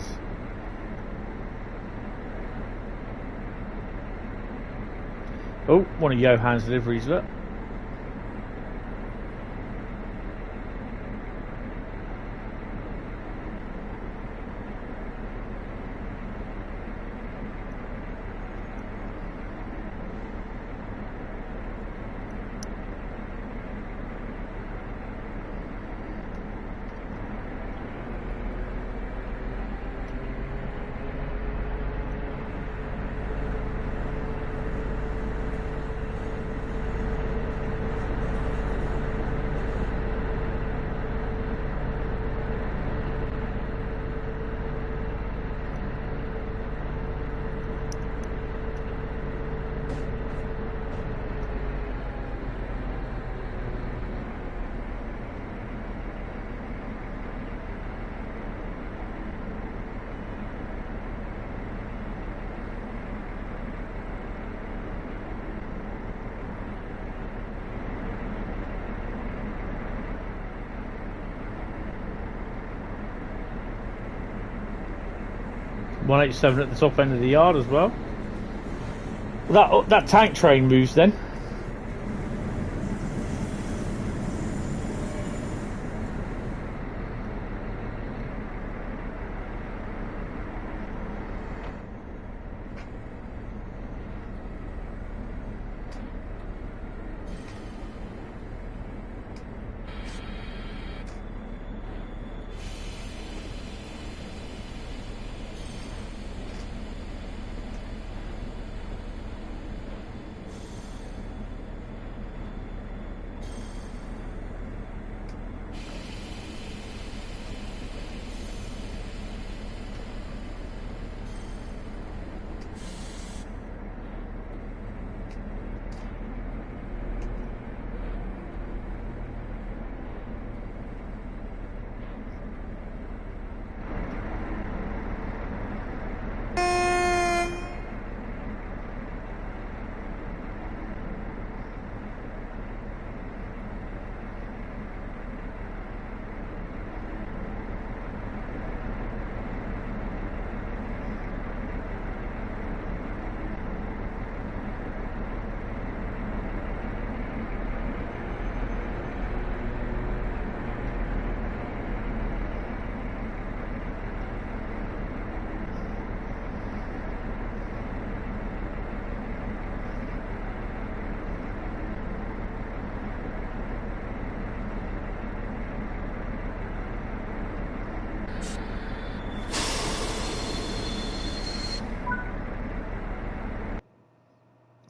Oh, one of Johann's deliveries, look. 187 at the top end of the yard as well. That tank train moves then.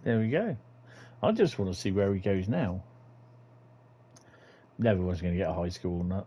There we go. I just want to see where he goes now. Never was going to get a high score on that.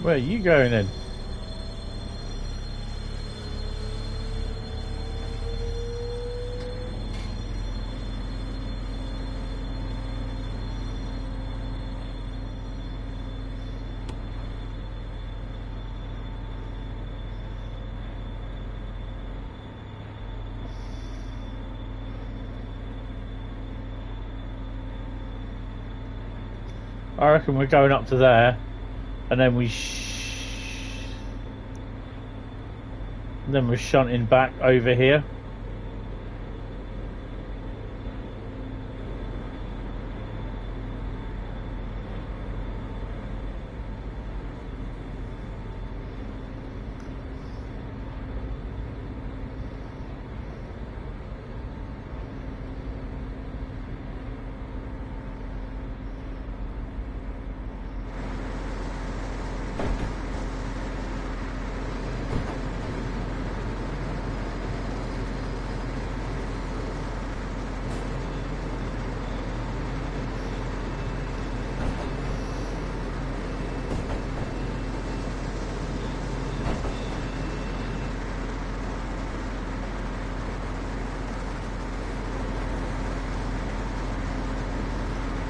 Where are you going then? I reckon we're going up to there, and then we're shunting back over here.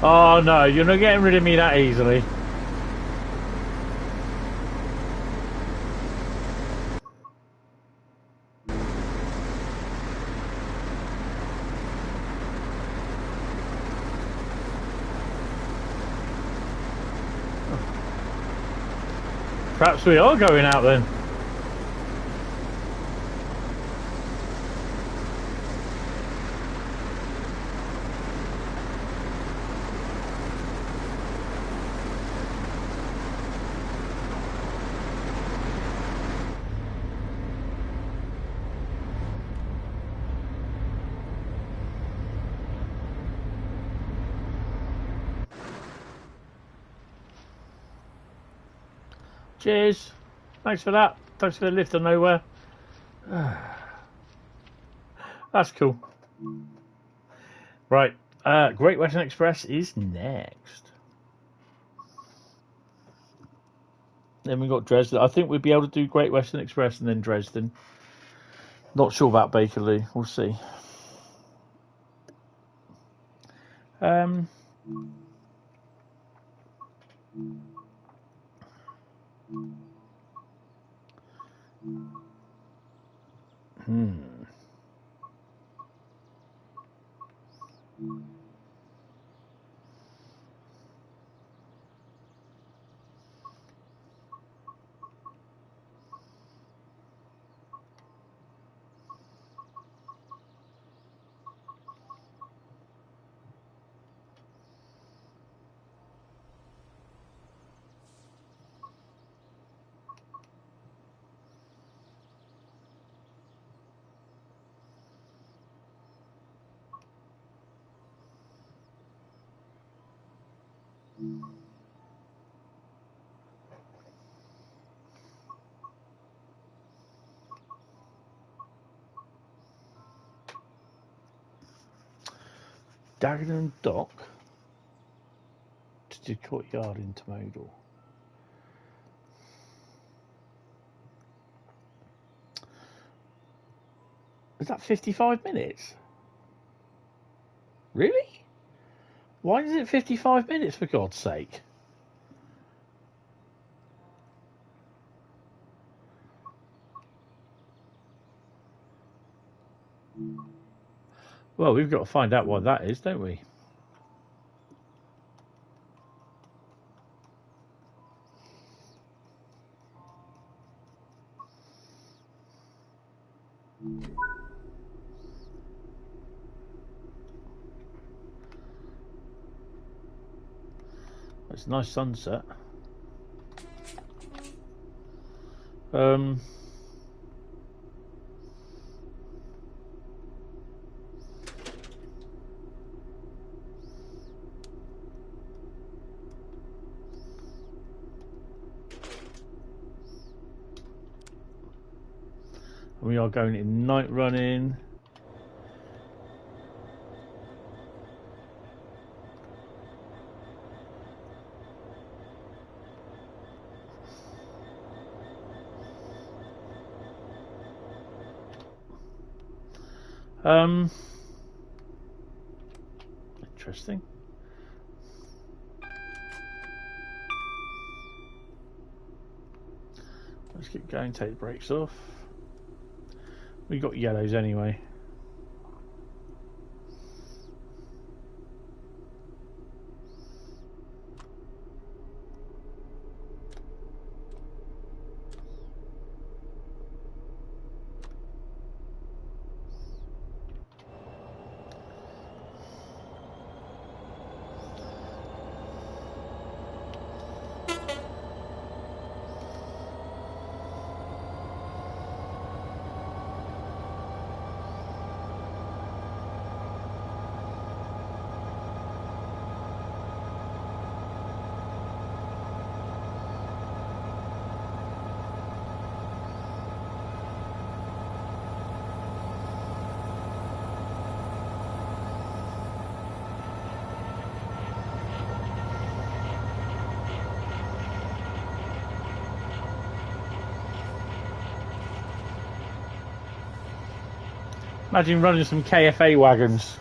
Oh no, you're not getting rid of me that easily. Perhaps we are going out then. Cheers. Thanks for that. Thanks for the lift of nowhere. That's cool. Right. Great Western Express is next. Then we've got Dresden. I think we'll be able to do Great Western Express and then Dresden. Not sure about Bakerloo. We'll see. Dagenham Dock to Courtyard Intermodal. Is that 55 minutes? Really? Why is it 55 minutes, for God's sake? Well, we've got to find out what that is, don't we? It's a nice sunset. We are going in night running. Interesting. Let's get going, take the brakes off. We got yellows anyway. Imagine running some KFA wagons.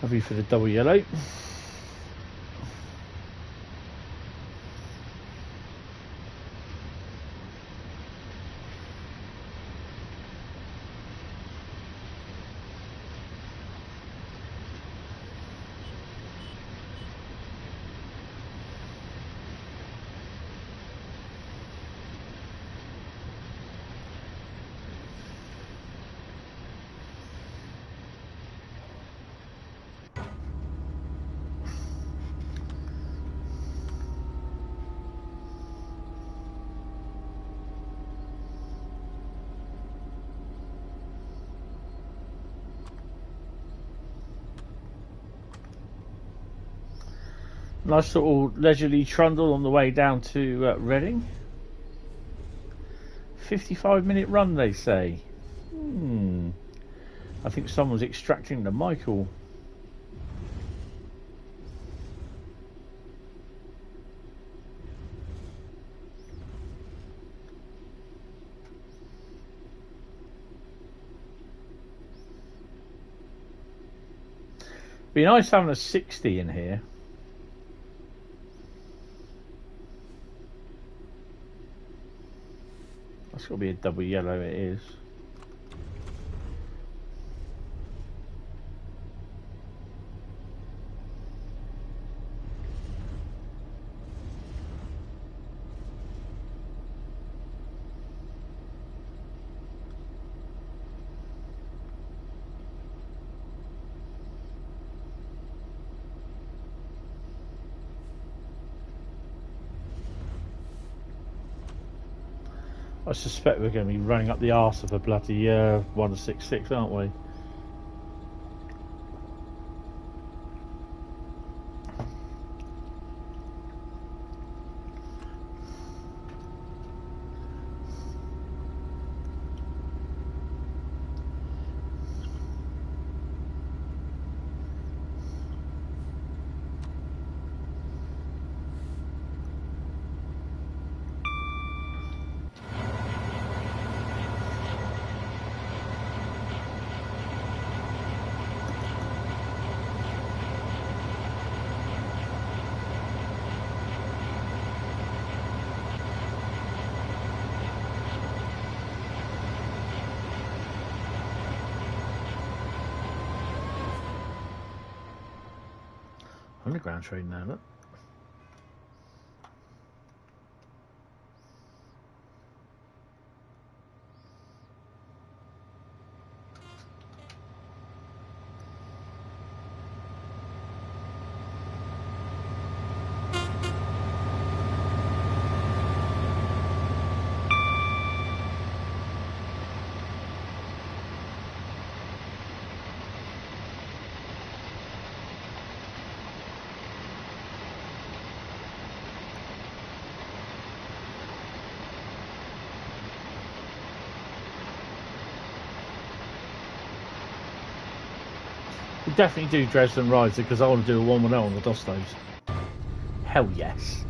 Happy for the double yellow. Nice little leisurely trundle on the way down to Reading. 55-minute run, they say. I think someone's extracting the Michael. Be nice having a 60 in here. That's got to be a double yellow, it is. I suspect we're going to be running up the arse of a bloody 166, aren't we? Underground train now, look. We'll definitely do Dresden Riesa because I want to do a 110 on the Dostos. Hell yes.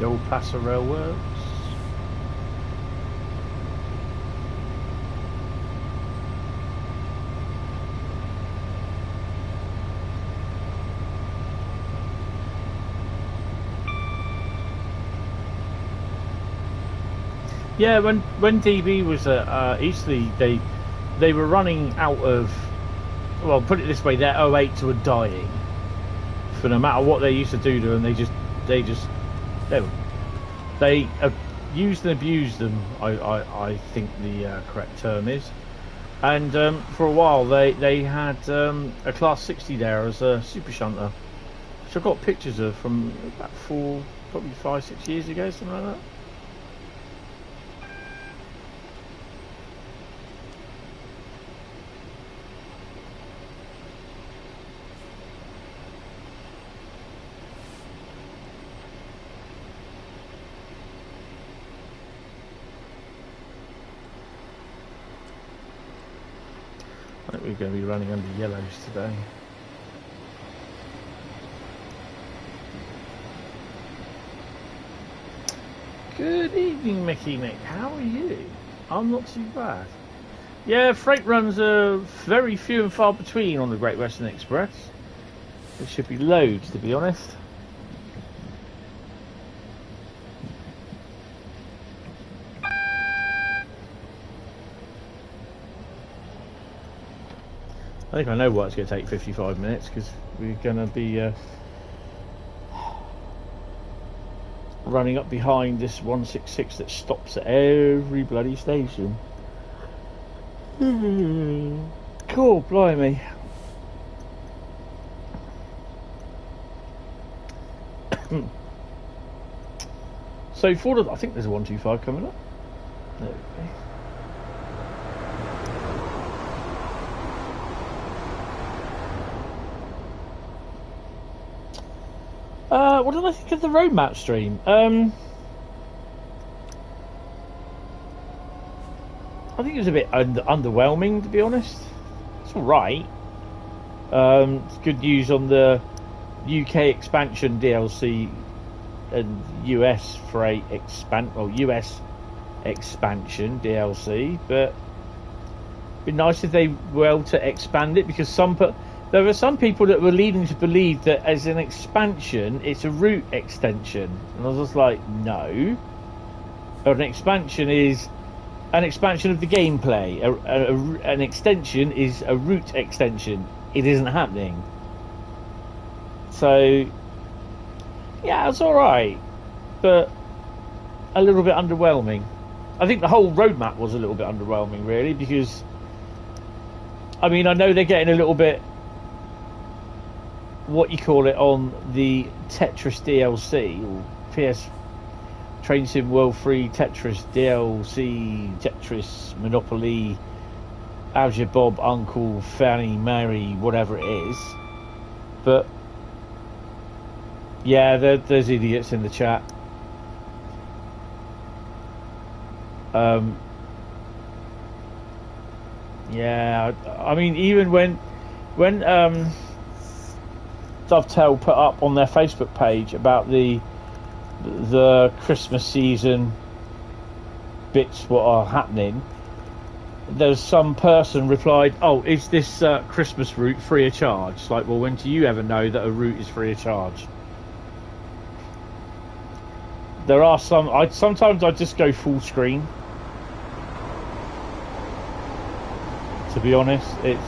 The old Plaza Rail Works. Yeah, when DB was at Eastleigh, they were running out of, well, put it this way, their 08s were dying. For no matter what they used to do to them, they used and abused them. I think the correct term is. And for a while they had a Class 60 there as a super shunter, which I've got pictures of from about probably 5-6 years ago, something like that. We're going to be running under yellows today. Good evening, Mickey Mick. How are you? I'm not too bad. Yeah, freight runs are very few and far between on the Great Western Express. There should be loads, to be honest. I think I know why it's going to take 55 minutes, because we're going to be running up behind this 166 that stops at every bloody station. Cool, blimey. So for the, I think there's a 125 coming up. There we go. What did I think of the road map stream? I think it was a bit underwhelming, to be honest. It's alright. It's good news on the UK expansion DLC and US freight US expansion DLC, but it'd be nice if they were able to expand it, because there are some people that were leading to believe that as an expansion it's a route extension, and I was just like, no, an expansion is an expansion of the gameplay. An extension is a route extension. It isn't happening. So yeah, it's alright, but a little bit underwhelming. I think the whole roadmap was a little bit underwhelming, really, because I mean, I know they're getting a little bit, what you call it, on the Tetris DLC, or PS Train Sim World 3 Tetris DLC, Tetris Monopoly, How's Your Bob, Uncle, Fanny, Mary, whatever it is. But yeah, there's idiots in the chat. Yeah, I mean, even when Dovetail put up on their Facebook page about the Christmas season bits what are happening, there's some person replied, "Oh, is this Christmas route free of charge?" It's like, well, when do you ever know that a route is free of charge? There are some. Sometimes I just go full screen. To be honest, it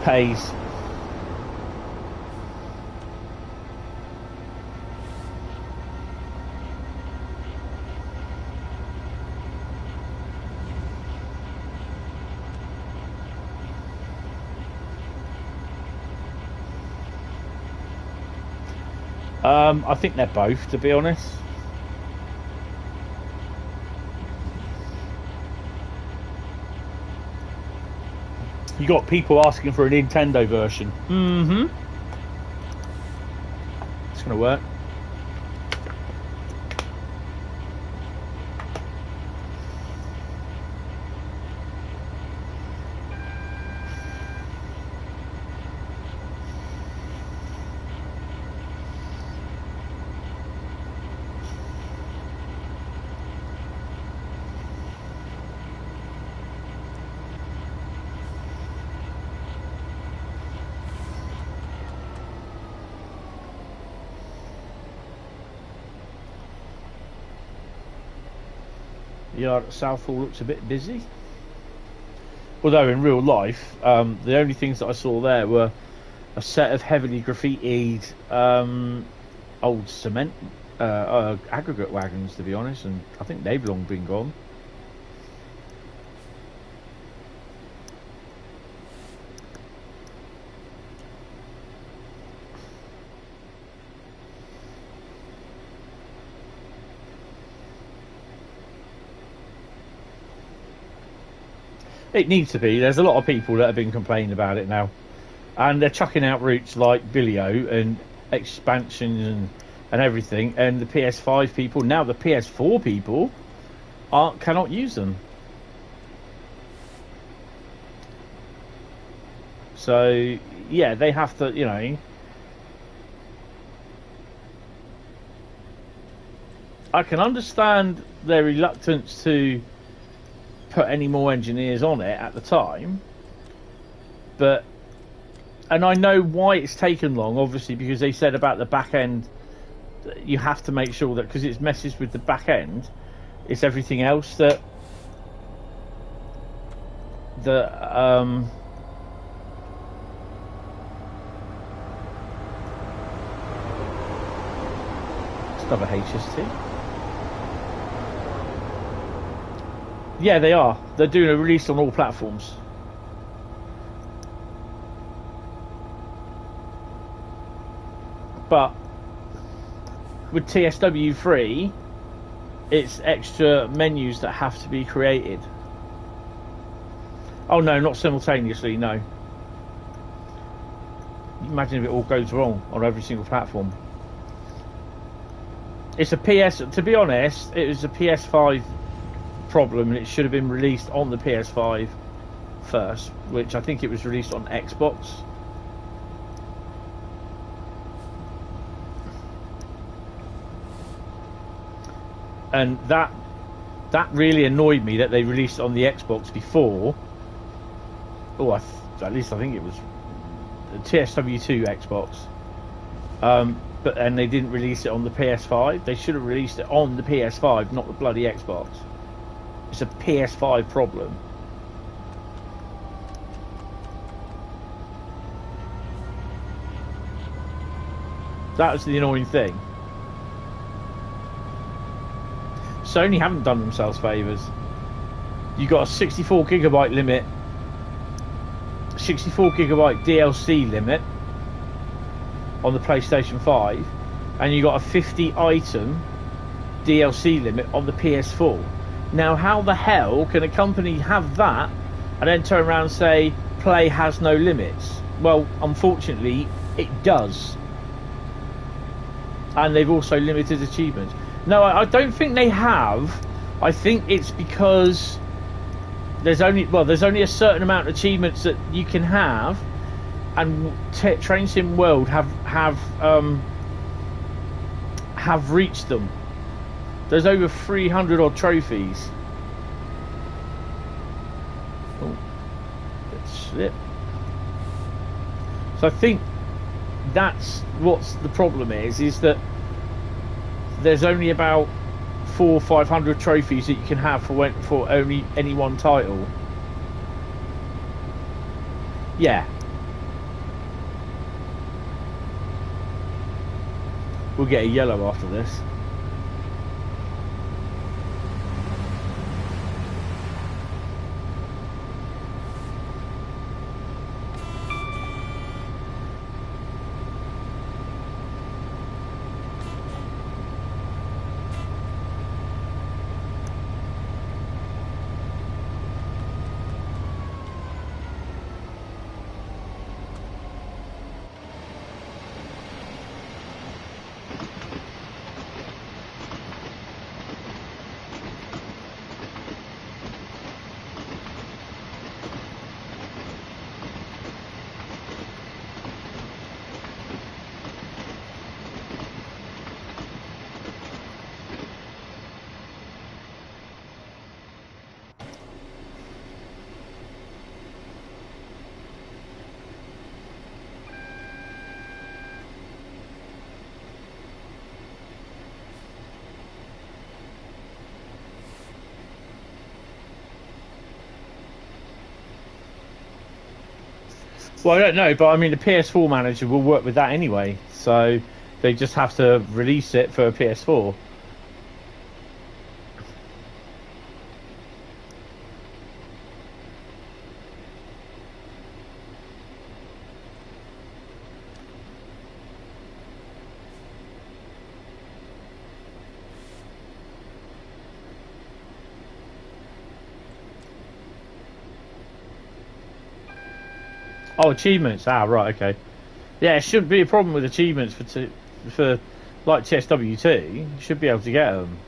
pays. I think they're both, to be honest. You got people asking for a Nintendo version. It's gonna work. The yard at Southall looks a bit busy. Although in real life, the only things that I saw there were a set of heavily graffitied old cement aggregate wagons, to be honest, and I think they've long been gone. It needs to be. There's a lot of people that have been complaining about it now, and they're chucking out routes like Billio and expansions and everything, and the PS5 people, now the PS4 people cannot use them. So yeah, they have to, you know, I can understand their reluctance to put any more engineers on it at the time, but, and I know why it's taken long, obviously, because they said about the back end, you have to make sure that, because it's messes with the back end, it's everything else that it's another HST. Yeah, they are. They're doing a release on all platforms. But with TSW3, it's extra menus that have to be created. Oh no, not simultaneously, no. Imagine if it all goes wrong on every single platform. It's a to be honest, it was a PS5 problem, and it should have been released on the PS5 first, which I think it was released on Xbox. And that really annoyed me that they released it on the Xbox before. Oh, at least I think it was the TSW2 Xbox. But then they didn't release it on the PS5. They should have released it on the PS5, not the bloody Xbox. It's a PS5 problem. That was the annoying thing. Sony haven't done themselves favours. You got a 64 gigabyte limit, 64 gigabyte DLC limit on the PlayStation 5, and you got a 50 item DLC limit on the PS4. Now, how the hell can a company have that and then turn around and say play has no limits? Well, unfortunately, it does. And they've also limited achievements. No, I don't think they have. I think it's because there's only a certain amount of achievements that you can have, and Train Sim World have reached them. There's over 300 odd trophies. Oh, bit slip. So I think that's what's the problem is that there's only about 400 or 500 trophies that you can have for only any one title. Yeah. We'll get a yellow after this. Well, I don't know, but I mean, the PS4 manager will work with that anyway, so they just have to release it for a PS4. Oh, achievements. Ah, right, okay. Yeah, it shouldn't be a problem with achievements for like TSW2. You should be able to get them.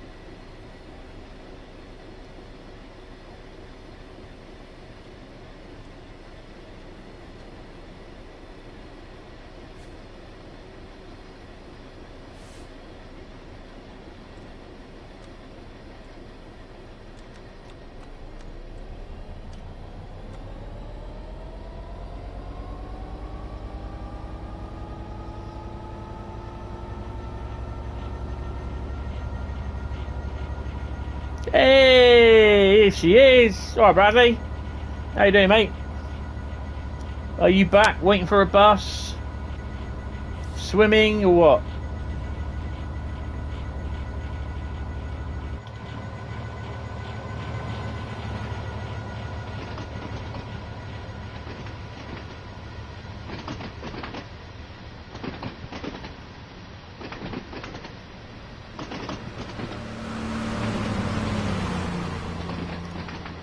Hey, here she is. All right, Bradley. How you doing, mate? Are you back waiting for a bus? Swimming or what?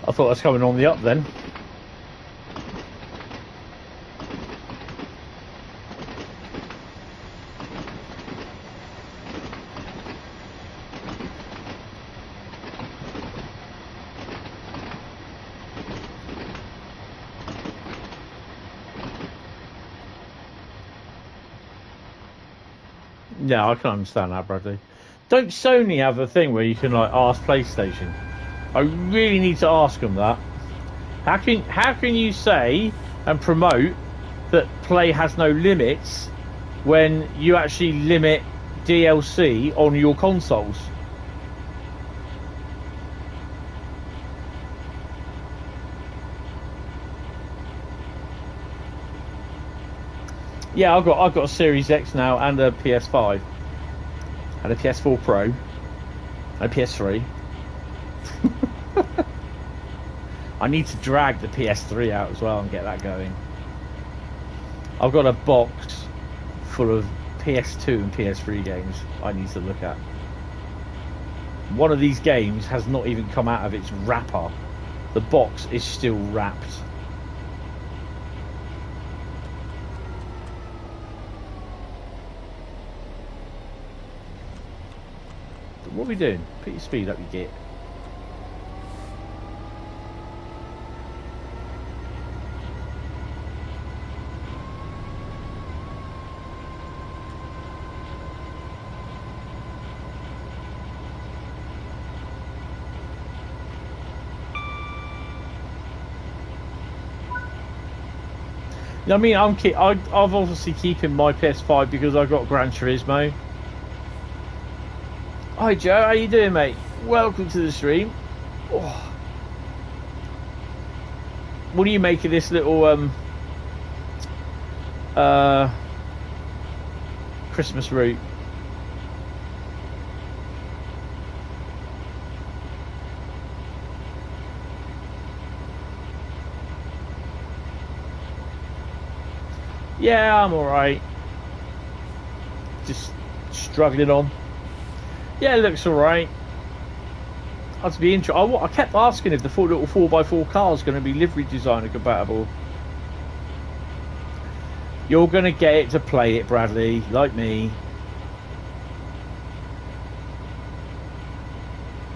I thought that's coming on the up then. Yeah, I can understand that, Bradley. Don't Sony have a thing where you can like ask PlayStation? I really need to ask them that. How can you say and promote that play has no limits when you actually limit DLC on your consoles? Yeah, I've got a Series X now and a PS5 and a PS4 Pro and a PS3. I need to drag the PS3 out as well and get that going. I've got a box full of PS2 and PS3 games I need to look at. One of these games has not even come out of its wrapper. The box is still wrapped. What are we doing? Put your speed up, you git. I mean, I'm obviously keeping my PS5 because I got Gran Turismo. Hi Joe, how you doing, mate? Welcome to the stream. Oh. What do you make of this little Christmas route? Yeah, I'm alright. Just struggling on. Yeah, it looks alright. I'd be interested. I kept asking if the little 4x4 car is going to be livery designer compatible. You're going to get it to play it, Bradley, like me.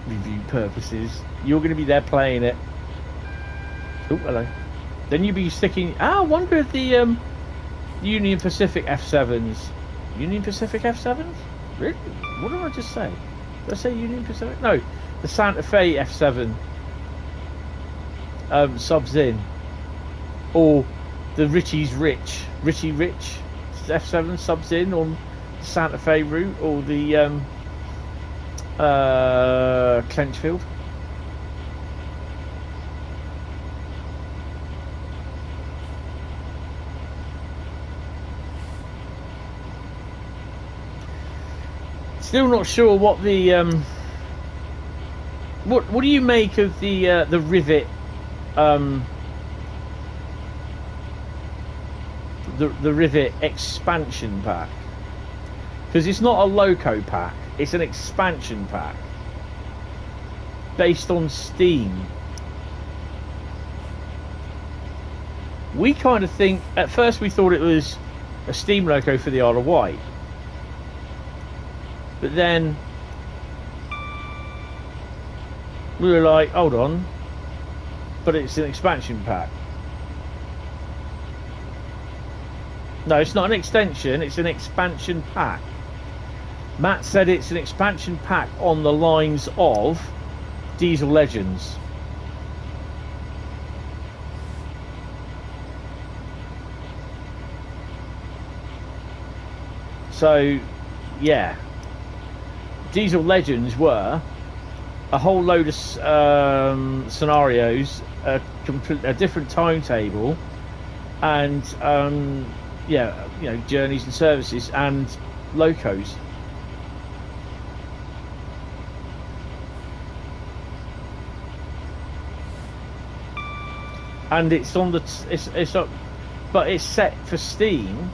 Review purposes. You're going to be there playing it. Oh, hello. Then you'll be sticking. I wonder if the Union Pacific F7s. Union Pacific F7s? Really? What did I just say? Did I say Union Pacific? No, the Santa Fe F7 subs in, or the Richie Rich F7 subs in on the Santa Fe route, or the Clenchfield. Still not sure what the what do you make of the Rivet the Rivet expansion pack? Because it's not a loco pack, it's an expansion pack based on Steam. We kind of think at first we thought it was a Steam loco for the Isle of Wight. But then we were like, hold on, but it's an expansion pack. No, it's not an extension, it's an expansion pack. Matt said it's an expansion pack on the lines of Diesel Legends. So, yeah. Diesel Legends were a whole load of scenarios, a different timetable, and yeah, you know, journeys and services and locos. And it's on the it's up, but it's set for Steam.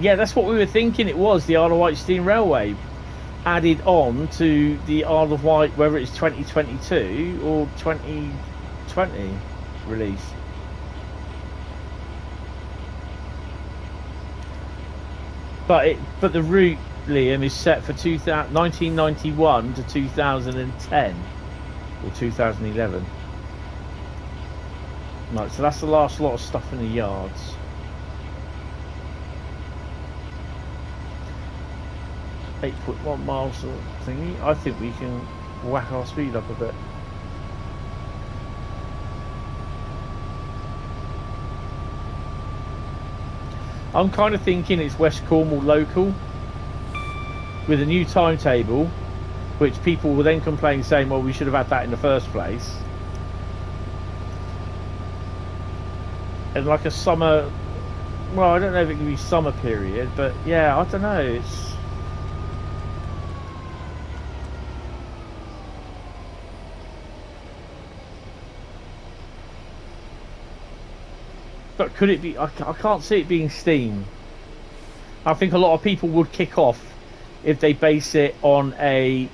Yeah, that's what we were thinking. It was the Isle of Wight Steam Railway added on to the Isle of Wight, whether it's 2022 or 2020 release. But the route, Liam, is set for 1991 to 2010 or 2011. Right, so that's the last lot of stuff in the yards. .1 miles of thingy. I think we can whack our speed up a bit. I'm kind of thinking it's West Cornwall local with a new timetable, which people will then complain saying, well, we should have had that in the first place. And like a summer, well, I don't know if it can be summer period, but yeah, I don't know, it's... But could it be? I can't see it being Steam. I think a lot of people would kick off if they base it on a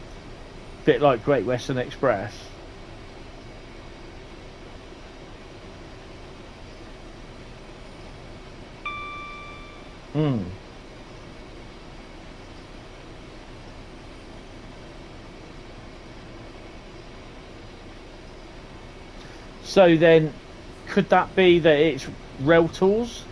bit like Great Western Express. So then, could that be that it's Rail Tours?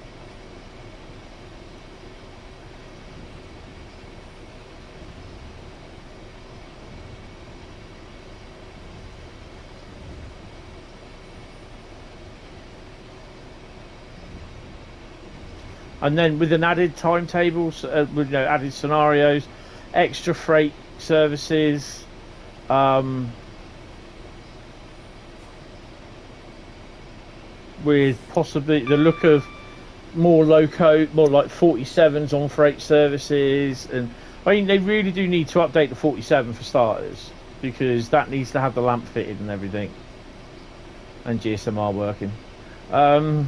And then with an added timetable, with added scenarios, extra freight services, with possibly the look of more like 47s on freight services. And I mean, they really do need to update the 47 for starters, because that needs to have the lamp fitted and everything, and GSMR working. Yeah,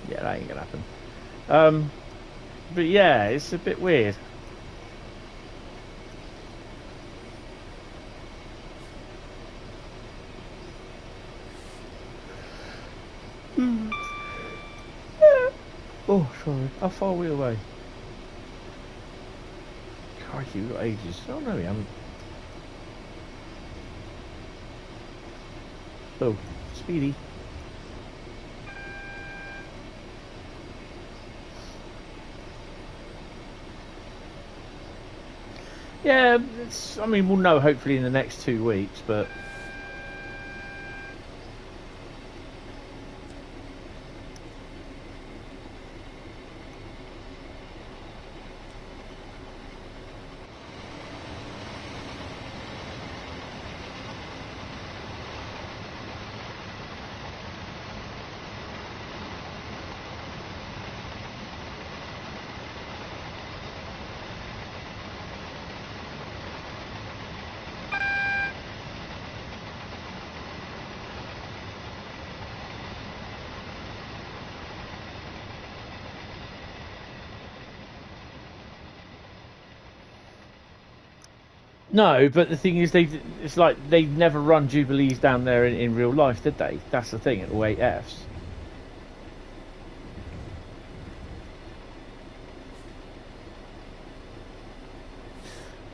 that ain't gonna happen. But yeah, it's a bit weird. Oh, sorry. How far are we away? Crikey, we've got ages. Oh, no, we haven't. Oh, speedy. Yeah, I mean, we'll know hopefully in the next 2 weeks, but... No, but the thing is, it's like they've never run Jubilees down there in real life, did they? That's the thing, at all 8Fs.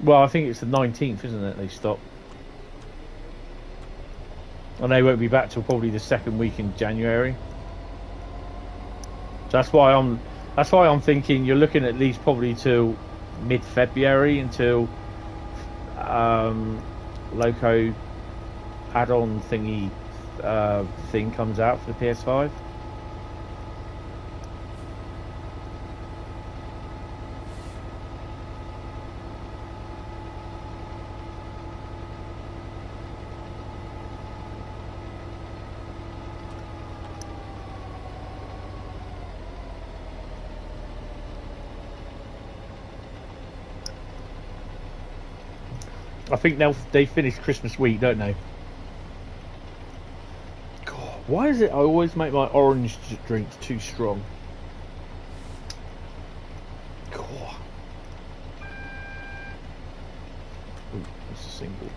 Well, I think it's the 19th, isn't it? They stop, and they won't be back till probably the second week in January. So that's why I'm thinking you're looking at least probably till mid-February until Loco add-on thingy thing comes out for the PS5. I think they finish Christmas week, don't they? God, why is it I always make my orange drinks too strong? God. Ooh, that's a single.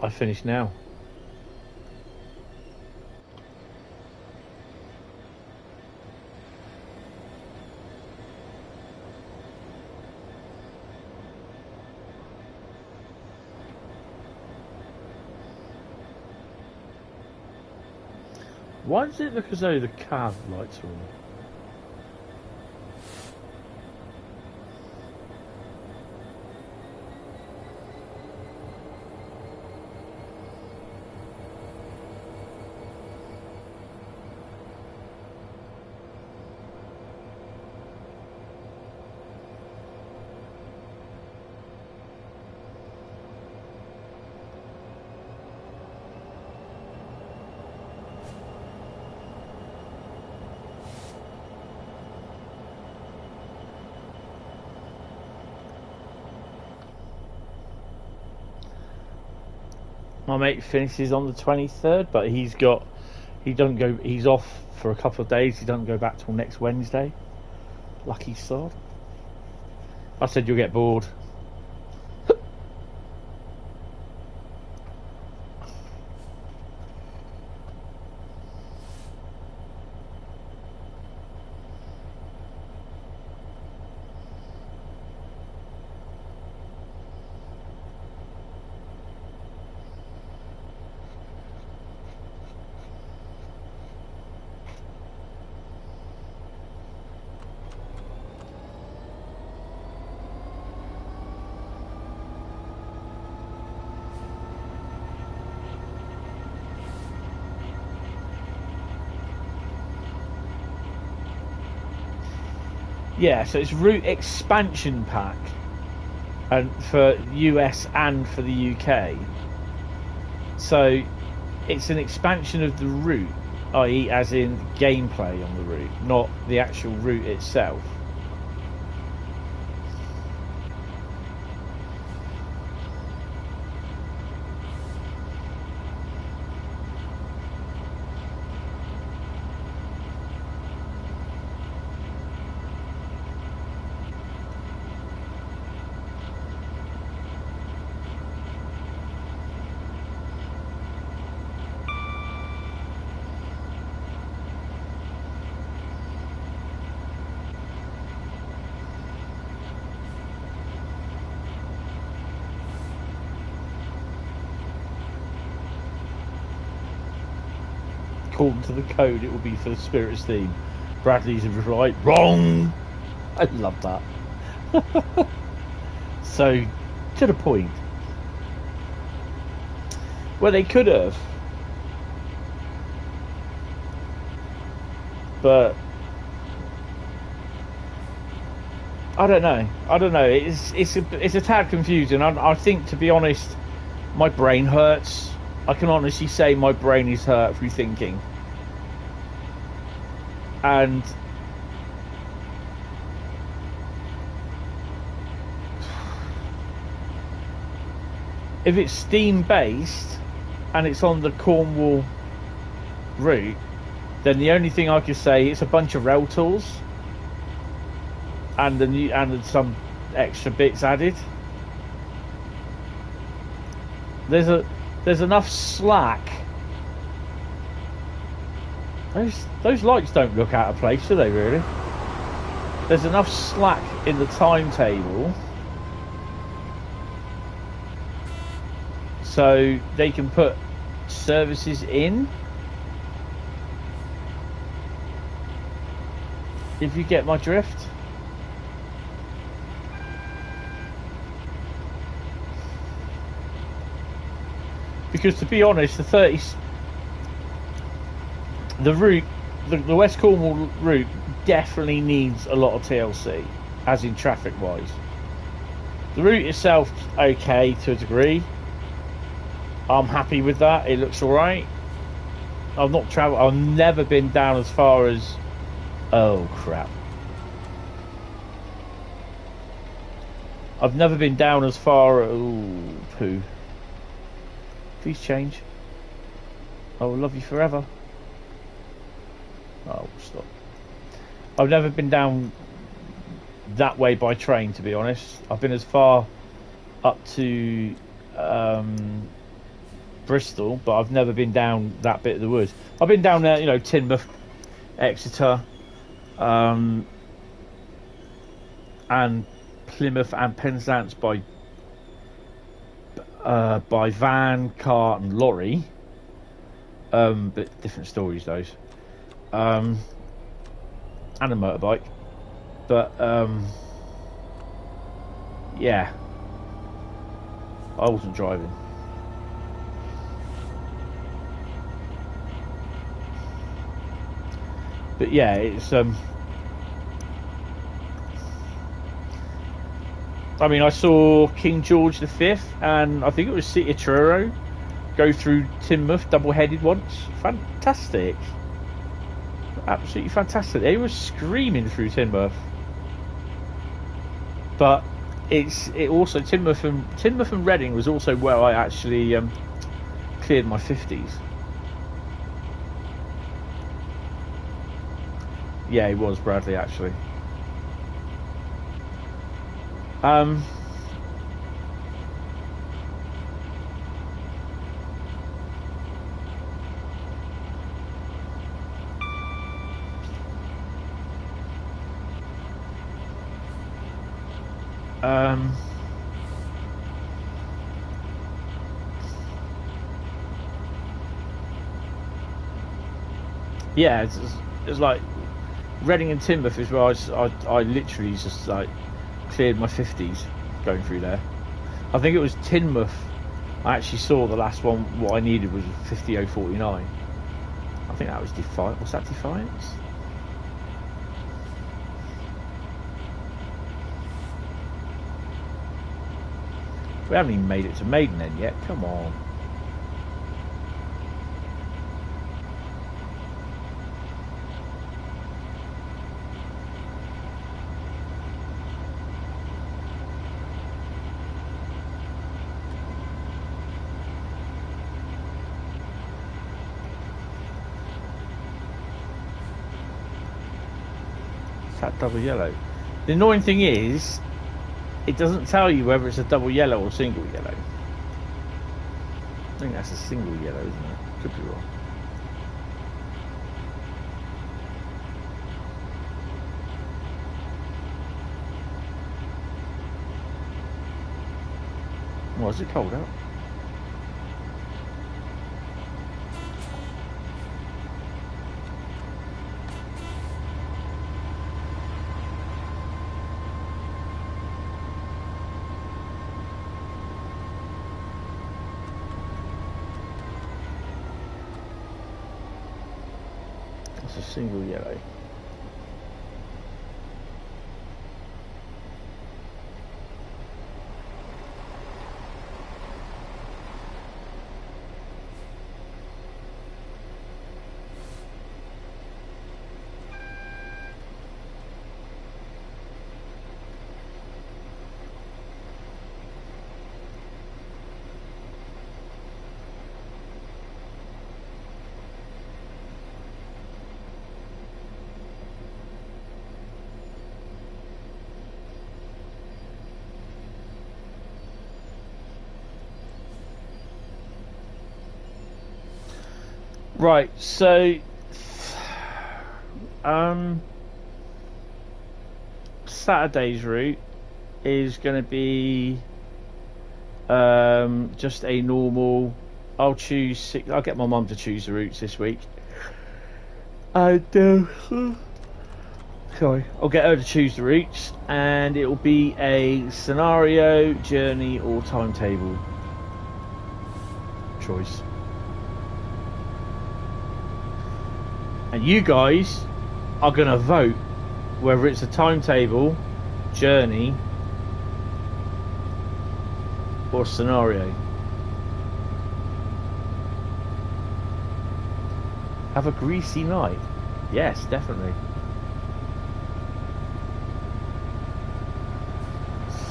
I finished now. Why does it look as though the cab lights are on? My mate finishes on the 23rd, but he's off for a couple of days. He doesn't go back till next Wednesday. Lucky sod. I said you'll get bored. Yeah, so it's route expansion pack, and for US and for the UK. So it's an expansion of the route, i.e. as in gameplay on the route, not the actual route itself. According to the code, it will be for the Spirits theme. Bradley's right. Wrong! I love that. So, to the point. Well, they could have. But I don't know. It's a tad confusing. I think, to be honest, my brain hurts. I can honestly say my brain is hurt through thinking. And if it's Steam based and it's on the Cornwall route, then the only thing I could say is a bunch of rail tools and some extra bits added. There's enough slack. Those lights don't look out of place, do they, really? There's enough slack in the timetable so they can put services in. If you get my drift. Because, to be honest, the 30... the route, the West Cornwall route definitely needs a lot of TLC, as in traffic wise. The route itself okay to a degree. I'm happy with that. It looks alright. I've never been down as far as, oh crap, I've never been down as far. Ooh, poo. Please change. I will love you forever. Oh, stop. I've never been down that way by train, to be honest. I've been as far up to Bristol, but I've never been down that bit of the woods. I've been down there, you know, Teignmouth, Exeter, and Plymouth and Penzance by van, car and lorry, but different stories those, and a motorbike, but yeah, I wasn't driving. But yeah, it's I mean, I saw King George V and I think it was City of Truro go through Teignmouth double-headed once. Fantastic. Absolutely fantastic. They were screaming through Teignmouth. But it also, Teignmouth and Reading was also where I actually cleared my 50s. Yeah, it was Bradley actually. Yeah, it's like Reading and Teignmouth is where I literally just like cleared my 50s going through there. I think it was Teignmouth. I actually saw the last one. What I needed was 50.049. I think that was Defiance. Was that Defiance? We haven't even made it to Maidenhead yet. Come on. That double yellow. The annoying thing is, it doesn't tell you whether it's a double yellow or single yellow. I think that's a single yellow, isn't it? Could be wrong. Well, is it cold out? A single yellow. Right, so Saturday's route is going to be just a normal. I'll get my mum to choose the routes this week. Sorry, I'll get her to choose the routes, and it will be a scenario, journey, or timetable choice. And you guys are going to vote whether it's a timetable, journey, or scenario. Have a greasy night. Yes, definitely.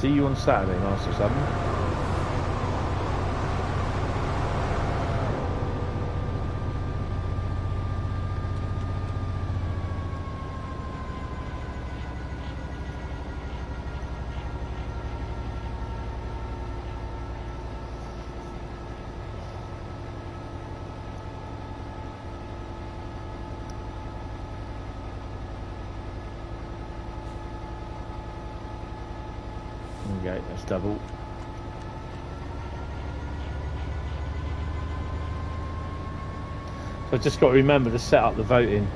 See you on Saturday, Master 7. Okay, that's double. So I've just got to remember to set up the voting.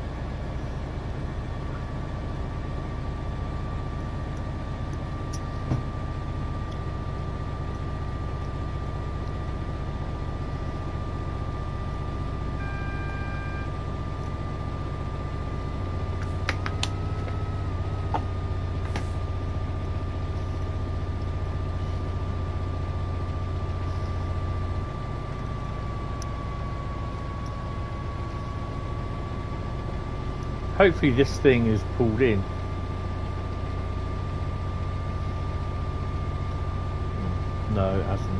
Hopefully this thing is pulled in. No, it hasn't.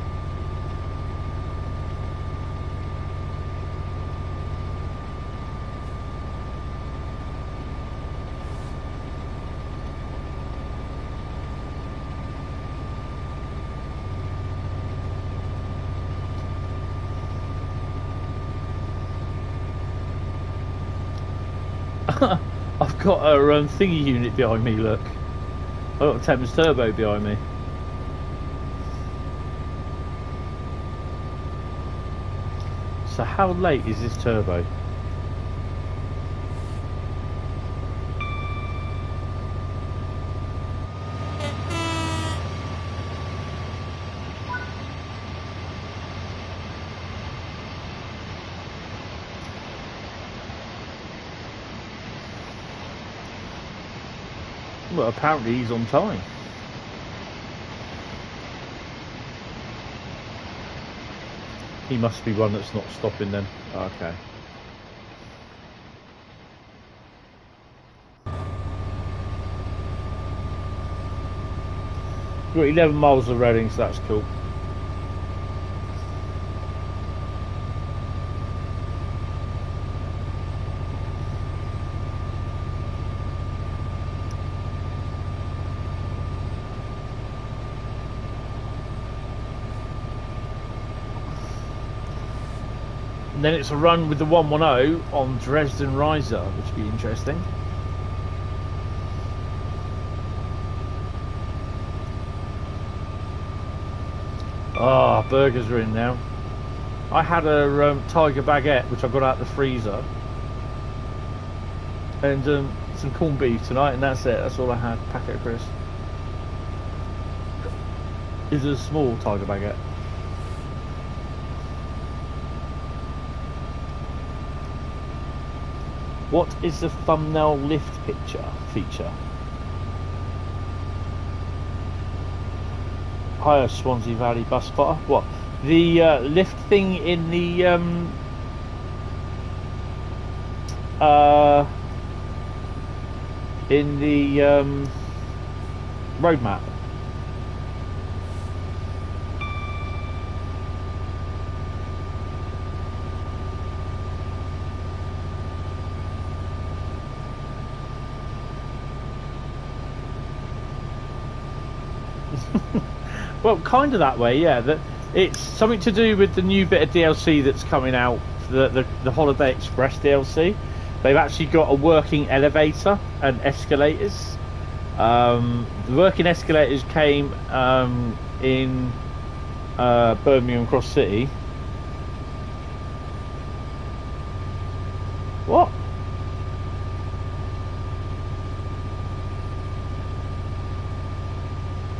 I've got a thingy unit behind me, look. I've got a Thames Turbo behind me. So how late is this turbo? Well, apparently he's on time. He must be one that's not stopping then. Okay. We've got 11 miles of Reading, so that's cool. And then it's a run with the 110 on Dresden Riesa, which would be interesting. Ah, burgers are in now. I had a tiger baguette, which I got out the freezer, and some corned beef tonight, and that's it. That's all I had. Packet of crisps. It's a small tiger baguette. What is the thumbnail lift feature? Higher Swansea Valley bus spotter. What? The lift thing in the road map. Well, kind of that way, yeah. That it's something to do with the new bit of DLC that's coming out, the Holiday Xpress DLC. They've actually got a working elevator and escalators. The working escalators came in Birmingham Cross City. What?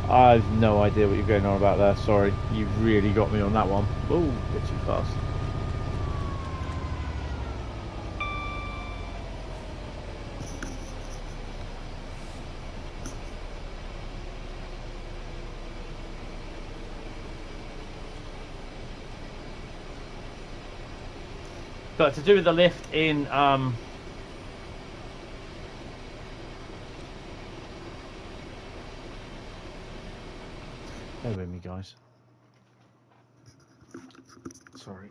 I've no idea what you're going on about there. Sorry, you've really got me on that one. Oh, a bit too fast. But to do with the lift in bear with me, guys. Sorry.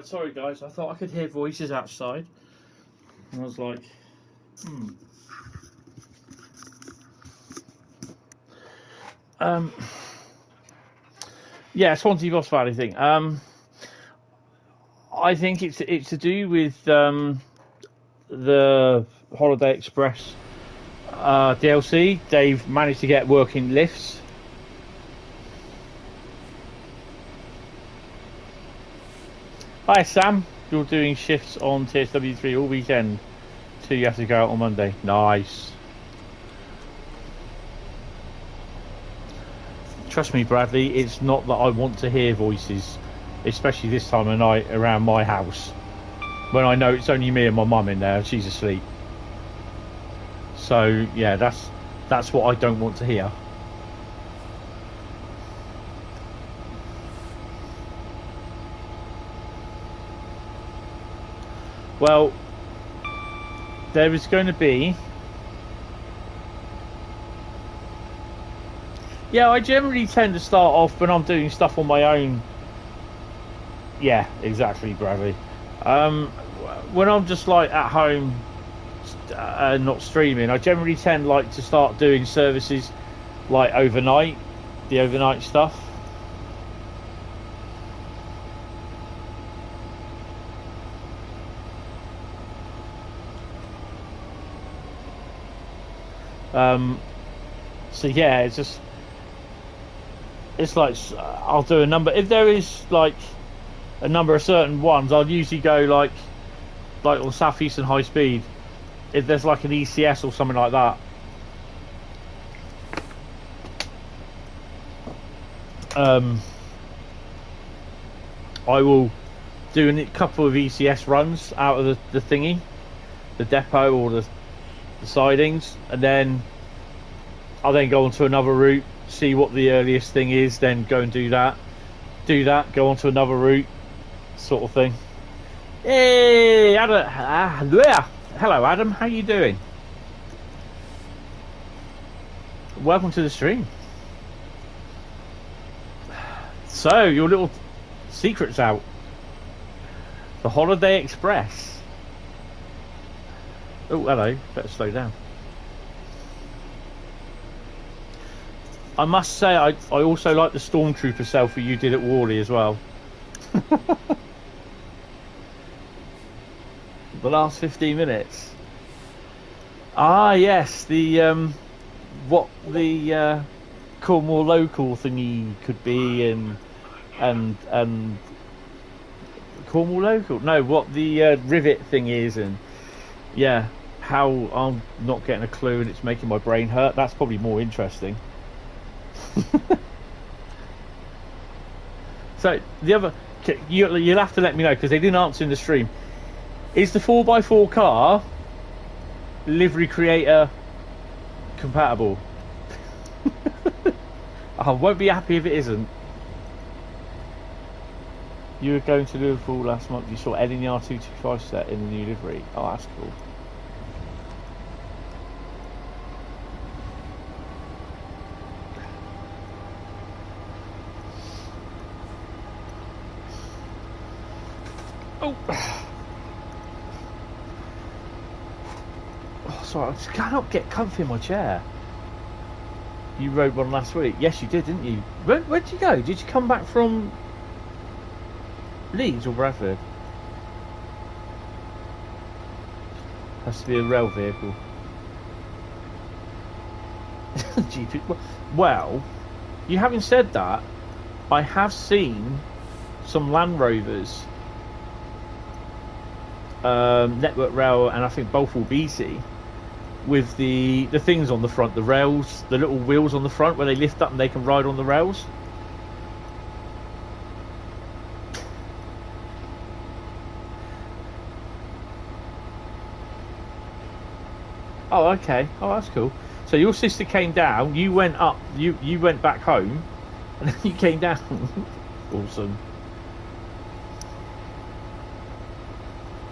Sorry guys, I thought I could hear voices outside. And I was like, yeah, Swansea Boss Valley thing. I think it's to do with the Holiday Express DLC. They've managed to get working lifts. Hi Sam, you're doing shifts on TSW3 all weekend. So you have to go out on Monday. Nice. Trust me, Bradley, it's not that I want to hear voices, especially this time of night around my house, when I know it's only me and my mum in there and she's asleep. So yeah, that's what I don't want to hear. Well, there is going to be... Yeah, I generally tend to start off when I'm doing stuff on my own. Yeah, exactly, Bradley. When I'm just like at home, not streaming, I generally tend like to start doing services like overnight, the overnight stuff. So yeah, it's like I'll do a number. If there is like a number of certain ones, I'll usually go like on Southeastern Highspeed. If there's like an ECS or something like that, I will do a couple of ECS runs out of the thingy, the depot or the sidings, and then I'll then go on to another route, see what the earliest thing is, then go and do that, go on to another route, sort of thing. Hey Adam, hello Adam, how you doing? Welcome to the stream. So your little secret's out. The Holiday Express. Oh, hello. Better slow down. I must say, I also like the Stormtrooper selfie you did at Worley as well. The last 15 minutes. Ah, yes, the what the Cornwall local thingy could be, and Cornwall local. No, what the rivet thing is, and yeah, how I'm not getting a clue, and it's making my brain hurt. That's probably more interesting. So the other, you'll have to let me know because they didn't answer in the stream. Is the 4x4 car livery creator compatible? I won't be happy if it isn't. You were going to Liverpool last month. You saw Ed in the R225 set in the new livery. Oh, that's cool. Oh, sorry, I just cannot get comfy in my chair. You rode one last week. Yes, you did, didn't you? Where'd you go? Did you come back from Leeds or Bradford? Has to be a rail vehicle. GP. Well, you having said that, I have seen some Land Rovers, Network Rail, and I think both will BC, with the things on the front, the rails, the little wheels on the front where they lift up and they can ride on the rails. Oh, okay. Oh, that's cool. So your sister came down, you went up, you went back home, and then you came down. Awesome.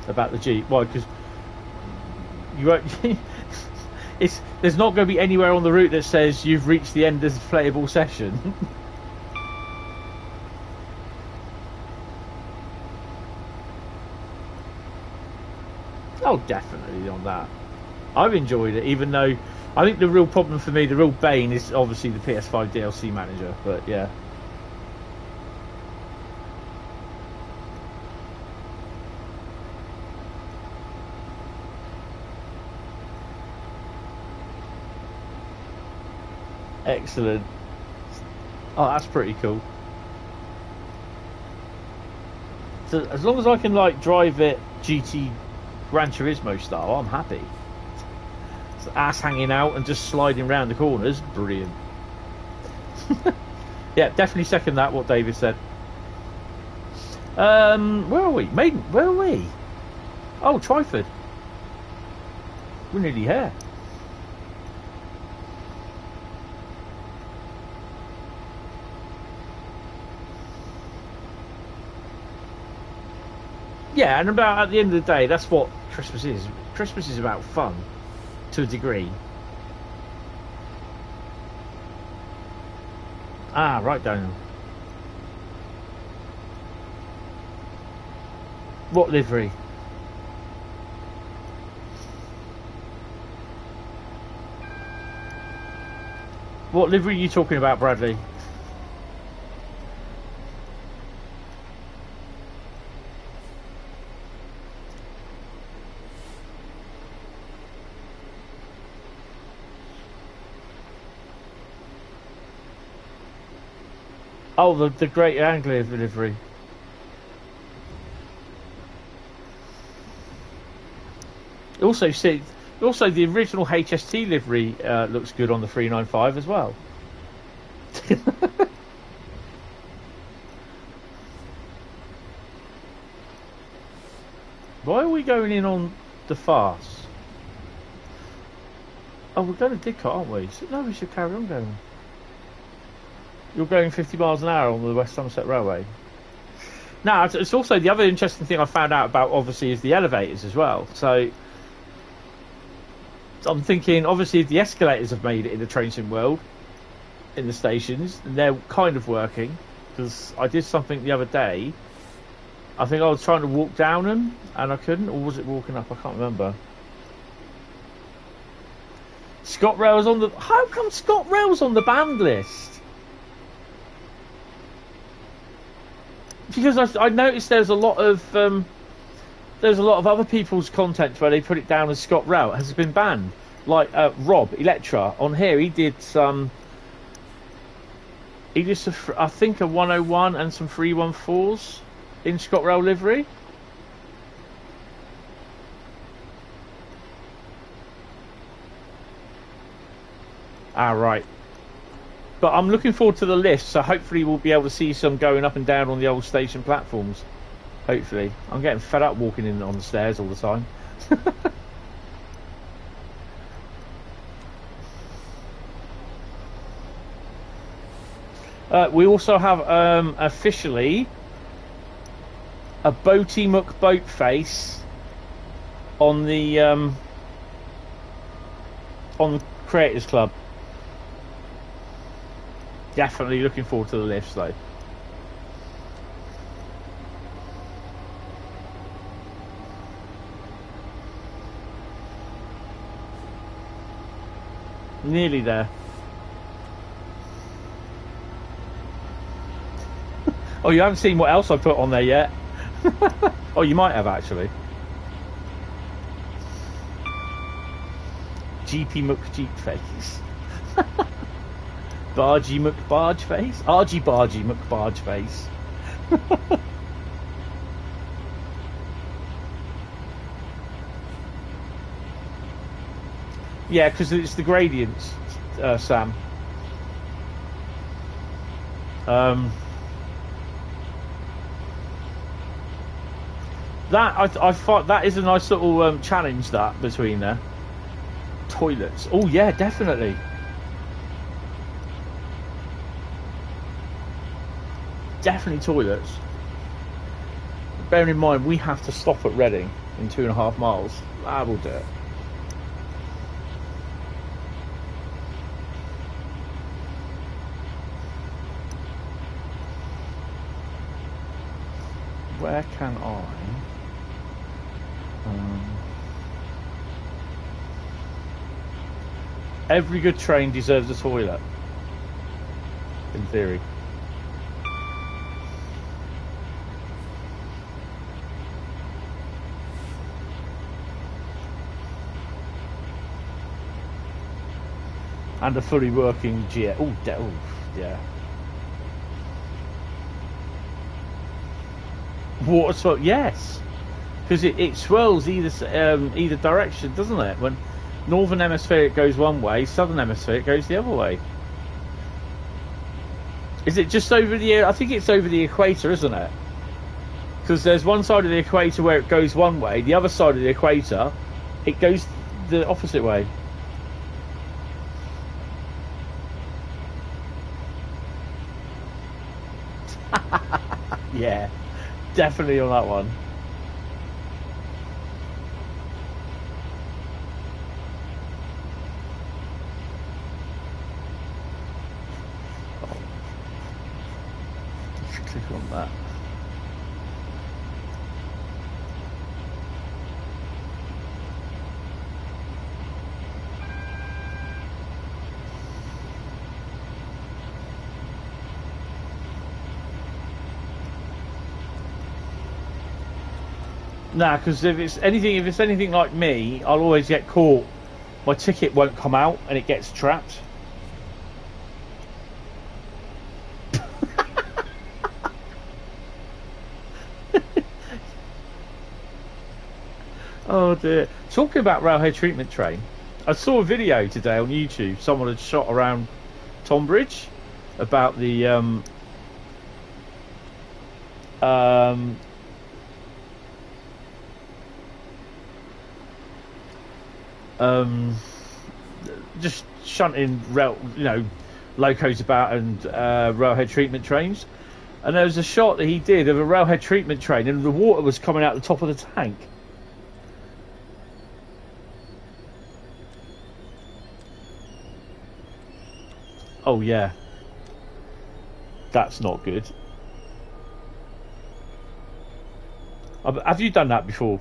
About the Jeep. Why? Because you won't. There's not going to be anywhere on the route that says you've reached the end of the inflatable session. Oh, definitely on that. I've enjoyed it, even though I think the real problem for me, the real bane, is obviously the PS5 DLC manager. But yeah. Excellent. Oh, that's pretty cool. So as long as I can like drive it GT Gran Turismo style, I'm happy. It's ass hanging out and just sliding around the corners, brilliant. Yeah, definitely second that. What David said. Where are we? Maiden. Where are we? Oh, Twyford. We're nearly here. Yeah, and about at the end of the day, that's what Christmas is. Christmas is about fun, to a degree. Ah, right, Daniel. What livery? What livery are you talking about, Bradley? Oh, the Great Anglia livery. Also, the original HST livery looks good on the 395 as well. Why are we going in on the fast? Oh, we're going to Didcot, aren't we? No, we should carry on going. You're going 50 miles an hour on the West Somerset Railway. Now, it's also the other interesting thing I found out about, obviously, is the elevators as well. So, I'm thinking, obviously, if the escalators have made it in the train sim world, in the stations, they're kind of working. Because I did something the other day. I think I was trying to walk down them, and I couldn't. Or was it walking up? I can't remember. ScotRail's on the... How come ScotRail's on the banned list? Because I noticed there's a lot of there's a lot of other people's content where they put it down as Scott Route has been banned. Like Rob Electra on here, he did some. He did I think a 101 and some 314s in Scott Rail livery. Ah, right. But I'm looking forward to the list, so hopefully we'll be able to see some going up and down on the old station platforms. Hopefully. I'm getting fed up walking in on the stairs all the time. We also have officially a Boaty Muck boat face on the Creators Club. Definitely looking forward to the lifts though. Nearly there. Oh, you haven't seen what else I put on there yet? Oh, you might have actually. GP Muck Jeep face. Bargy Muck Barge face. Argy Bargy Muck Barge face. Yeah, because it's the gradients, Sam. That I thought that is a nice little challenge that between there. Toilets. Oh yeah, definitely. Definitely toilets. Bearing in mind we have to stop at Reading in 2.5 miles. I will do it. Where can I? Every good train deserves a toilet. In theory. And a fully working jet. Oh, yeah. Water swirl, yes, because it swirls either direction, doesn't it? When northern hemisphere it goes one way, southern hemisphere it goes the other way. Is it just over the? I think it's over the equator, isn't it? Because there's one side of the equator where it goes one way, the other side of the equator it goes the opposite way. Yeah. Definitely on that one. Oh. Let's click on that. Nah, because if it's anything like me, I'll always get caught. My ticket won't come out and it gets trapped. Oh dear. Talking about railhead treatment train, I saw a video today on YouTube. Someone had shot around Tonbridge about the just shunting locos about and railhead treatment trains, and there was a shot that he did of a railhead treatment train and the water was coming out the top of the tank. Oh yeah, that's not good. Have you done that before?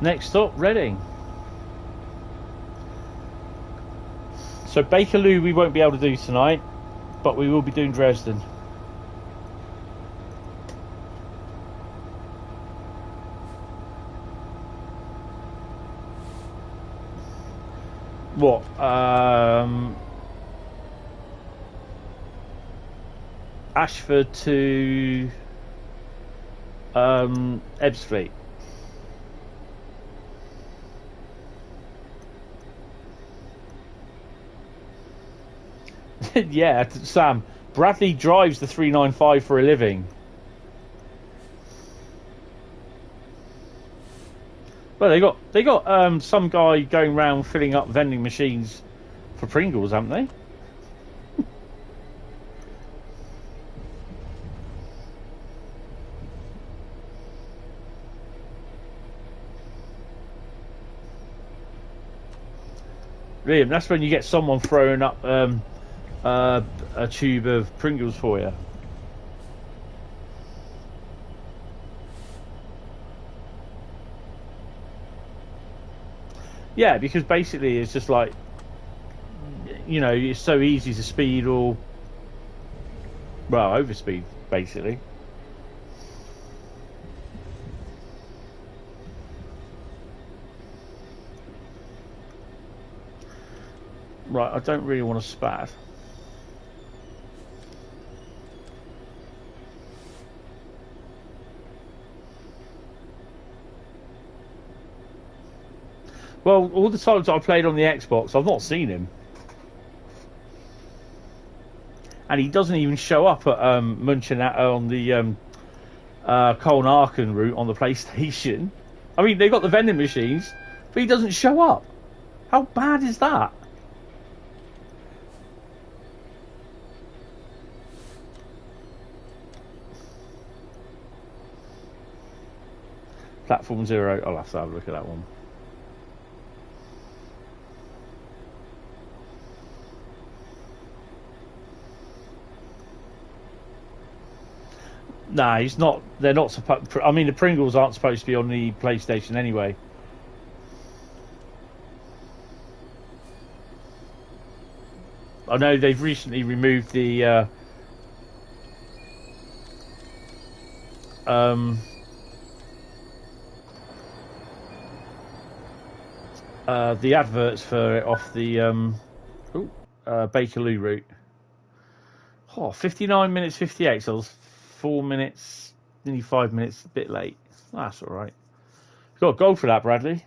Next stop, Reading. So Bakerloo we won't be able to do tonight, but we will be doing Dresden. What? Ashford to Ebbsfleet. Yeah, Sam. Bradley drives the 395 for a living. Well, they got some guy going around filling up vending machines for Pringles, haven't they? Liam, that's when you get someone throwing up a tube of Pringles for you. Yeah, because basically it's just like, you know, it's so easy to speed or, well, overspeed, basically. Right, I don't really want to spat. Well, all the times I played on the Xbox, I've not seen him. And he doesn't even show up at München on the Köln-Aachen route on the PlayStation. I mean, they've got the vending machines, but he doesn't show up. How bad is that? Platform 0, I'll have to have a look at that one. Nah, he's not. They're not supposed. I mean, the Pringles aren't supposed to be on the PlayStation anyway. I know they've recently removed the adverts for it off the Bakerloo route. Oh, 59 minutes 58, so 4 minutes, nearly 5 minutes, a bit late. That's all right. Got a goal for that, Bradley.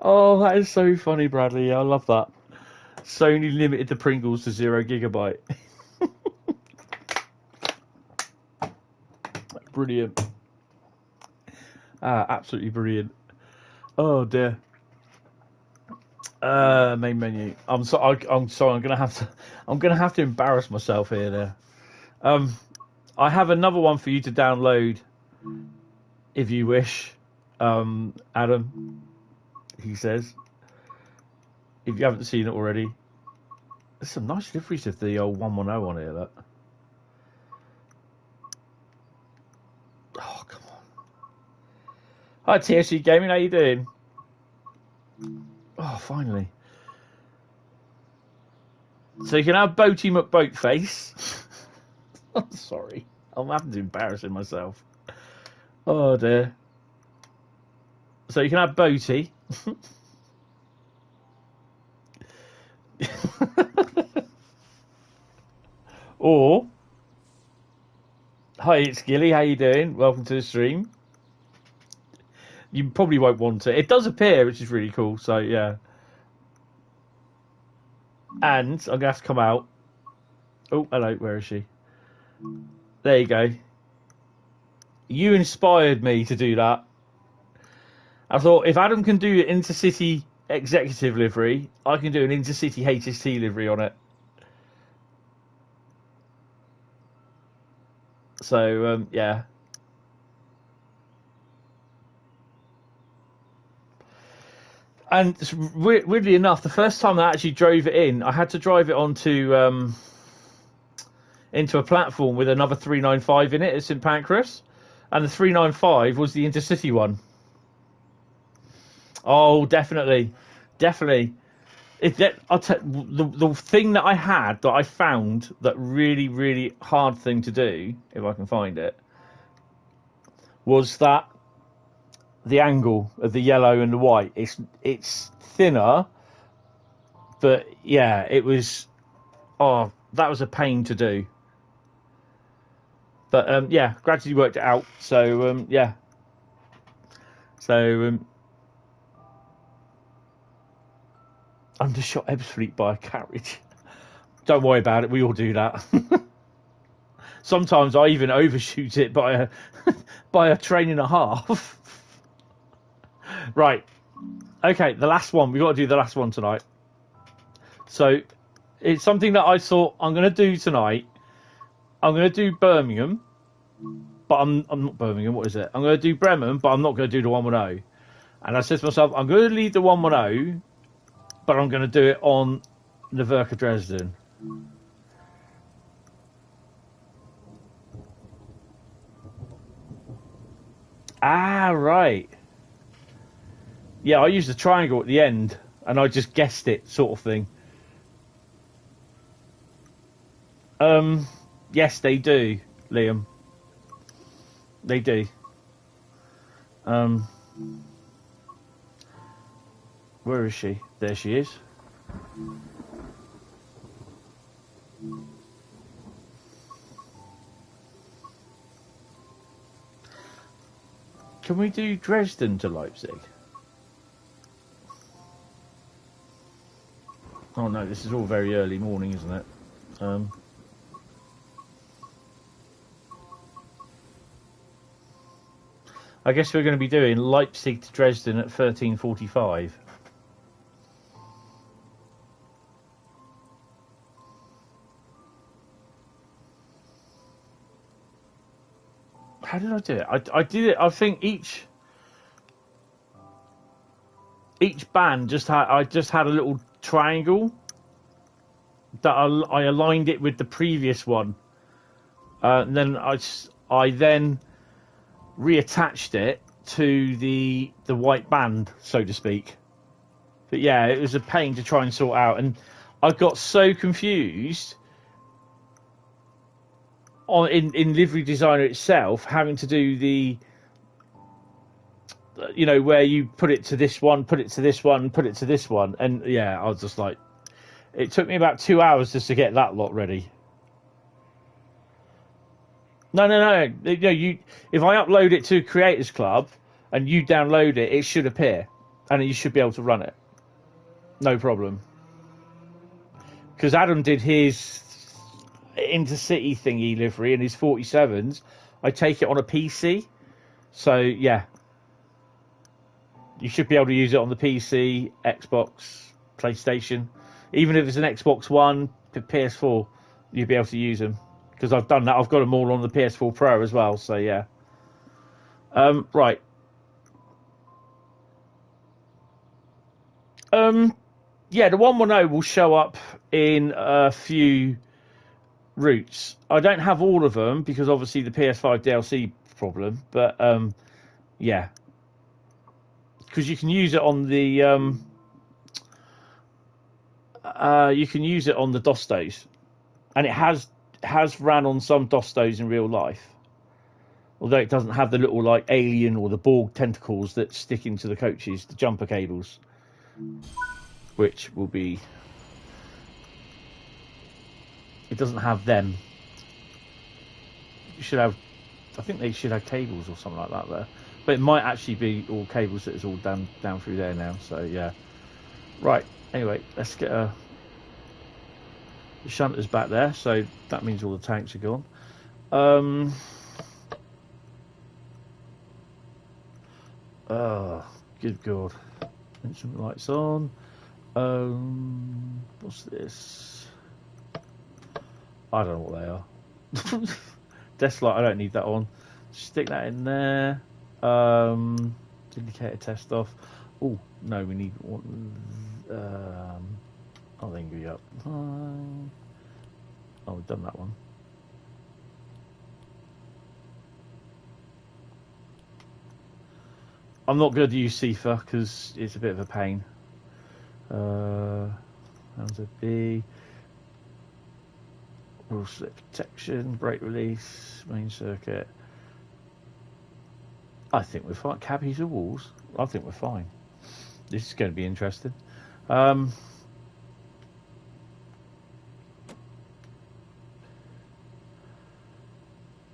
Oh, that is so funny, Bradley. I love that. Sony limited the Pringles to 0 gigabyte. Brilliant. Absolutely brilliant. Oh dear. Main menu. I'm sorry. I'm gonna have to embarrass myself here. There. I have another one for you to download, if you wish. Adam. He says, if you haven't seen it already, there's some nice liveries of the old 110 on here. Look. Oh, come on. Hi, TSC Gaming. How you doing? Oh, finally. So you can have Boaty McBoatface. I'm sorry. I'm having to embarrassing myself. Oh, dear. So you can have Boaty. Or, hi, it's Gilly. How you doing? Welcome to the stream. You probably won't want it. It does appear, which is really cool. So yeah. And I'm gonna have to come out. Oh, hello. Where is she? There you go. You inspired me to do that. I thought, if Adam can do an intercity executive livery, I can do an intercity HST livery on it. So, yeah. And weirdly enough, the first time I actually drove it in, I had to drive it onto into a platform with another 395 in it at St Pancras, and the 395 was the intercity one. Oh, definitely. The thing that I had that I found that really, really hard thing to do, if I can find it, was that the angle of the yellow and the white. It's thinner, but yeah, it was. Oh, that was a pain to do. But yeah, gradually worked it out. So yeah. So undershot Ebbsfleet by a carriage. Don't worry about it. We all do that. Sometimes I even overshoot it by a train and a half. Right. Okay, the last one. We've got to do the last one tonight. So it's something that I thought I'm going to do tonight. I'm going to do Birmingham, but I'm not Birmingham. What is it? I'm going to do Bremen, but I'm not going to do the 110. And I said to myself, I'm going to leave the 110, but I'm going to do it on the Werke Dresden. Ah, right. Yeah, I used the triangle at the end, and I just guessed it, sort of thing. Yes, they do, Liam. They do. Where is she? There she is. Can we do Dresden to Leipzig? Oh no, this is all very early morning, isn't it? I guess we're going to be doing Leipzig to Dresden at 13:45. How did I do it? I did it. I think each band I just had a little triangle that I aligned it with the previous one, and then I then reattached it to the white band, so to speak. But yeah, it was a pain to try and sort out, and I got so confused in Livery Designer itself, having to do the, where you put it to this one, put it to this one, put it to this one, and yeah, I was just like, it took me about 2 hours just to get that lot ready. No. If I upload it to Creators Club and you download it, it should appear, and you should be able to run it. No problem. Because Adam did his intercity thingy livery and his 47s. I take it on a PC, so yeah, you should be able to use it on the PC, Xbox, PlayStation. Even if it's an Xbox One, PS4, you'll be able to use them. Because I've done that. I've got them all on the PS4 Pro as well, so yeah. Right. Yeah, the 110 will show up in a few routes. I don't have all of them because obviously the PS5 DLC problem, but yeah. Because you can use it on the Dostos, and it has ran on some Dostos in real life, although it doesn't have the little like alien or the Borg tentacles that stick into the coaches, the jumper cables, which will be, it doesn't have them. You should have, I think they should have cables or something like that there, but it might actually be all cables that is all down through there now, so yeah. Right, anyway, let's get the shunters back there, so that means all the tanks are gone. Oh, good God. Instrument lights on. What's this? I don't know what they are. Desk light, I don't need that on. Stick that in there. Indicator test off. Oh, no, we need one. I'll then go up. Oh, we've done that one. I'm not going to use CIFA because it's a bit of a pain. How's it be? Wheel slip protection, brake release, main circuit. I think we're fine. Cabbies or walls? I think we're fine. This is going to be interesting. Right,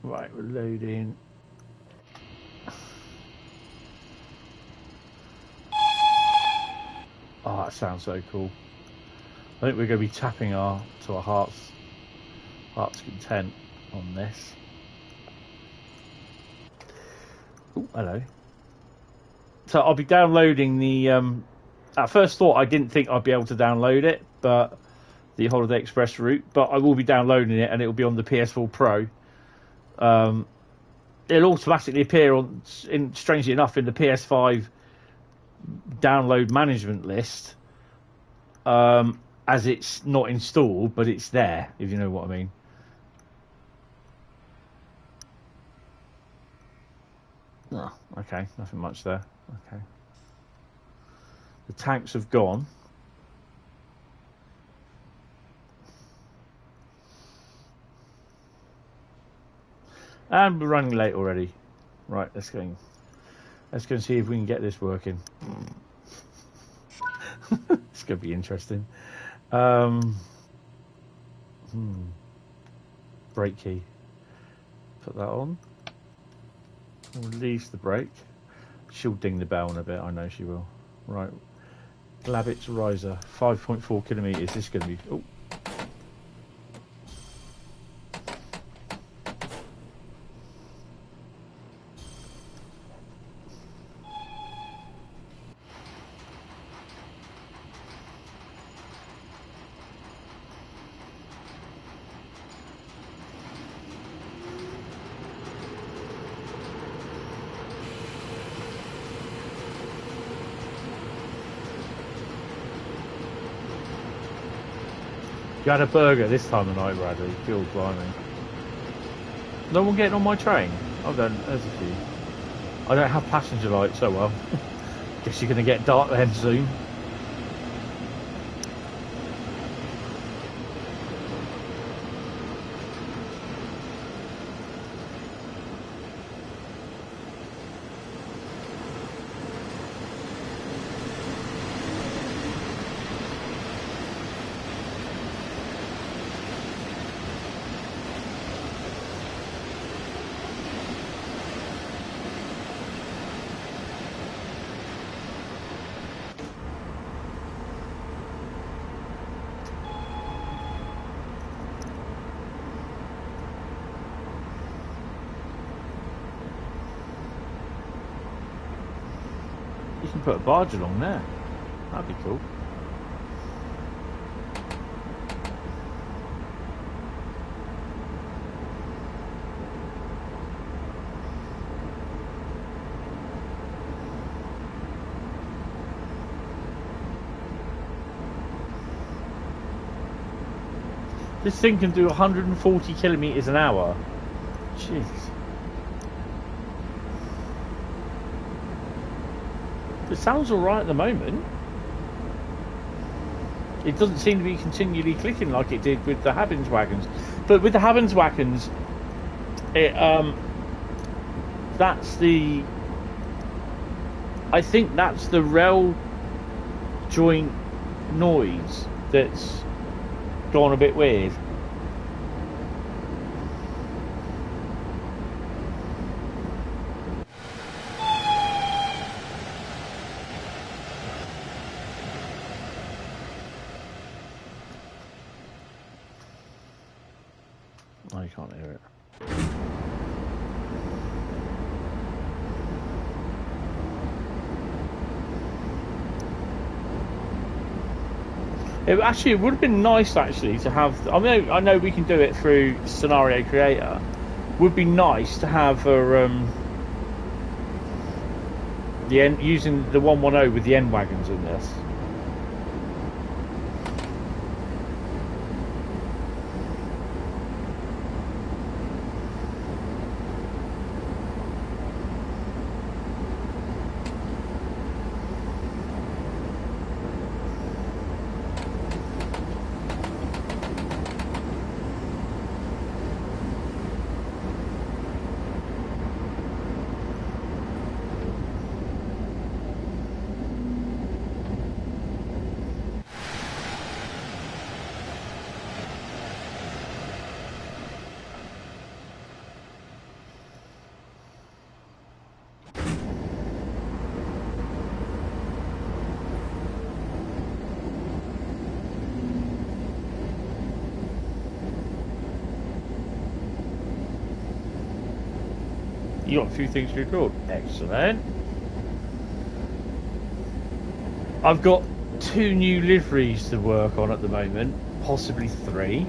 we're loading. Oh, that sounds so cool. I think we're going to be tapping to our heart's content on this. Oh, hello. So I'll be downloading the. At first thought, I didn't think I'd be able to download it, but the Holiday Xpress route. But I will be downloading it, and it will be on the PS4 Pro. It'll automatically appear on, strangely enough, in the PS5 download management list, as it's not installed, but it's there, if you know what I mean. Oh, okay, nothing much there. Okay. The tanks have gone. And we're running late already. Right, let's go and see if we can get this working. It's going to be interesting. Brake key. Put that on. Release the brake. She'll ding the bell in a bit, I know she will. Right. Glabbits riser. 5.4 kilometres. This is going to be... Oh. You had a burger this time of night, Bradley. God blimey. No one getting on my train? I don't. There's a few. I don't have passenger lights, oh well. Guess you're going to get dark then soon. Put a barge along there. That'd be cool. This thing can do 140 kilometers an hour. Jeez. It sounds alright at the moment. It doesn't seem to be continually clicking like it did with the Habenswagens. But with the Habenswagens, that's the... I think that's the rail joint noise that's gone a bit weird. I can't hear it. It would have been nice actually to have. I know we can do it through Scenario Creator. Would be nice to have using the 110 with the N wagons in this. You got a few things to record. Excellent. I've got 2 new liveries to work on at the moment, possibly 3.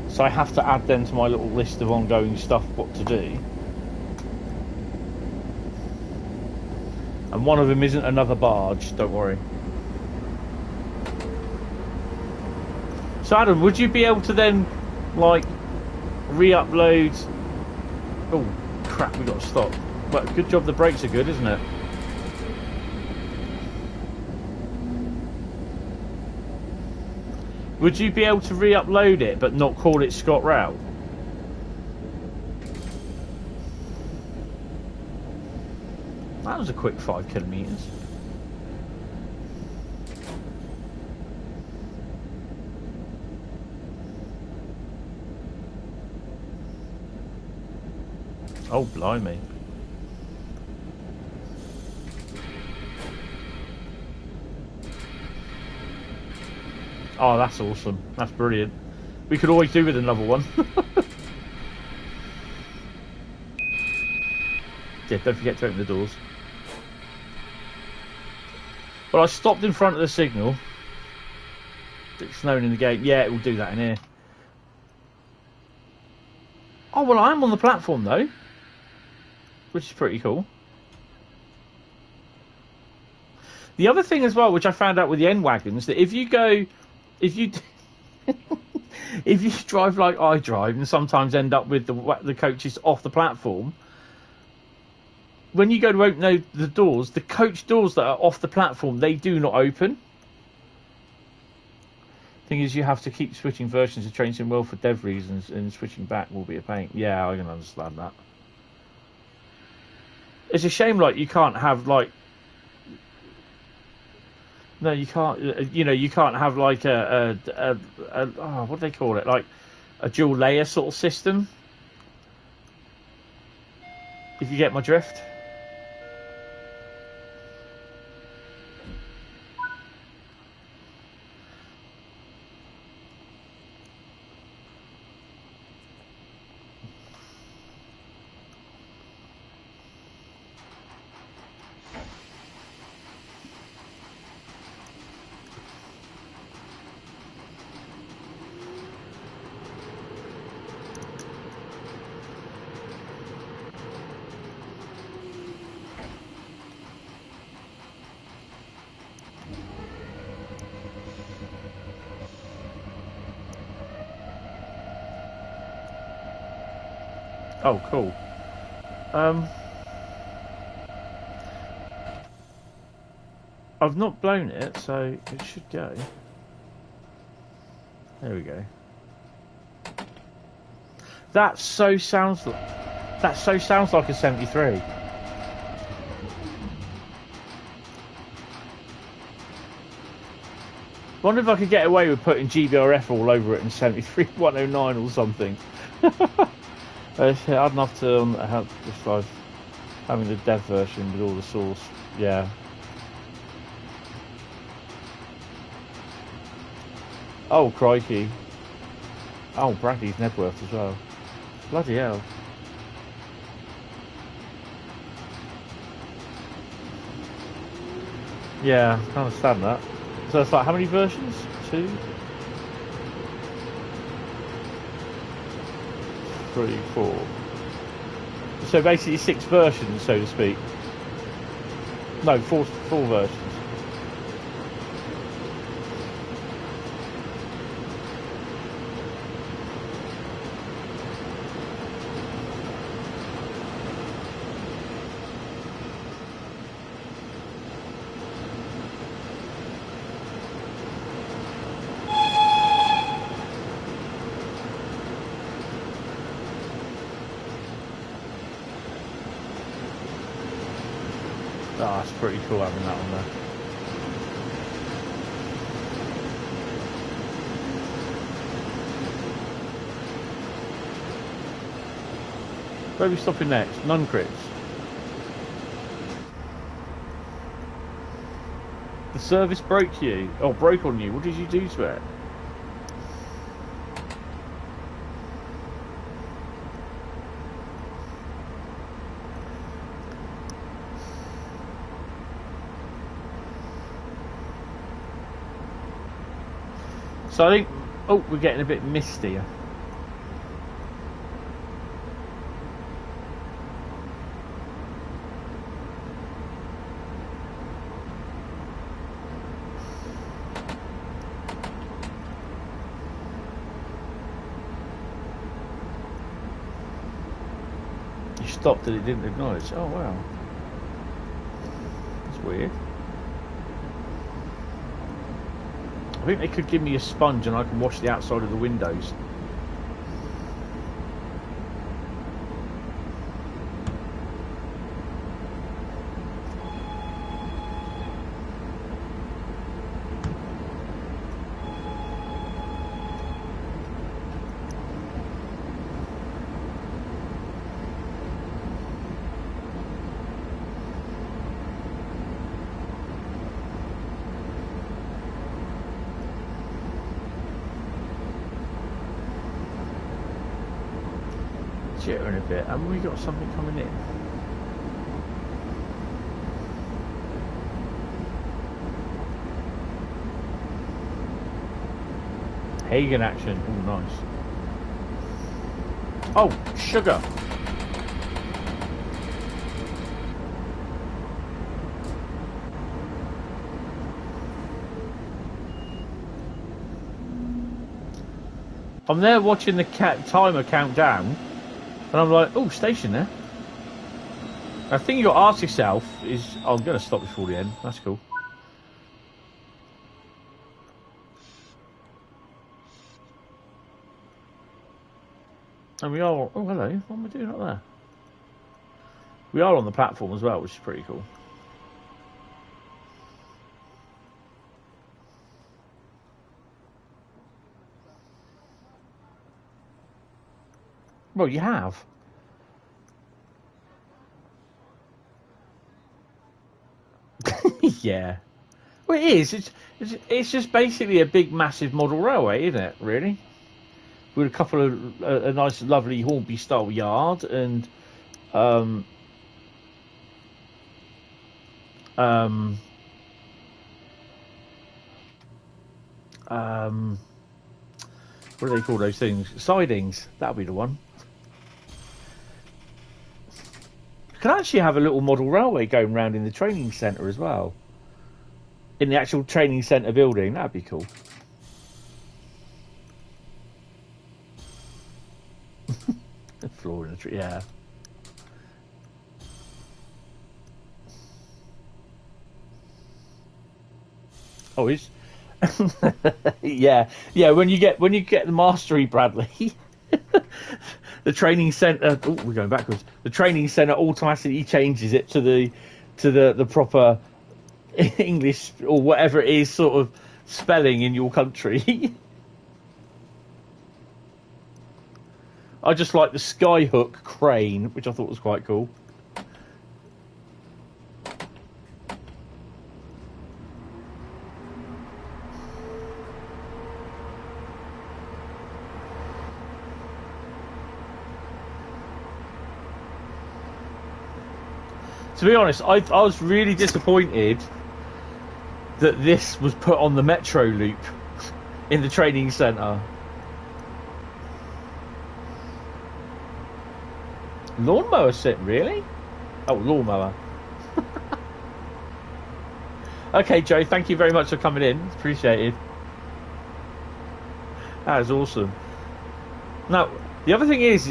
So I have to add them to my little list of ongoing stuff, what to do. And one of them isn't another barge, don't worry. So Adam, would you be able to then, like, re-upload... Oh, crap, we got to stop. Well, good job the brakes are good, isn't it? Would you be able to re-upload it, but not call it ScotRail? That was a quick 5 kilometres. Oh, blimey. Oh, that's awesome. That's brilliant. We could always do with another one. Yeah, don't forget to open the doors. Well, I stopped in front of the signal. It's snowing in the gate. Yeah, it will do that in here. Oh, well, I am on the platform, though. Which is pretty cool. The other thing as well, which I found out with the N-Wagons, that if you go... If you drive like I drive and sometimes end up with the coaches off the platform, when you go to open the doors, the coach doors that are off the platform, they do not open. Thing is, you have to keep switching versions of Train Sim World for dev reasons, and switching back will be a pain. Yeah, I can understand that. It's a shame, like, you can't have, like... No, you can't. You know, you can't have like oh, what do they call it? Like a dual layer sort of system. If you get my drift. Oh, cool. I've not blown it, so it should go. There we go. That so sounds like a 73. Wonder if I could get away with putting GBRF all over it in 73-109 or something. I'd love to have just like having the dev version with all the source. Yeah. Oh, crikey. Oh, Bradley's Nebworth as well. Bloody hell. Yeah, I understand that. So it's like, how many versions? 2? 3, 4. So basically 6 versions, so to speak. No, 4 versions. Oh, it's pretty cool having that on there. Where are we stopping next? Nuncrits. The service broke you. Oh, broke on you. What did you do to it? So I think, oh, we're getting a bit misty here. You stopped and it didn't acknowledge. Oh, wow. That's weird. I think they could give me a sponge and I can wash the outside of the windows. Jittering a bit, and we got something coming in. Hagen action, oh nice. Oh, sugar. I'm there watching the timer count down. And I'm like, oh, station there. I think you got to ask yourself is, oh, I'm going to stop before the end. That's cool. And we are, oh, hello. What am I doing up there? We are on the platform as well, which is pretty cool. Well, you have. Yeah. Well, it is. It's just basically a big, massive model railway, isn't it, really? With a couple of... a nice, lovely Hornby-style yard and... what do they call those things? Sidings. That'll be the one. Could actually have a little model railway going round in the training centre as well. In the actual training centre building. That'd be cool. The floor in the tree, yeah. Oh, is yeah. When you get the mastery, Bradley. The training centre. Oh, we're going backwards. The training centre automatically changes it to the proper English or whatever it is sort of spelling in your country. I just like the skyhook crane, which I thought was quite cool. To be honest, I was really disappointed that this was put on the metro loop in the training centre. Lawnmower set, really? Oh, lawnmower. Okay, Joe, thank you very much for coming in. It's appreciated. That is awesome. Now, the other thing is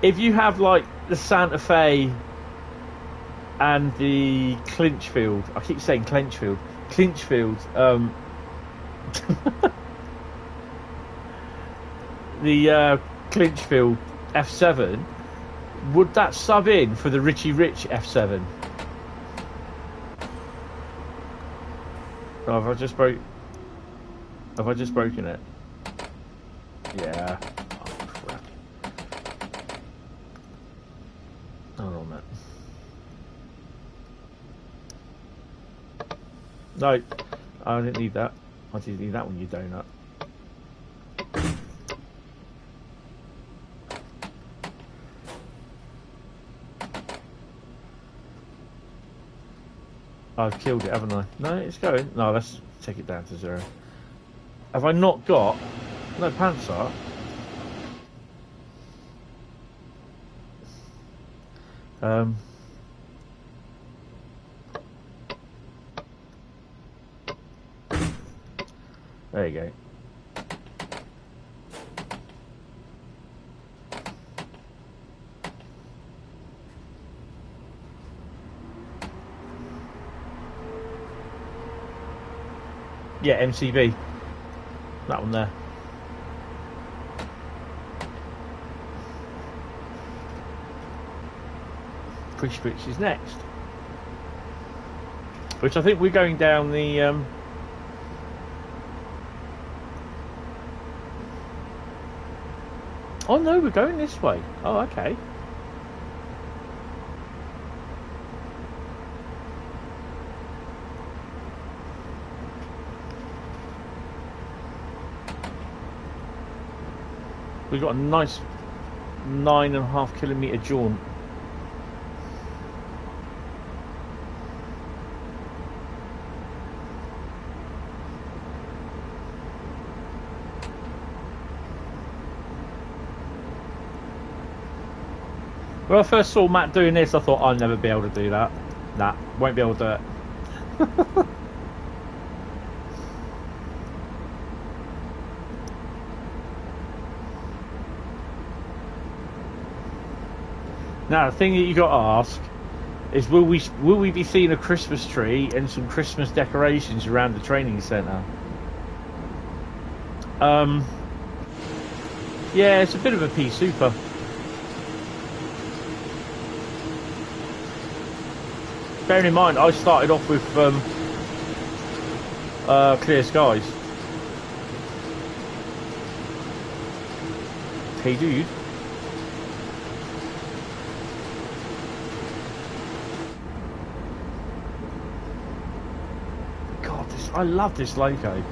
if you have like the Santa Fe and the Clinchfield, I keep saying Clinchfield, the Clinchfield F7, would that sub in for the Richie Rich F7? Oh, have I just broken it? Yeah. Oh, crap. Hold on, mate. No, I didn't need that. I didn't need that one, you donut. I've killed it, haven't I? No, it's going. No, let's take it down to 0. Have I not got... No, pants are. There you go. Yeah, MCB. That one there. Pre-switch is next. Which I think we're going down the... Oh no, we're going this way. Oh, okay. We've got a nice 9.5 kilometre jaunt. When I first saw Matt doing this, I thought I'll never be able to do that. Nah, won't be able to do it. Now, the thing that you got to ask is, will we be seeing a Christmas tree and some Christmas decorations around the training centre? Yeah, it's a bit of a pea super. Bearing in mind, I started off with clear skies. Hey, dude. God, I love this logo.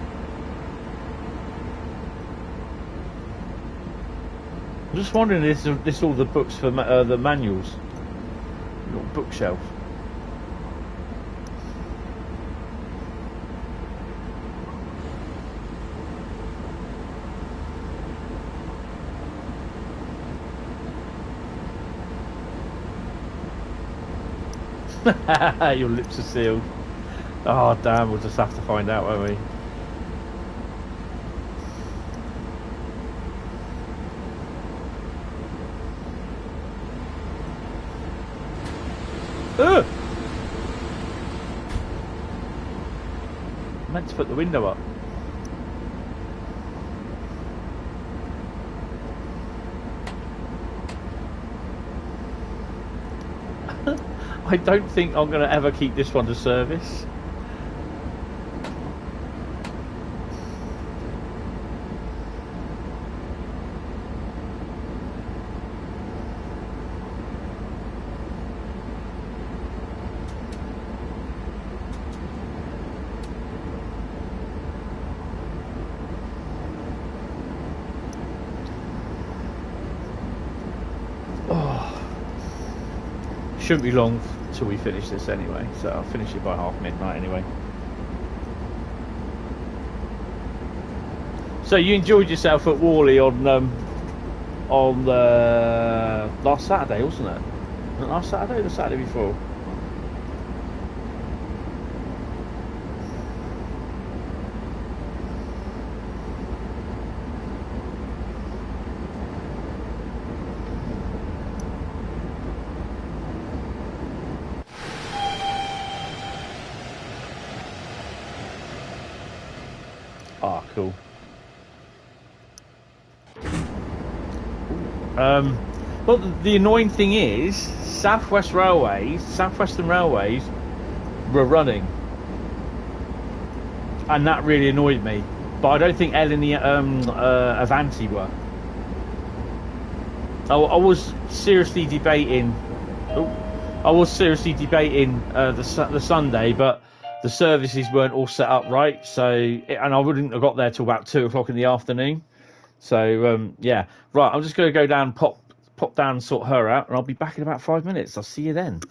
I'm just wondering if this all the books for the manuals. Little bookshelf. Your lips are sealed. Oh damn, we'll just have to find out, won't we? Ugh! I meant to put the window up. I don't think I'm going to ever keep this one to service. Shouldn't be long till we finish this anyway, so I'll finish it by half midnight anyway. So you enjoyed yourself at Worley on last Saturday, wasn't it? Last Saturday or the Saturday before? Cool. Well, the annoying thing is, Southwestern Railways were running, and that really annoyed me. But I don't think L and the Avanti were. I was seriously debating. The Sunday, but the services weren't all set up right, so and I wouldn't have got there till about 2 o'clock in the afternoon. So yeah, right. I'm just going to go down, pop down, and sort her out, and I'll be back in about 5 minutes. I'll see you then.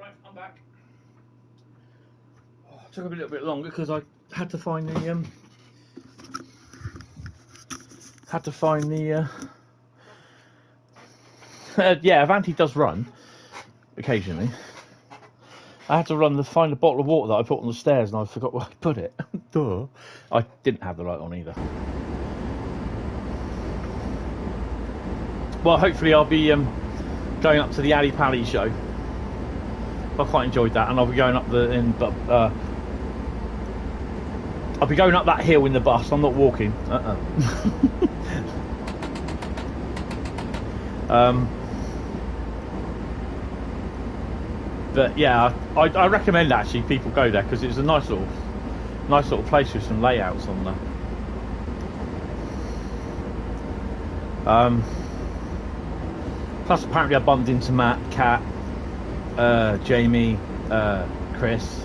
Right, I'm back. Oh, it took a little bit longer because I had to find the yeah, Avanti does run occasionally. I had to find a bottle of water that I put on the stairs and I forgot where I put it. Duh. I didn't have the light on either. Well, hopefully I'll be going up to the Ali Pally show. I quite enjoyed that, and I'll be going up I'll be going up that hill in the bus. I'm not walking. But yeah, I recommend actually people go there because it's a nice little place with some layouts on there. Plus, apparently, I bumped into Matt, Kat, Jamie, Chris.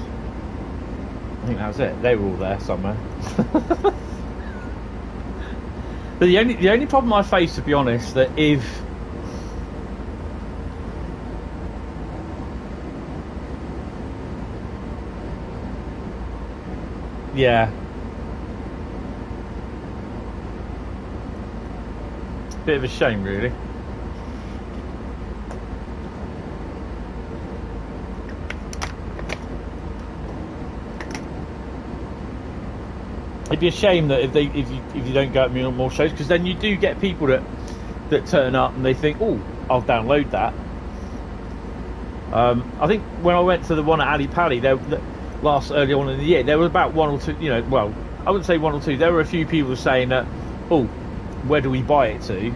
I think that was it. They were all there somewhere. But the only problem I face, to be honest, that if yeah, bit of a shame, really. It'd be a shame that if you don't go to more shows, because then you do get people that turn up and they think, oh, I'll download that. I think when I went to the one at Ali Pally, early on in the year, there were about one or two. Well, I wouldn't say one or two. There were a few people saying that, oh, where do we buy it to?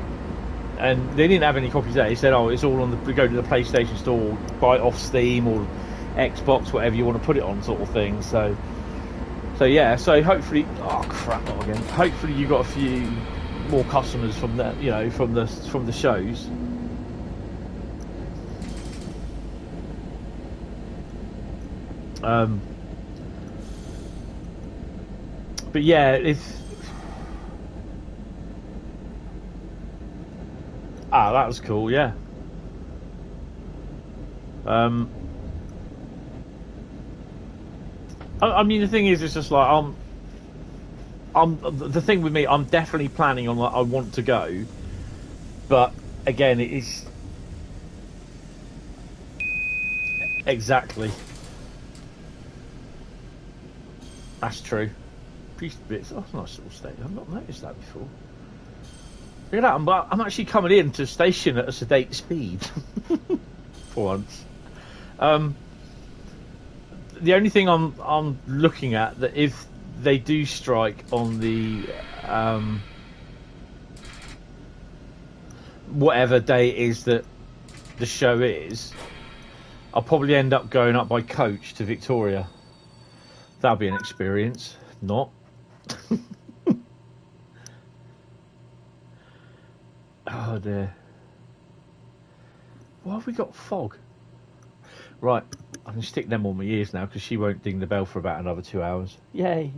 And they didn't have any copies there. They said, oh, it's all on go to the PlayStation store, or buy it off Steam or Xbox, whatever you want to put it on, sort of thing. So yeah, so hopefully, oh crap, not again. Hopefully you got a few more customers from that, from the shows. But yeah, that was cool, yeah. I mean, the thing is, it's just like the thing with me, I'm definitely planning on, like, I want to go, but again, it is exactly. That's true. Priest bits. Oh, nice little station. I've not noticed that before. Look at that. I'm actually coming in to station at a sedate speed for once. The only thing I'm looking at, that if they do strike on the whatever day it is that the show is, I'll probably end up going up by coach to Victoria. That'll be an experience. Not. Oh dear. Why have we got fog? Right, I can stick them on my ears now because she won't ding the bell for about another 2 hours. Yay!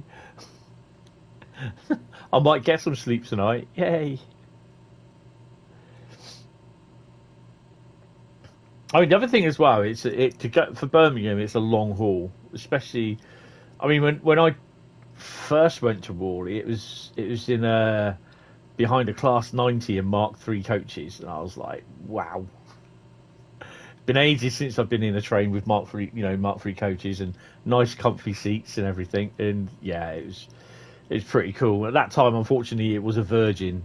I might get some sleep tonight. Yay! I mean, the other thing as well, to go for Birmingham, it's a long haul. Especially, I mean, when I first went to Raleigh, it was in behind a Class 90 and Mark III coaches, and I was like, wow. Been ages since I've been in a train with Mark III coaches and nice comfy seats and everything, and yeah, it was pretty cool. At that time, unfortunately, it was a Virgin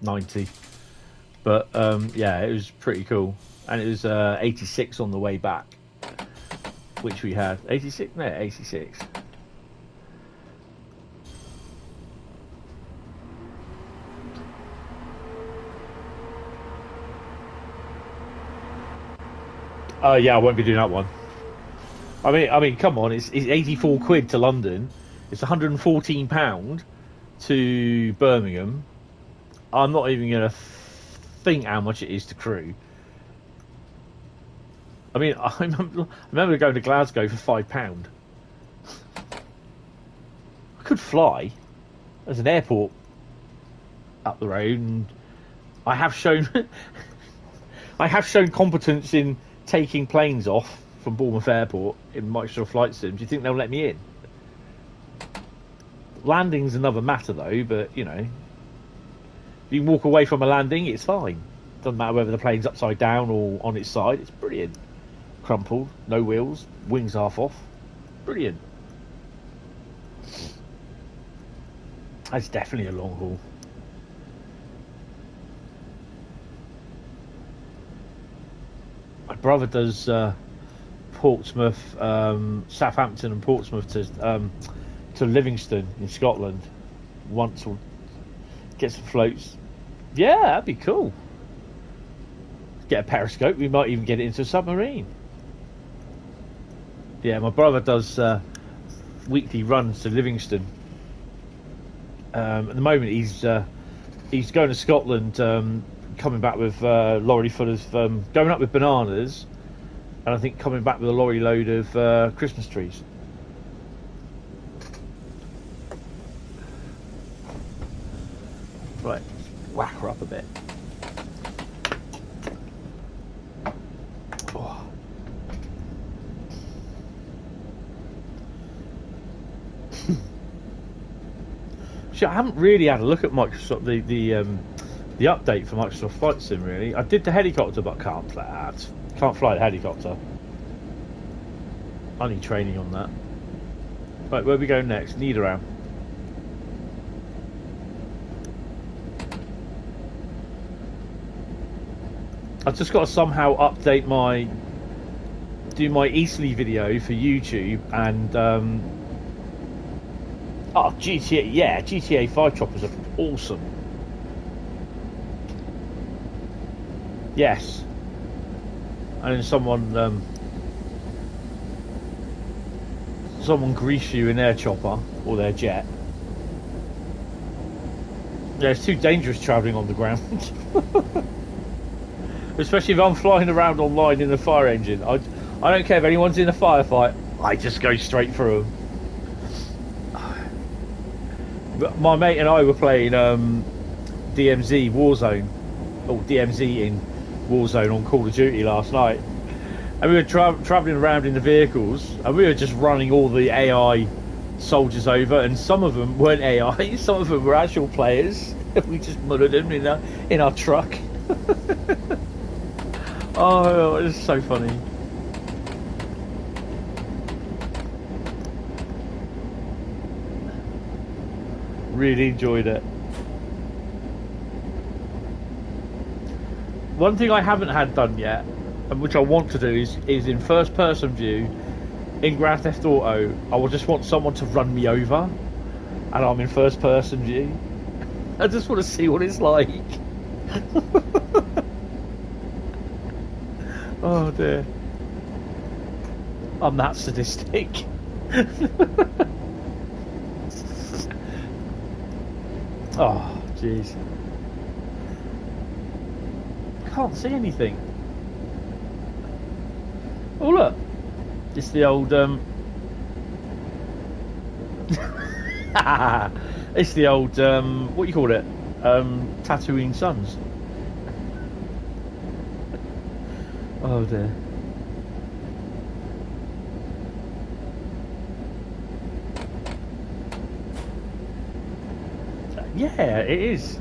90, but yeah, it was pretty cool, and it was 86 on the way back, which we had 86. No, 86. Yeah, I won't be doing that one. I mean, come on, it's 84 quid to London. It's £114 to Birmingham. I'm not even going to think how much it is to Crewe. I mean, I remember going to Glasgow for £5. I could fly. There's an airport up the road, and I have shown competence in taking planes off from Bournemouth Airport in Microsoft Flight Sim. Do you think they'll let me in? Landing's another matter though, but you know, if you can walk away from a landing, it's fine. Doesn't matter whether the plane's upside down or on its side. It's brilliant. Crumpled, no wheels, wings half off. Brilliant. That's definitely a long haul. My brother does Portsmouth, Southampton and Portsmouth to Livingston in Scotland once, or get some floats. Yeah, that'd be cool. Get a periscope. We might even get it into a submarine. Yeah, my brother does weekly runs to Livingston. At the moment, he's going to Scotland, coming back with a lorry full of going up with bananas, and I think coming back with a lorry load of Christmas trees. Right, whack her up a bit. Oh. See, I haven't really had a look at Microsoft the update for Microsoft Flight Sim. Really, I did the helicopter, but can't fly the helicopter. I need training on that. Right, where we go next? Niederau. I've just got to somehow update do my Eastleigh video for YouTube and GTA, yeah, GTA 5 choppers are awesome. Yes. And then someone grease you in their chopper or their jet. Yeah, it's too dangerous travelling on the ground. Especially if I'm flying around online in a fire engine. I don't care if anyone's in a firefight, I just go straight through them. But my mate and I were playing DMZ Warzone, or DMZ in Warzone on Call of Duty last night, and we were travelling around in the vehicles, and we were just running all the AI soldiers over, and some of them weren't AI, some of them were actual players. We just murdered them in our truck. Oh, it's so funny. Really enjoyed it. One thing I haven't had done yet, and which I want to do, is in first person view in Grand Theft Auto. I will just want someone to run me over and I'm in first person view. I just want to see what it's like. Oh dear, I'm that sadistic. Oh jeez, can't see anything. Oh look, it's the old it's the old what do you call it, Tatooine Suns. Oh dear. Yeah, it is.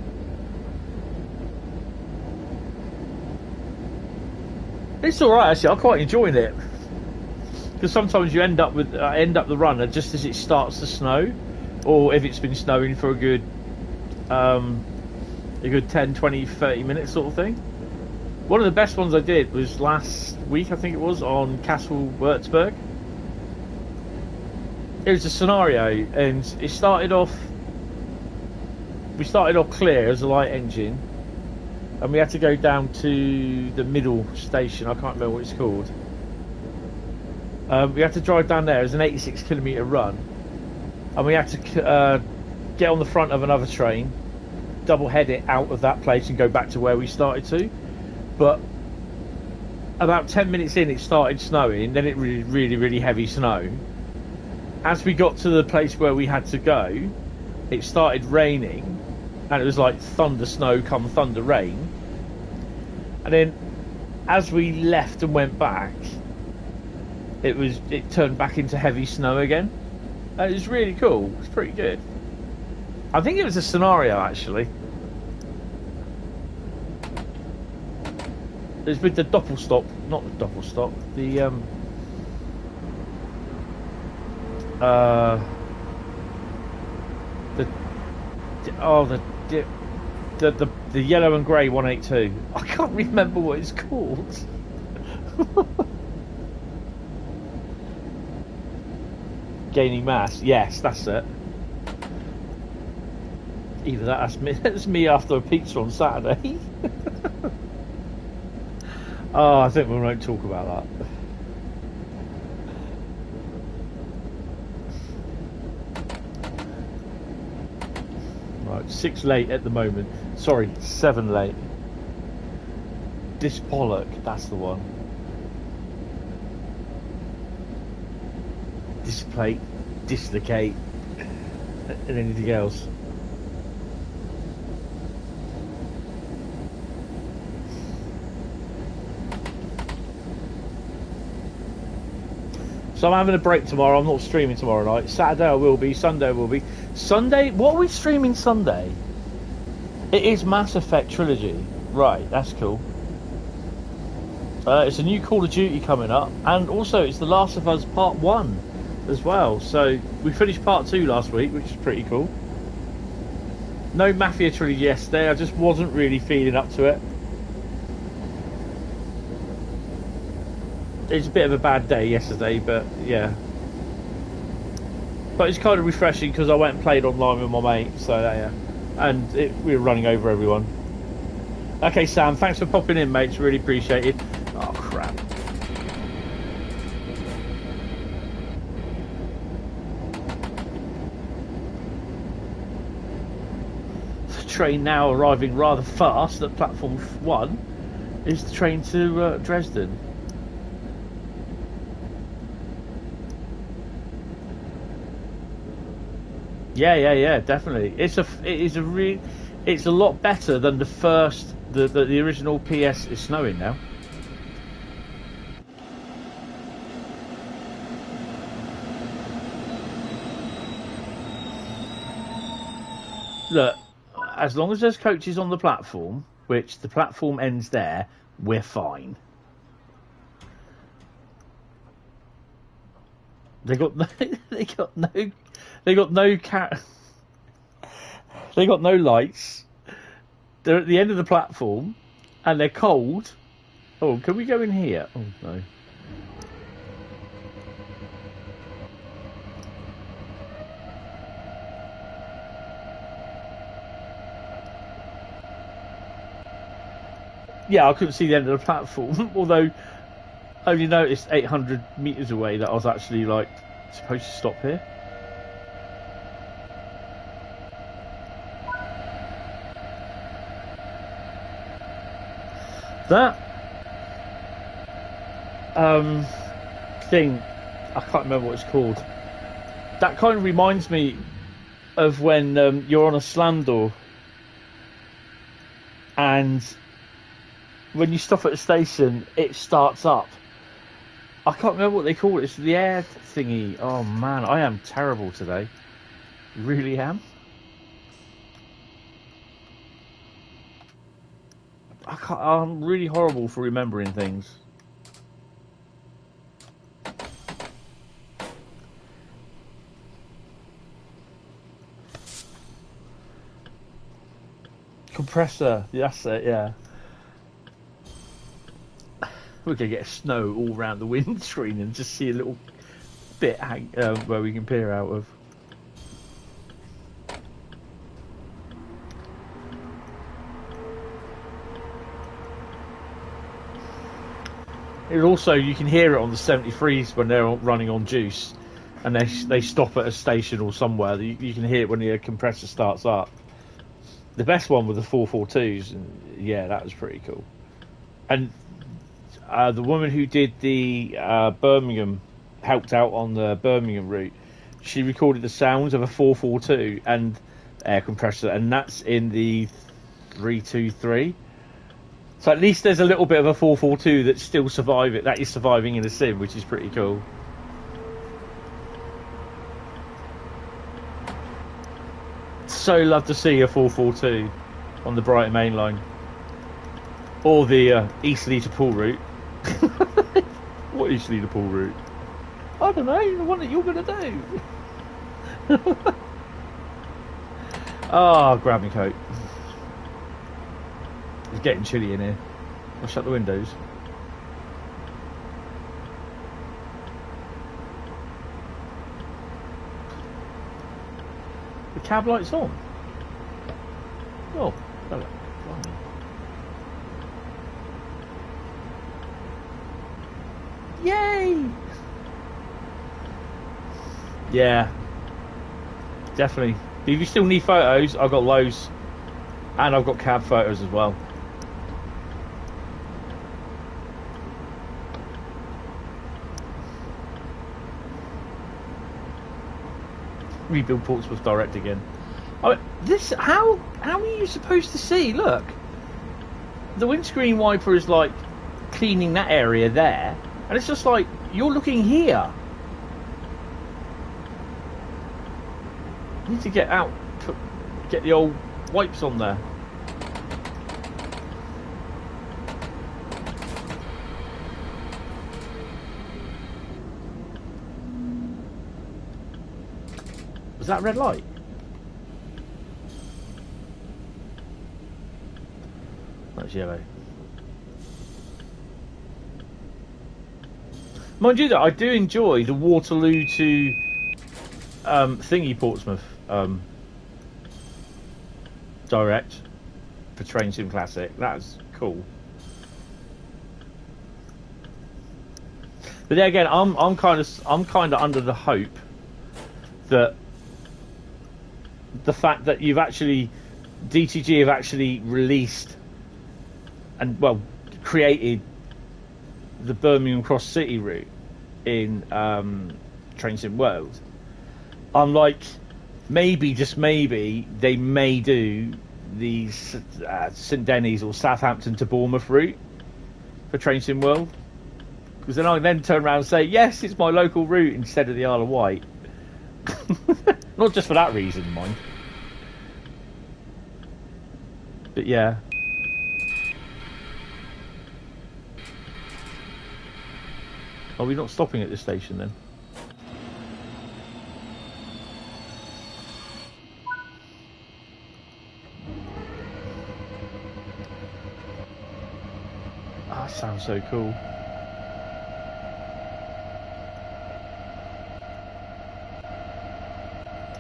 It's all right actually. I'm quite enjoying it because sometimes you end up the run just as it starts to snow, or if it's been snowing for a good 10, 20, 30 minutes sort of thing. One of the best ones I did was last week, I think it was, on Castle Würzburg. It was a scenario, and we started off clear as a light engine, and we had to go down to the middle station. I can't remember what it's called. We had to drive down there. It was an 86 kilometre run, and we had to get on the front of another train, double head it out of that place and go back to where we started to. But about 10 minutes in, it started snowing. Then it really heavy snow. As we got to the place where we had to go, it started raining, and it was like thunder snow come thunder rain. And then as we left and went back, it turned back into heavy snow again. It was really cool. It's pretty good. I think it was a scenario actually. It's with the doppelstop, not the doppelstop. The yellow and grey 182. I can't remember what it's called. Gaining mass. Yes, that's it. Either that's me. That's me after a pizza on Saturday. Oh, I think we won't talk about that. Right, 6 late at the moment. Sorry, 7 late. Dispollock, that's the one. Displate, dislocate, and anything else. So I'm having a break tomorrow. I'm not streaming tomorrow night. Saturday I will be. Sunday I will be. Sunday, what are we streaming Sunday? It is Mass Effect Trilogy. Right, that's cool. It's a new Call of Duty coming up. And also it's The Last of Us Part 1 as well. So we finished Part 2 last week, which is pretty cool. No Mafia Trilogy yesterday. I just wasn't really feeling up to it. It's a bit of a bad day yesterday, but yeah. But it's kind of refreshing because I went and played online with my mate, so yeah. And we were running over everyone. Okay, Sam, thanks for popping in, mate. It's really appreciated. Oh, crap. The train now arriving rather fast at platform 1 is the train to Dresden. Yeah, definitely. It's a lot better than the first, the original PS. It's snowing now. Look, as long as there's coaches on the platform, which the platform ends there, we're fine. They got no lights. They're at the end of the platform, and they're cold. Oh, can we go in here? Oh no. Yeah, I couldn't see the end of the platform, although I only noticed 800 meters away that I was actually like supposed to stop here. That thing, I can't remember what it's called. That kind of reminds me of when you're on a slam door and when you stop at a station it starts up. I can't remember what they call it. It's the air thingy. Oh man, I am terrible today. Really am. I'm really horrible for remembering things. Compressor, that's it, yeah. We're going to get snow all around the windscreen and just see a little bit where we can peer out of. It also, you can hear it on the 73s when they're running on juice and they stop at a station or somewhere. You can hear it when the compressor starts up. The best one were the 442s, and yeah, that was pretty cool. And the woman who did the Birmingham, helped out on the Birmingham route, she recorded the sounds of a 442 and air compressor, and that's in the 323. So at least there's a little bit of a 442 that's still surviving. That is surviving in a sim, which is pretty cool. So love to see a 442 on the Brighton main line, or the Eastleigh to Poole route. What Eastleigh to Poole route? I don't know. The one that you're going to do. Oh, grab me coat. It's getting chilly in here. I'll shut the windows. The cab light's on. Oh, hello. Yay! Yeah, definitely. If you still need photos, I've got loads, and I've got cab photos as well. Rebuild Portsmouth Direct again. Oh, this how are you supposed to see? Look, the windscreen wiper is like cleaning that area there, and it's just like you're looking here. You need to get out, get the old wipes on there. Was that a red light? That's yellow. Mind you, that I do enjoy the Waterloo to thingy Portsmouth direct for Train Sim Classic. That's cool. But then again, I'm kind of under the hope that the fact that you've actually DTG have actually released and well created the Birmingham Cross City route in Train Sim World. I'm like, maybe, just maybe, they may do the St Denis or Southampton to Bournemouth route for Train Sim World, because then I then turn around and say, yes, it's my local route instead of the Isle of Wight. Not just for that reason, mind. But yeah. Are we not stopping at this station then? That sounds so cool.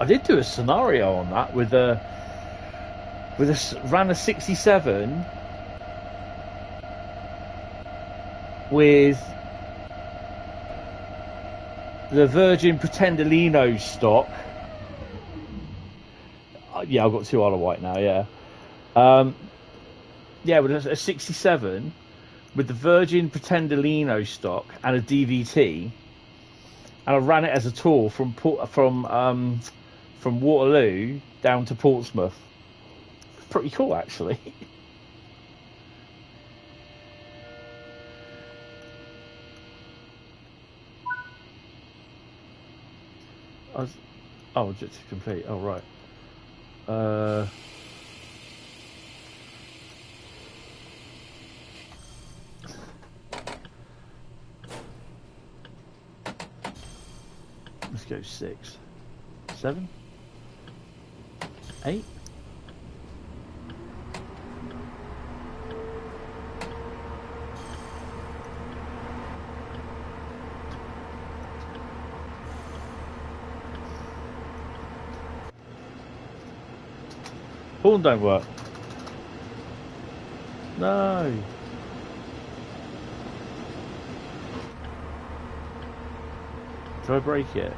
I did do a scenario on that with a ran a 67 with the Virgin Pretendolino stock. Yeah, I've got two Isle of Wight now. Yeah, yeah, with a 67 with the Virgin Pretendolino stock and a DVT, and I ran it as a tour from Waterloo down to Portsmouth. Pretty cool, actually. Oh, just to complete. Oh, right. Let's go 6, 7, 8. Horn don't work. No. Do I break it?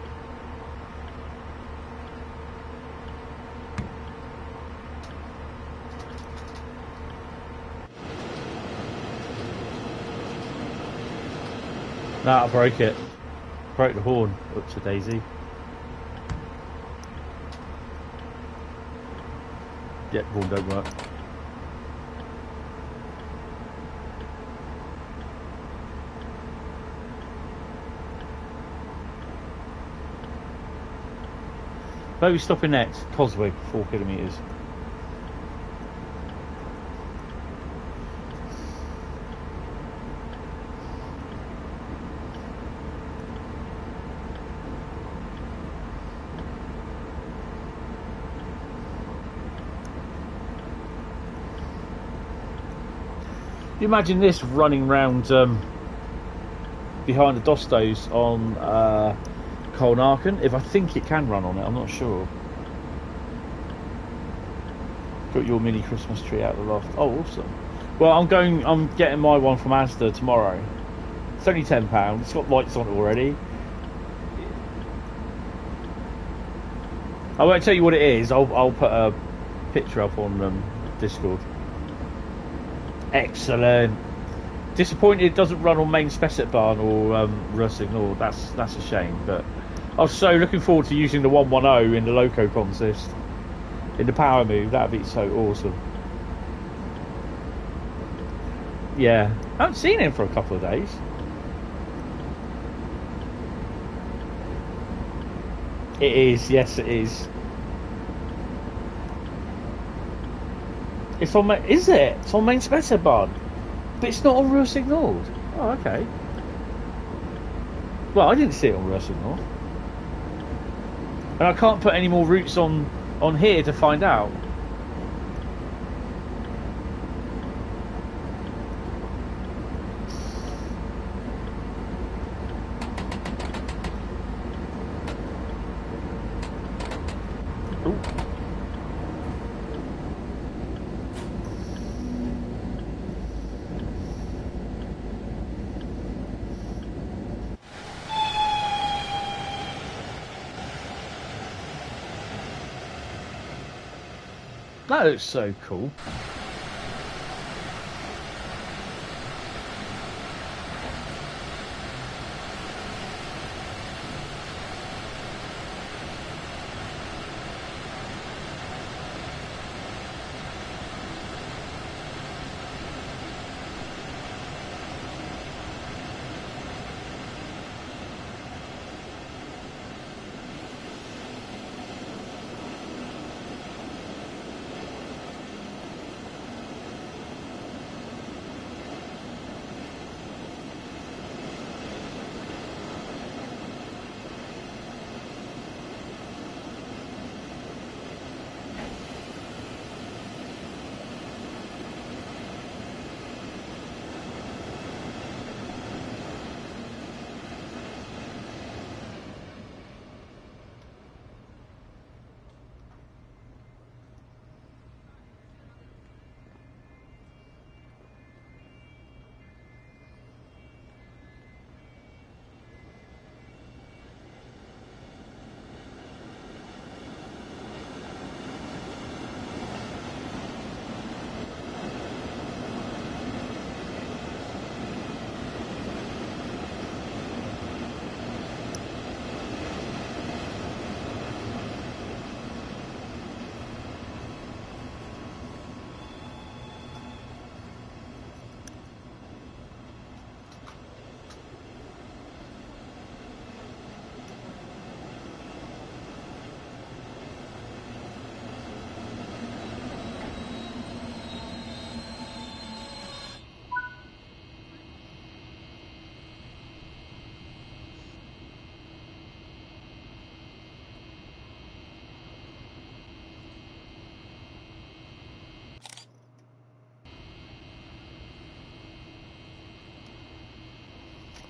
Nah, I broke it. Broke the horn. Oops, a daisy. Yep, horn don't work. Where are we stopping next? Coswig, 4 kilometres. You imagine this running round behind the Dostos on Colnarken, if I think it can run on it, I'm not sure. Got your mini Christmas tree out of the loft. Oh, awesome. Well, I'm getting my one from Asda tomorrow. It's only £10. It's got lights on it already. I won't tell you what it is. I'll put a picture up on Discord. Excellent. Disappointed it doesn't run on main Spessartbahn or Ruhr. That's a shame, but I was so looking forward to using the 110 in the Loco consist. In the power move, that'd be so awesome. Yeah, I haven't seen him for a couple of days. It is, yes it is. It's on main, is it? It's on main Spessartbahn. But it's not on Ruhr Signal. Oh, okay. Well, I didn't see it on Ruhr Signal. And I can't put any more routes on here to find out. Ooh. That looks so cool.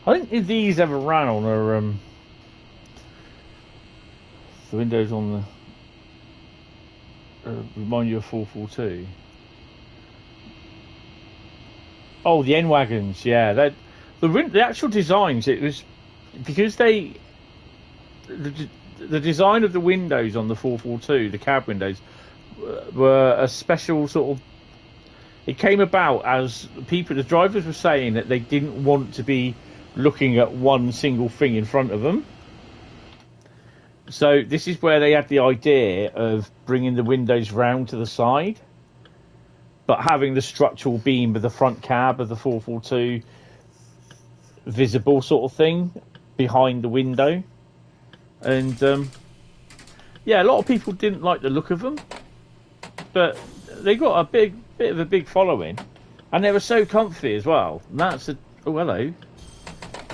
I think if these ever ran on the windows on the remind you of 442. Oh, the N wagons, yeah. The actual designs, it was because the design of the windows on the 442, the cab windows, were a special sort of. It came about as the drivers were saying that they didn't want to be looking at one single thing in front of them. So this is where they had the idea of bringing the windows round to the side, but having the structural beam of the front cab of the 442 visible sort of thing behind the window. And yeah, a lot of people didn't like the look of them, but they got a bit of a big following, and they were so comfy as well. And that's a oh hello.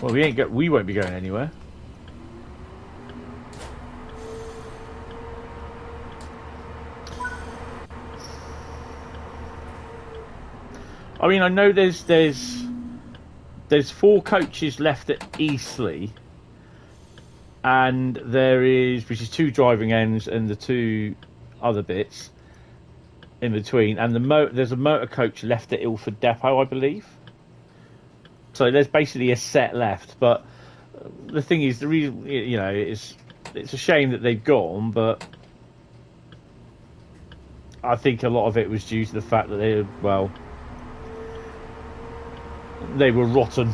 Well, we won't be going anywhere. I mean, I know there's 4 coaches left at Eastleigh, and there is, which is 2 driving ends and the 2 other bits in between, and there's a motor coach left at Ilford Depot, I believe. So there's basically a set left, but the thing is, the reason, you know, it's a shame that they've gone, but I think a lot of it was due to the fact that they were rotten,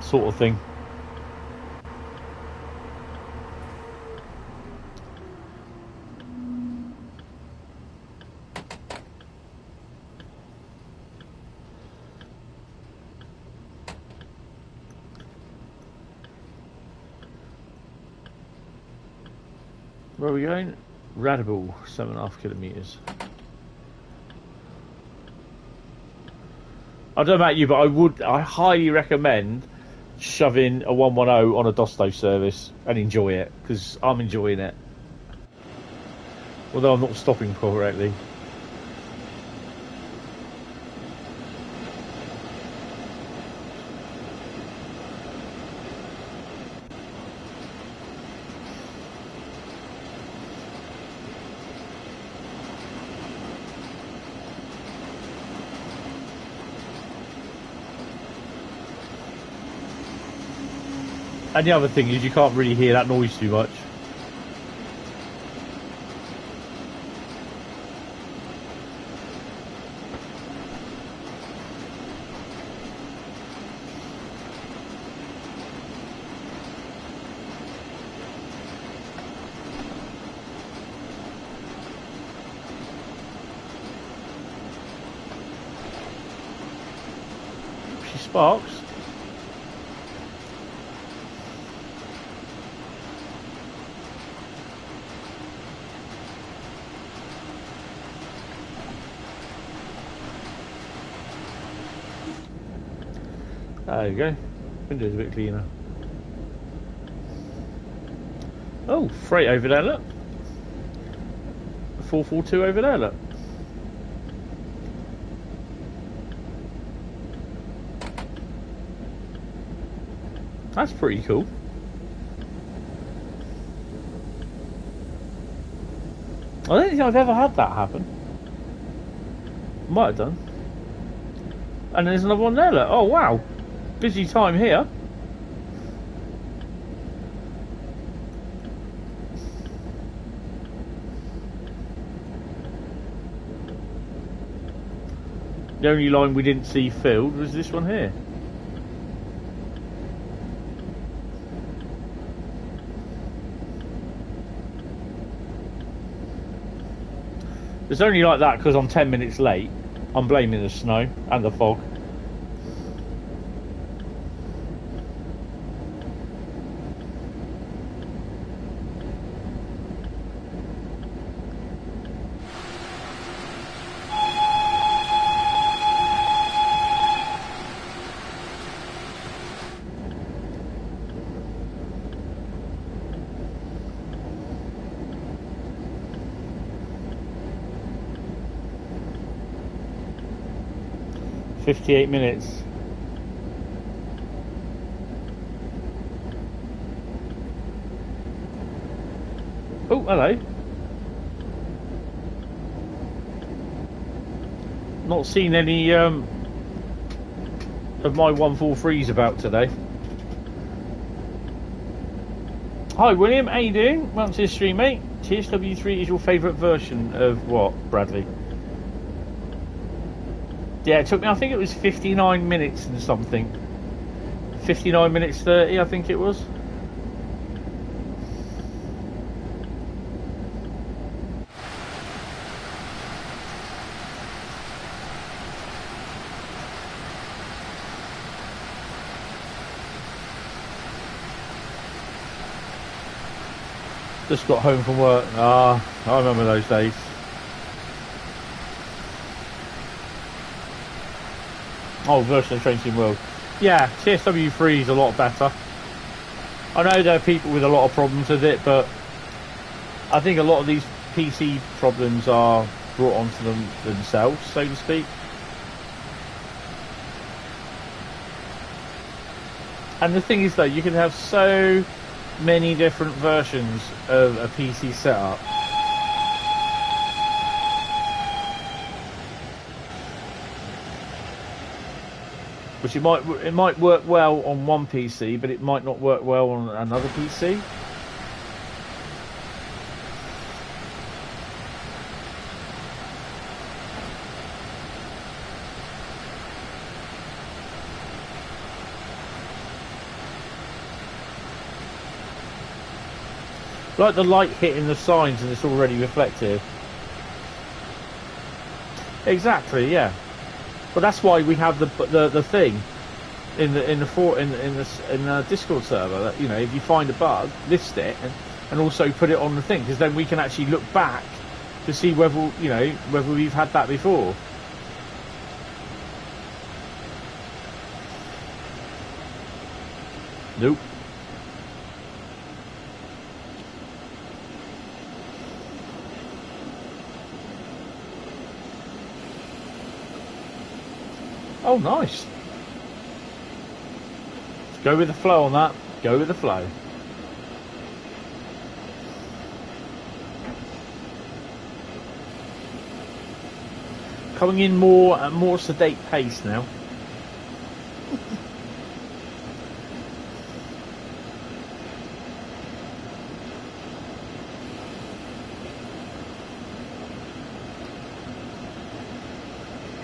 sort of thing. Where are we going? Radable, 7.5 kilometres. I don't know about you, but I highly recommend shoving a 110 on a Dosto service and enjoy it, because I'm enjoying it. Although I'm not stopping correctly. And the other thing is you can't really hear that noise too much. She sparks. There you go. Window's a bit cleaner. Oh, freight over there, look. 442 over there, look. That's pretty cool. I don't think I've ever had that happen. Might have done. And there's another one there, look. Oh, wow. Busy time here. The only line we didn't see filled was this one here. It's only like that because I'm 10 minutes late. I'm blaming the snow and the fog. "58 minutes. Oh, hello. Not seen any of my 143s about today. Hi William, how you doing? Welcome to the stream, mate. TSW3 is your favourite version of what, Bradley? Yeah, it took me, I think it was 59 minutes and something. 59 minutes 30, I think it was. Just got home from work. Ah, I remember those days. Oh, version of Train Sim World. Yeah, TSW3 is a lot better. I know there are people with a lot of problems with it, but I think a lot of these PC problems are brought onto them themselves, so to speak. And the thing is, though, you can have so many different versions of a PC setup. Which it might work well on one PC, but it might not work well on another PC. Like the light hitting the signs and it's already reflective. Exactly, yeah. But that's why we have the thing in the Discord server that, you know, if you find a bug, list it and also put it on the thing, because then we can actually look back to see whether, you know, whether we've had that before. Nope. Oh, nice. Let's go with the flow on that. Go with the flow. Coming in more at more sedate pace now.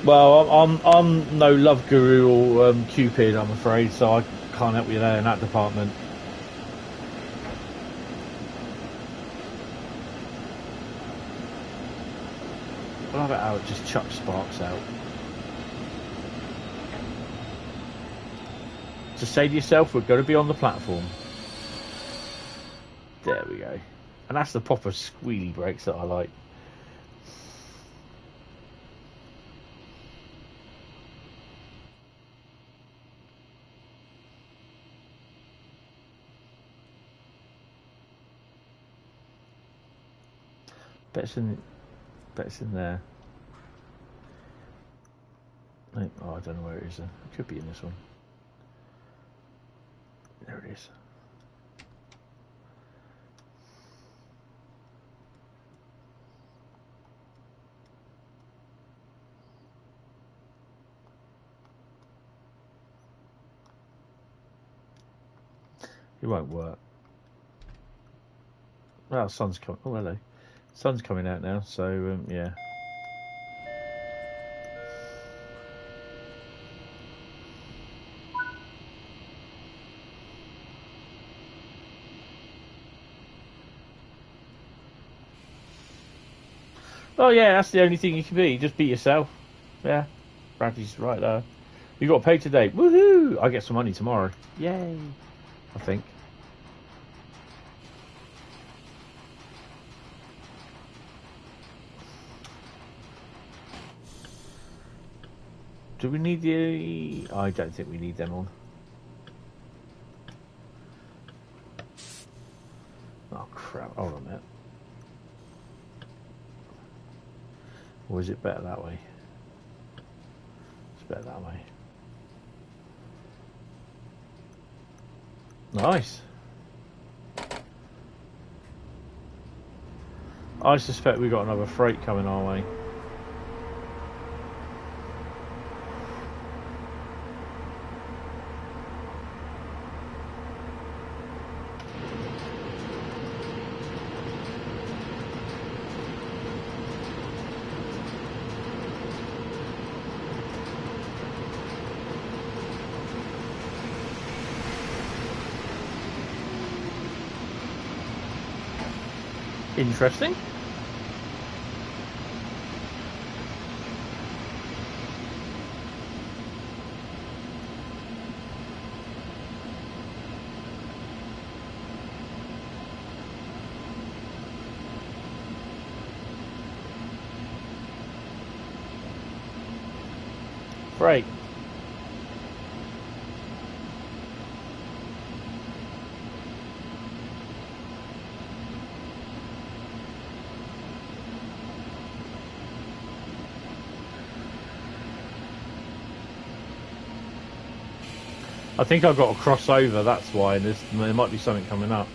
Well, I'm no love guru or Cupid, I'm afraid, so I can't help you there in that department. I love it how it just chucks sparks out. Just say to yourself, we're going to be on the platform. There we go. And that's the proper squealy brakes that I like. Bet it's in there. Oh, I don't know where it is then. It could be in this one. There it is. It won't work. Well, the sun's coming. Oh, hello. Sun's coming out now, so yeah. Oh yeah, that's the only thing you can be. Just be yourself. Yeah, Bradley's right there. You got paid today. Woohoo! I get some money tomorrow. Yay! I think. Do we need the... I don't think we need them on. Oh crap, hold on a minute. Or is it better that way? It's better that way. Nice. I suspect we got another freight coming our way. Interesting. Break. I think I've got to cross over, that's why. There might be something coming up.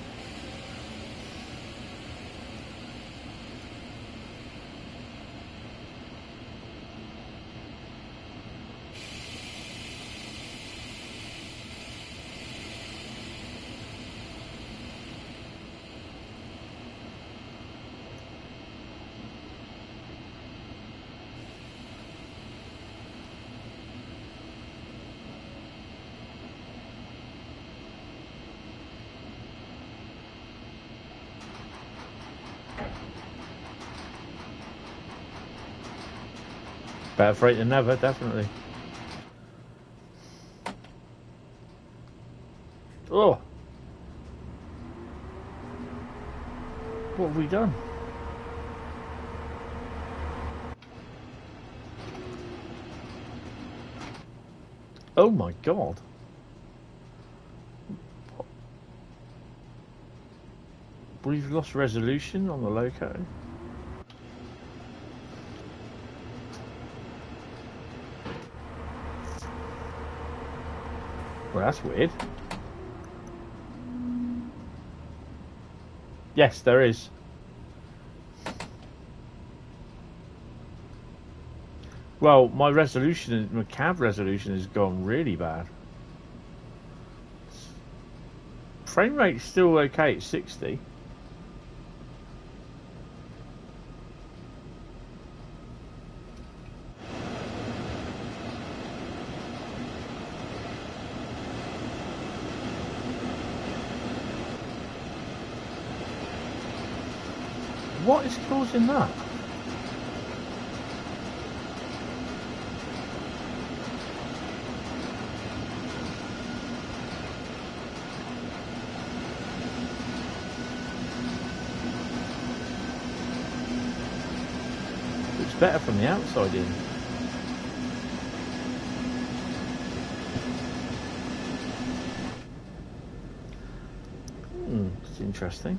Better freight than never, definitely. Oh! What have we done? Oh my god. We've lost resolution on the loco. Well, that's weird. Yes, there is. Well, my resolution, my cab resolution has gone really bad. Frame rate's still okay at 60. What is causing that? Looks better from the outside in. It's interesting.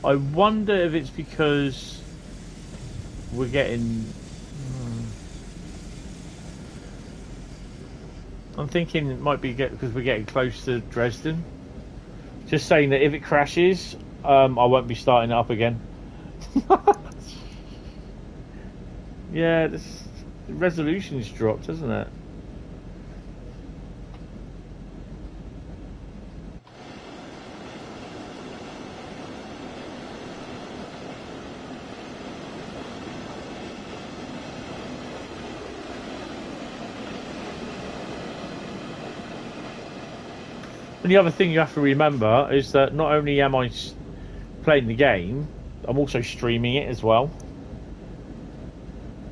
I wonder if it's because we're getting... I'm thinking it might be because we're getting close to Dresden. Just saying that if it crashes, I won't be starting it up again. Yeah, the resolution's dropped, hasn't it? And the other thing you have to remember is that not only am I playing the game, I'm also streaming it as well.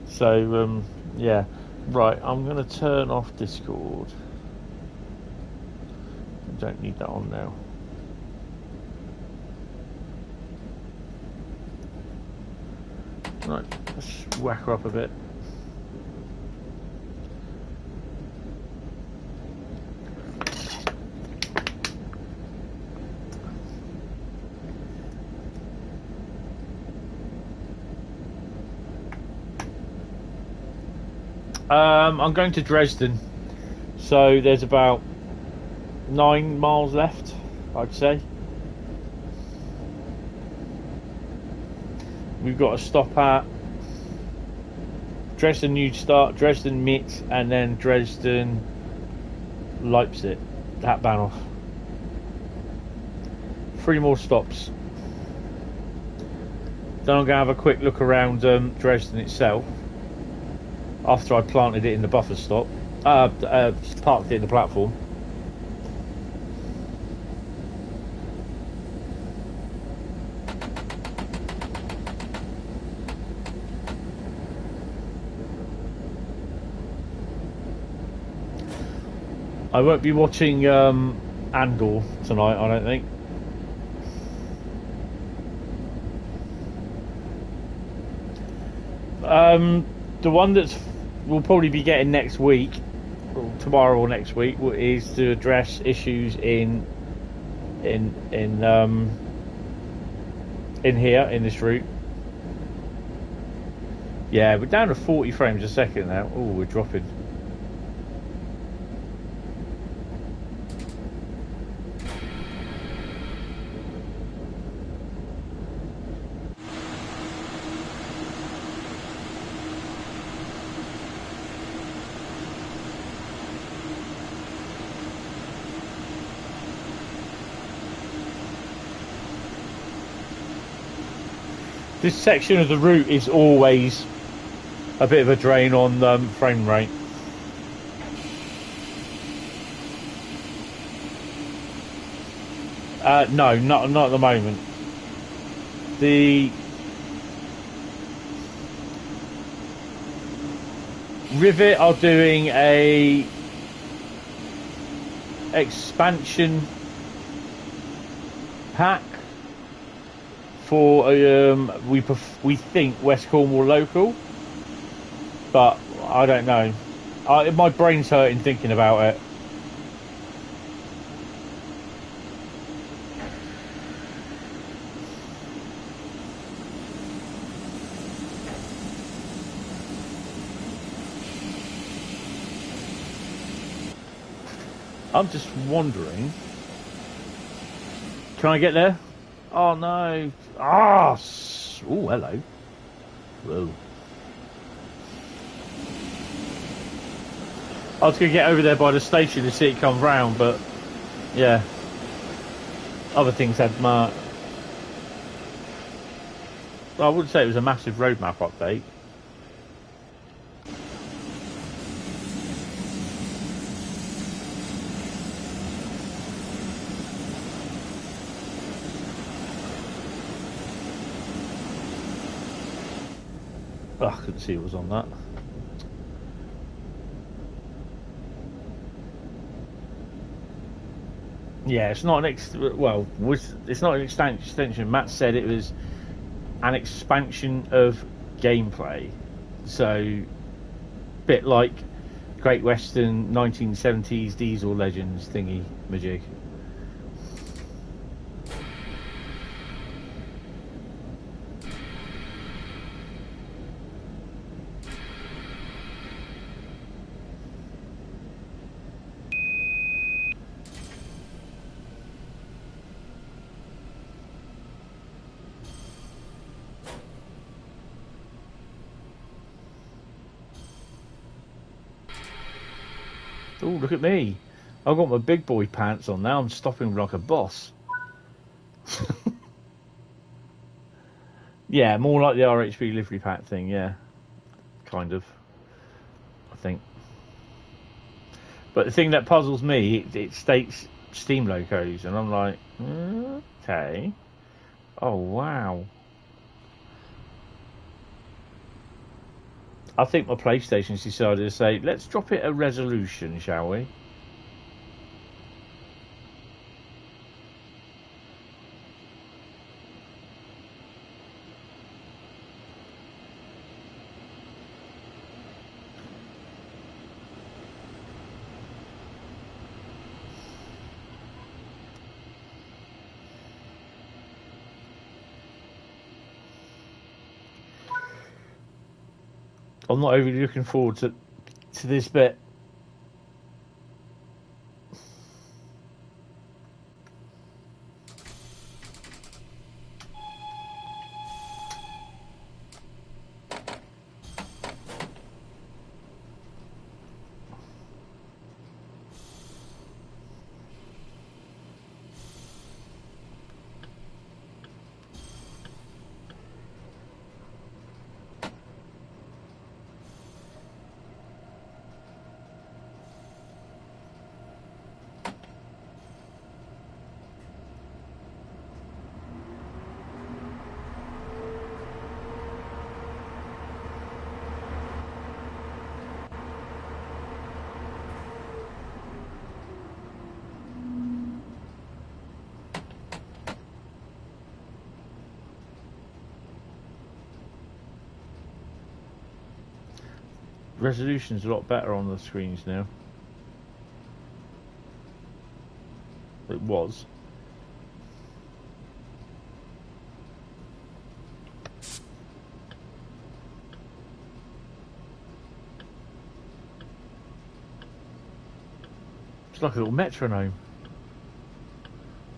So, yeah. Right, I'm going to turn off Discord. I don't need that on now. Right, let's whack her up a bit. I'm going to Dresden, so there's about 9 miles left, I'd say. We've got to stop at Dresden New Start, Dresden Mitte, and then Dresden Leipzig, Hauptbahnhof. 3 more stops. Then I'm going to have a quick look around Dresden itself. After I planted it in the buffer stop, parked it in the platform. I won't be watching Andor tonight, I don't think. The one that's we'll probably be getting next week, or tomorrow or next week, is to address issues in here in this route. Yeah, we're down to 40 frames a second now. Oh, we're dropping. This section of the route is always a bit of a drain on frame rate. No, not at the moment. The Rivet are doing a expansion pack for we think West Cornwall local, but I don't know. My brain's hurting thinking about it. I'm just wondering, can I get there? Oh no! Ah! Oh, hello. Whoa. I was going to get over there by the station to see it come round, but yeah, other things had marked. I wouldn't say it was a massive road map update. Oh, I couldn't see it was on that. Yeah, it's not an it's not an extension. Matt said it was an expansion of gameplay, so bit like Great Western 1970s Diesel Legends thingy majig. Oh, look at me. I've got my big boy pants on now. I'm stopping like a boss. Yeah, more like the RHP livery pack thing, yeah. Kind of. I think. But the thing that puzzles me, it states steam locos, and I'm like, okay. Oh, wow. I think my PlayStation's decided to say, let's drop it a resolution, shall we? I'm not overly looking forward to this bit. resolution's a lot better on the screens now. It was. It's like a little metronome.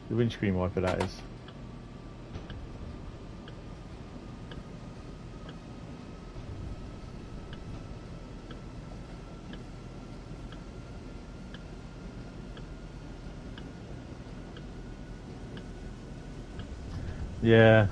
The windscreen wiper, that is. Yeah.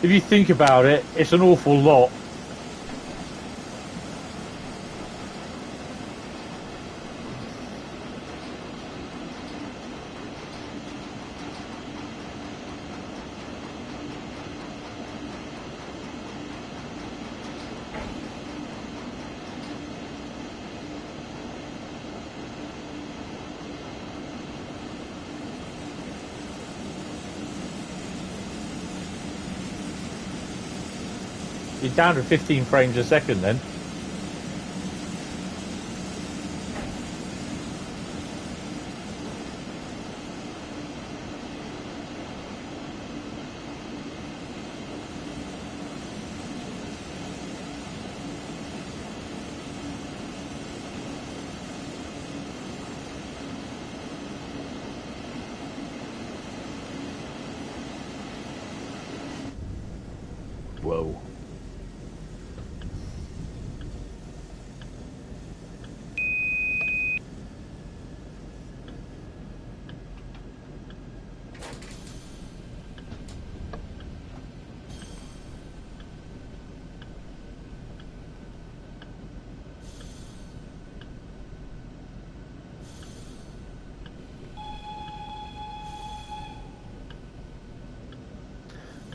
If you think about it, it's an awful lot. You're down to 15 frames a second then. Whoa.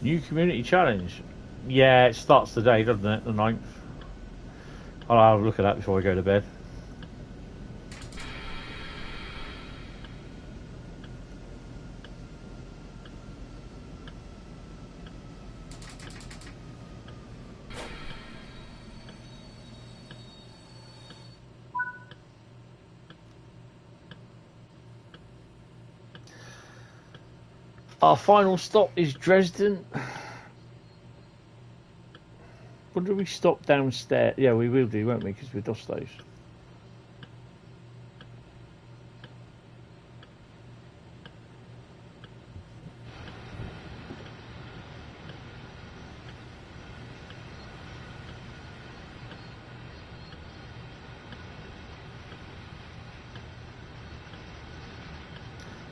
New community challenge. Yeah, it starts today, doesn't it? The 9th. I'll have a look at that before I go to bed. Our final stop is Dresden. When do we stop downstairs? Yeah, we will do, won't we? Because we're Dostos.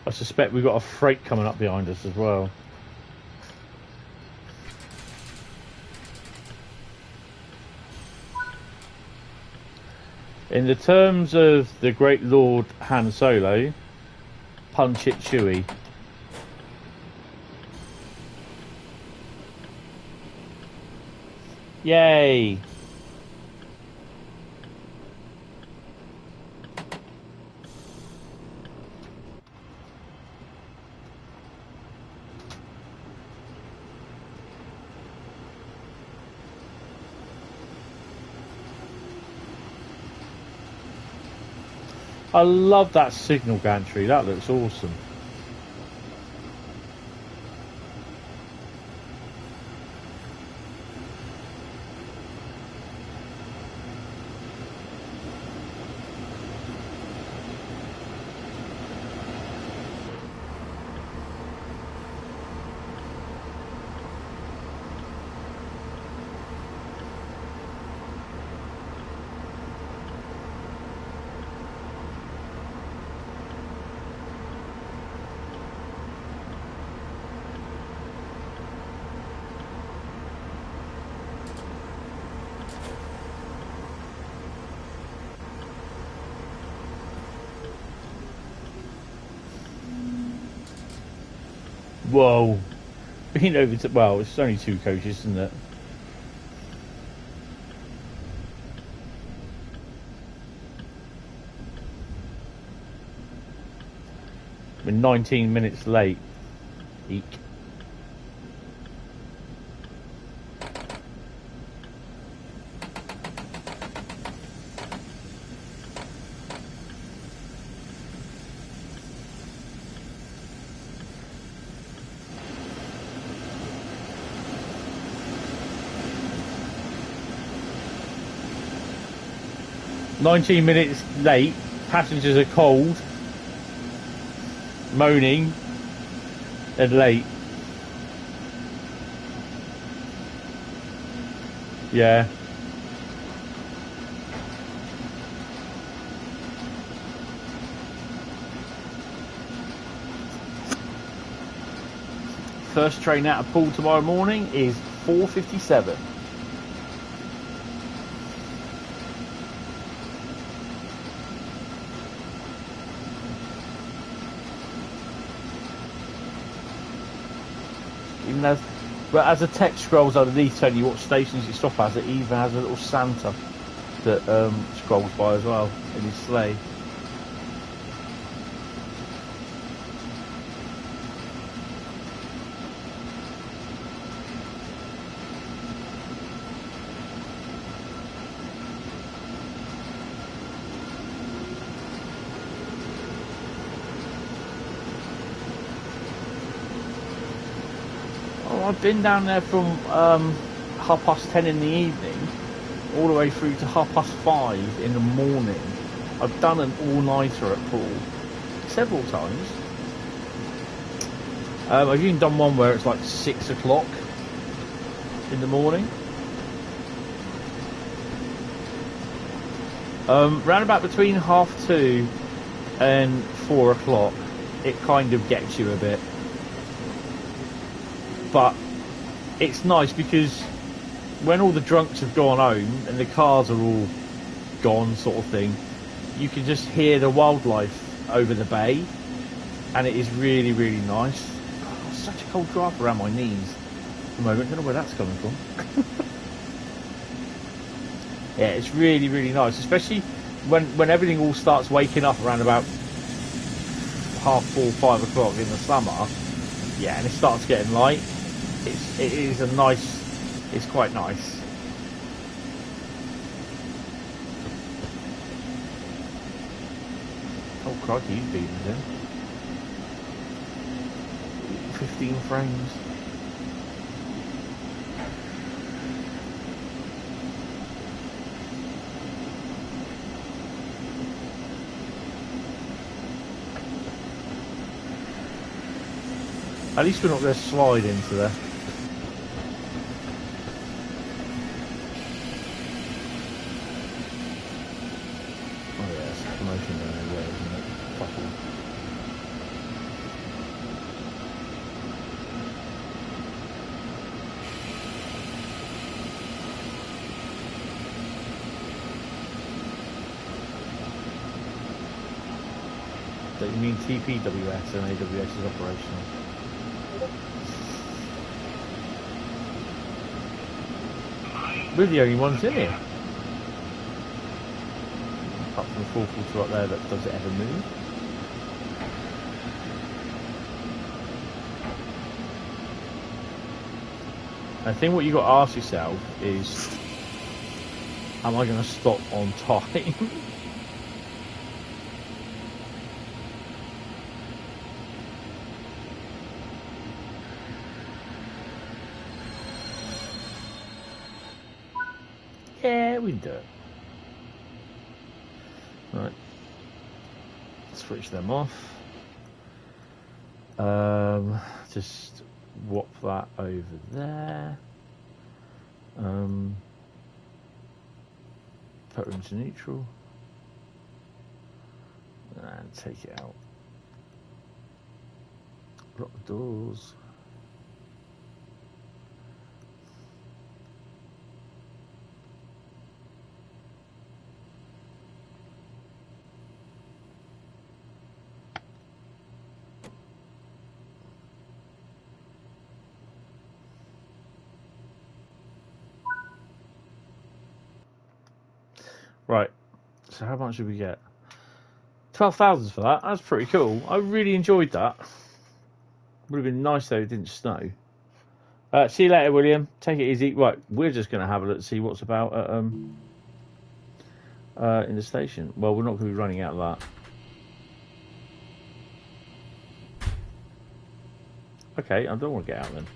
I suspect we've got a freight coming up behind us as well. In the terms of the great Lord Han Solo, punch it Chewie. Yay! I love that signal gantry, that looks awesome. Whoa. Being over to, well, it's only 2 coaches, isn't it? We're 19 minutes late. Eek. "19 minutes late, passengers are cold, moaning, and late." Yeah. First train out of Poole tomorrow morning is 4:57. Even as the text scrolls underneath telling you what stations you stop at, it even has a little Santa that scrolls by as well in his sleigh. I've been down there from 10:30 in the evening all the way through to 5:30 in the morning. I've done an all-nighter at Poole several times. I've even done one where it's like 6 o'clock in the morning. Round about between 2:30 and 4 o'clock, it kind of gets you a bit. But it's nice because when all the drunks have gone home and the cars are all gone, sort of thing, you can just hear the wildlife over the bay, and it is really, really nice. God, I've got such a cold draft around my knees at the moment. I don't know where that's coming from. Yeah, it's really, really nice, especially when everything all starts waking up around about 4:30, 5 o'clock in the summer. Yeah, and it starts getting light. It is a nice, it's quite nice. Oh crikey, he's beating us in. 15 frames. At least we're not going to slide into there. You mean TPWS and AWS is operational? We're the only ones in here. Apart from the 442 up there that does it ever move. I think what you got to ask yourself is, am I going to stop on time? Yeah, we can do it. Right. Switch them off. Just whop that over there. Put her into neutral. And take it out. Lock the doors. Right. So how much did we get? 12,000 for that. That's pretty cool. I really enjoyed that. Would have been nice though it didn't snow. See you later, William. Take it easy. Right, we're just going to have a look to see what's about in the station. Well, we're not going to be running out of that. Okay, I don't want to get out then.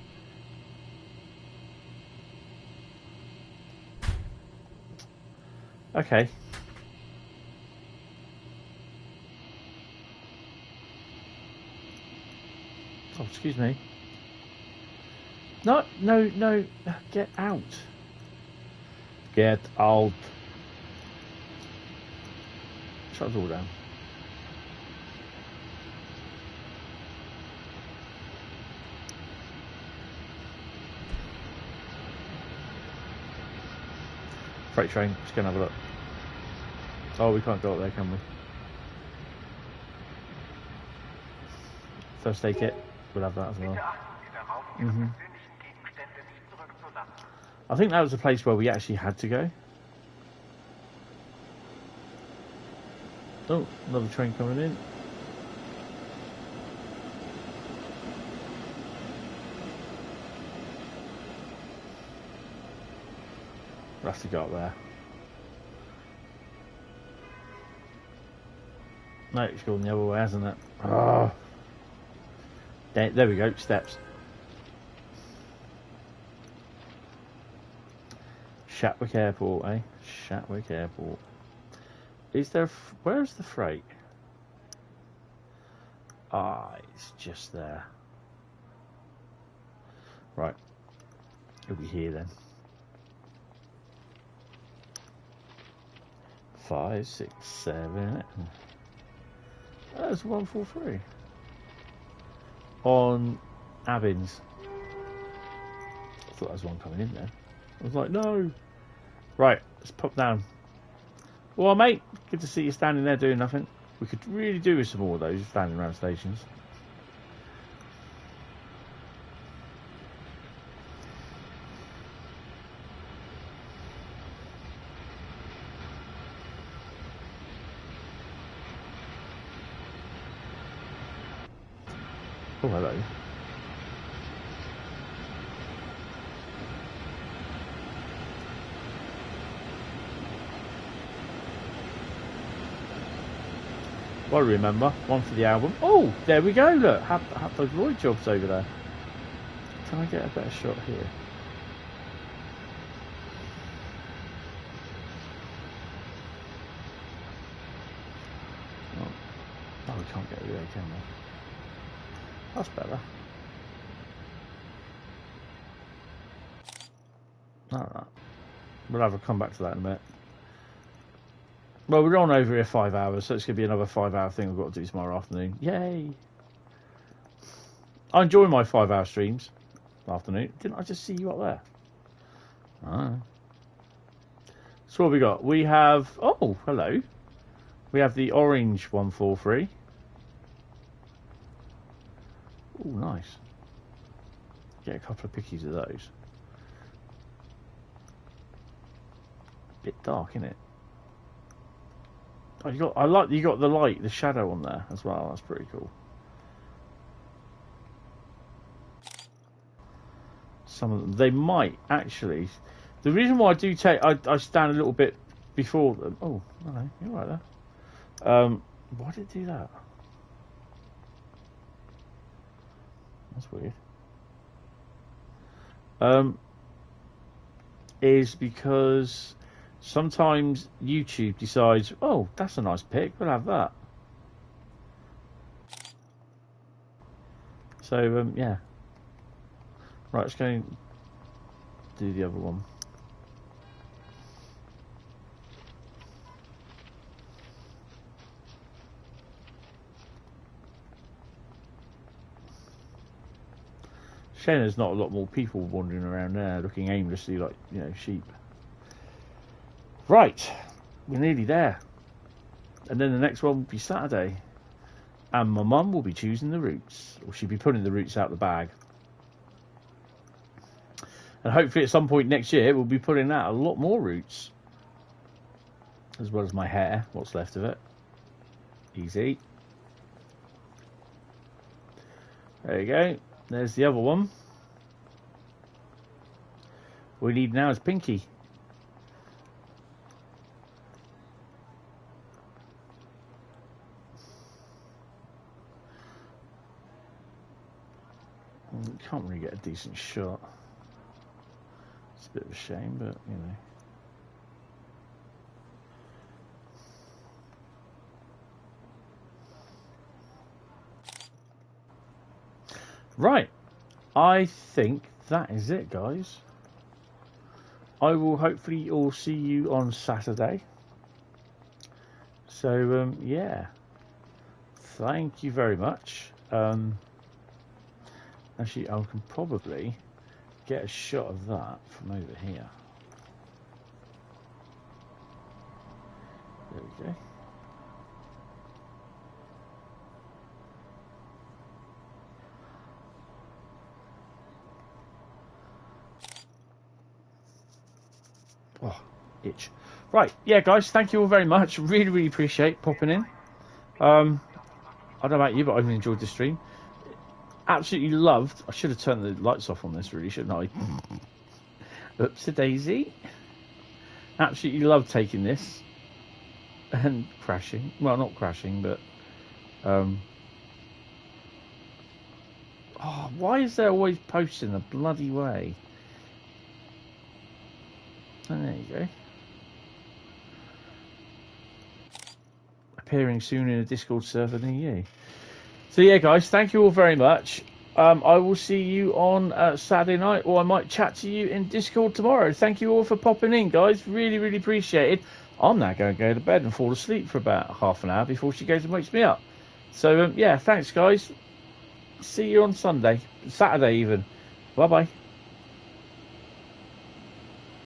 Okay. Oh, excuse me. No, no, no. Get out. Get out. Shut the door down. Freight train. Just go and have a look. Oh, we can't go up there, can we? First aid kit. We'll have that as well. I think that was the place where we actually had to go. Oh, another train coming in. We'll have to go up there. No, it's gone the other way, hasn't it? Oh. There we go, steps. Shatwick Airport, eh? Shatwick Airport. Is there... Where's the freight? Ah, it's just there. Right. It'll be here then. 5, 6, 7... That's 143. On Abins. I thought there was one coming in there. I was like, no. Right, let's pop down. Well, mate, good to see you standing there doing nothing. We could really do with some more of those standing around stations. Oh, hello. Well, I remember. One for the album. Oh, there we go, look. Have those Lloyd jobs over there. Can I get a better shot here? Oh, we can't get it there, can we? That's better. Alright. We'll have a come back to that in a minute. Well, we're on over here 5 hours, so it's going to be another 5-hour thing I've got to do tomorrow afternoon. Yay! I enjoy my 5-hour streams afternoon. Didn't I just see you up there? Ah. So what have we got? We have... Oh, hello. We have the orange 143. Oh, nice. Get a couple of pickies of those. Bit dark, isn't it? Oh, you got the light, the shadow on there as well. That's pretty cool. Some of them, they might actually. The reason why I do take, I stand a little bit before them. Oh, no, you're right there. Why did it do that? That's weird. Is because sometimes YouTube decides, oh, that's a nice pic, we'll have that. So, yeah. Right, let's go and do the other one. Shame there's not a lot more people wandering around there looking aimlessly like, you know, sheep. Right, we're nearly there. And then the next one will be Saturday. And my mum will be choosing the routes. Or she'll be putting the routes out the bag. And hopefully at some point next year we'll be putting out a lot more routes. as well as my hair, what's left of it. Easy. There you go. There's the other one. What we need now is Pinky. Can't really get a decent shot. It's a bit of a shame, but you know. Right, I think that is it, guys. I will hopefully all see you on Saturday. So yeah, thank you very much. Actually, I can probably get a shot of that from over here. There we go. Oh, itch. Right, yeah, guys, thank you all very much. Really, really appreciate popping in. I don't know about you, but I've enjoyed the stream. Absolutely loved. I should have turned the lights off on this, really, shouldn't I? Oops-a-daisy. Absolutely loved taking this and crashing. Well, not crashing, but oh, why is there always posts in the bloody way? And there you go. Appearing soon in a Discord server near you. So yeah, guys, thank you all very much. I will see you on Saturday night, or I might chat to you in Discord tomorrow. Thank you all for popping in, guys. Really, really appreciate it. I'm now going to go to bed and fall asleep for about half an hour before she goes and wakes me up. So yeah, thanks, guys. See you on Saturday even. Bye bye.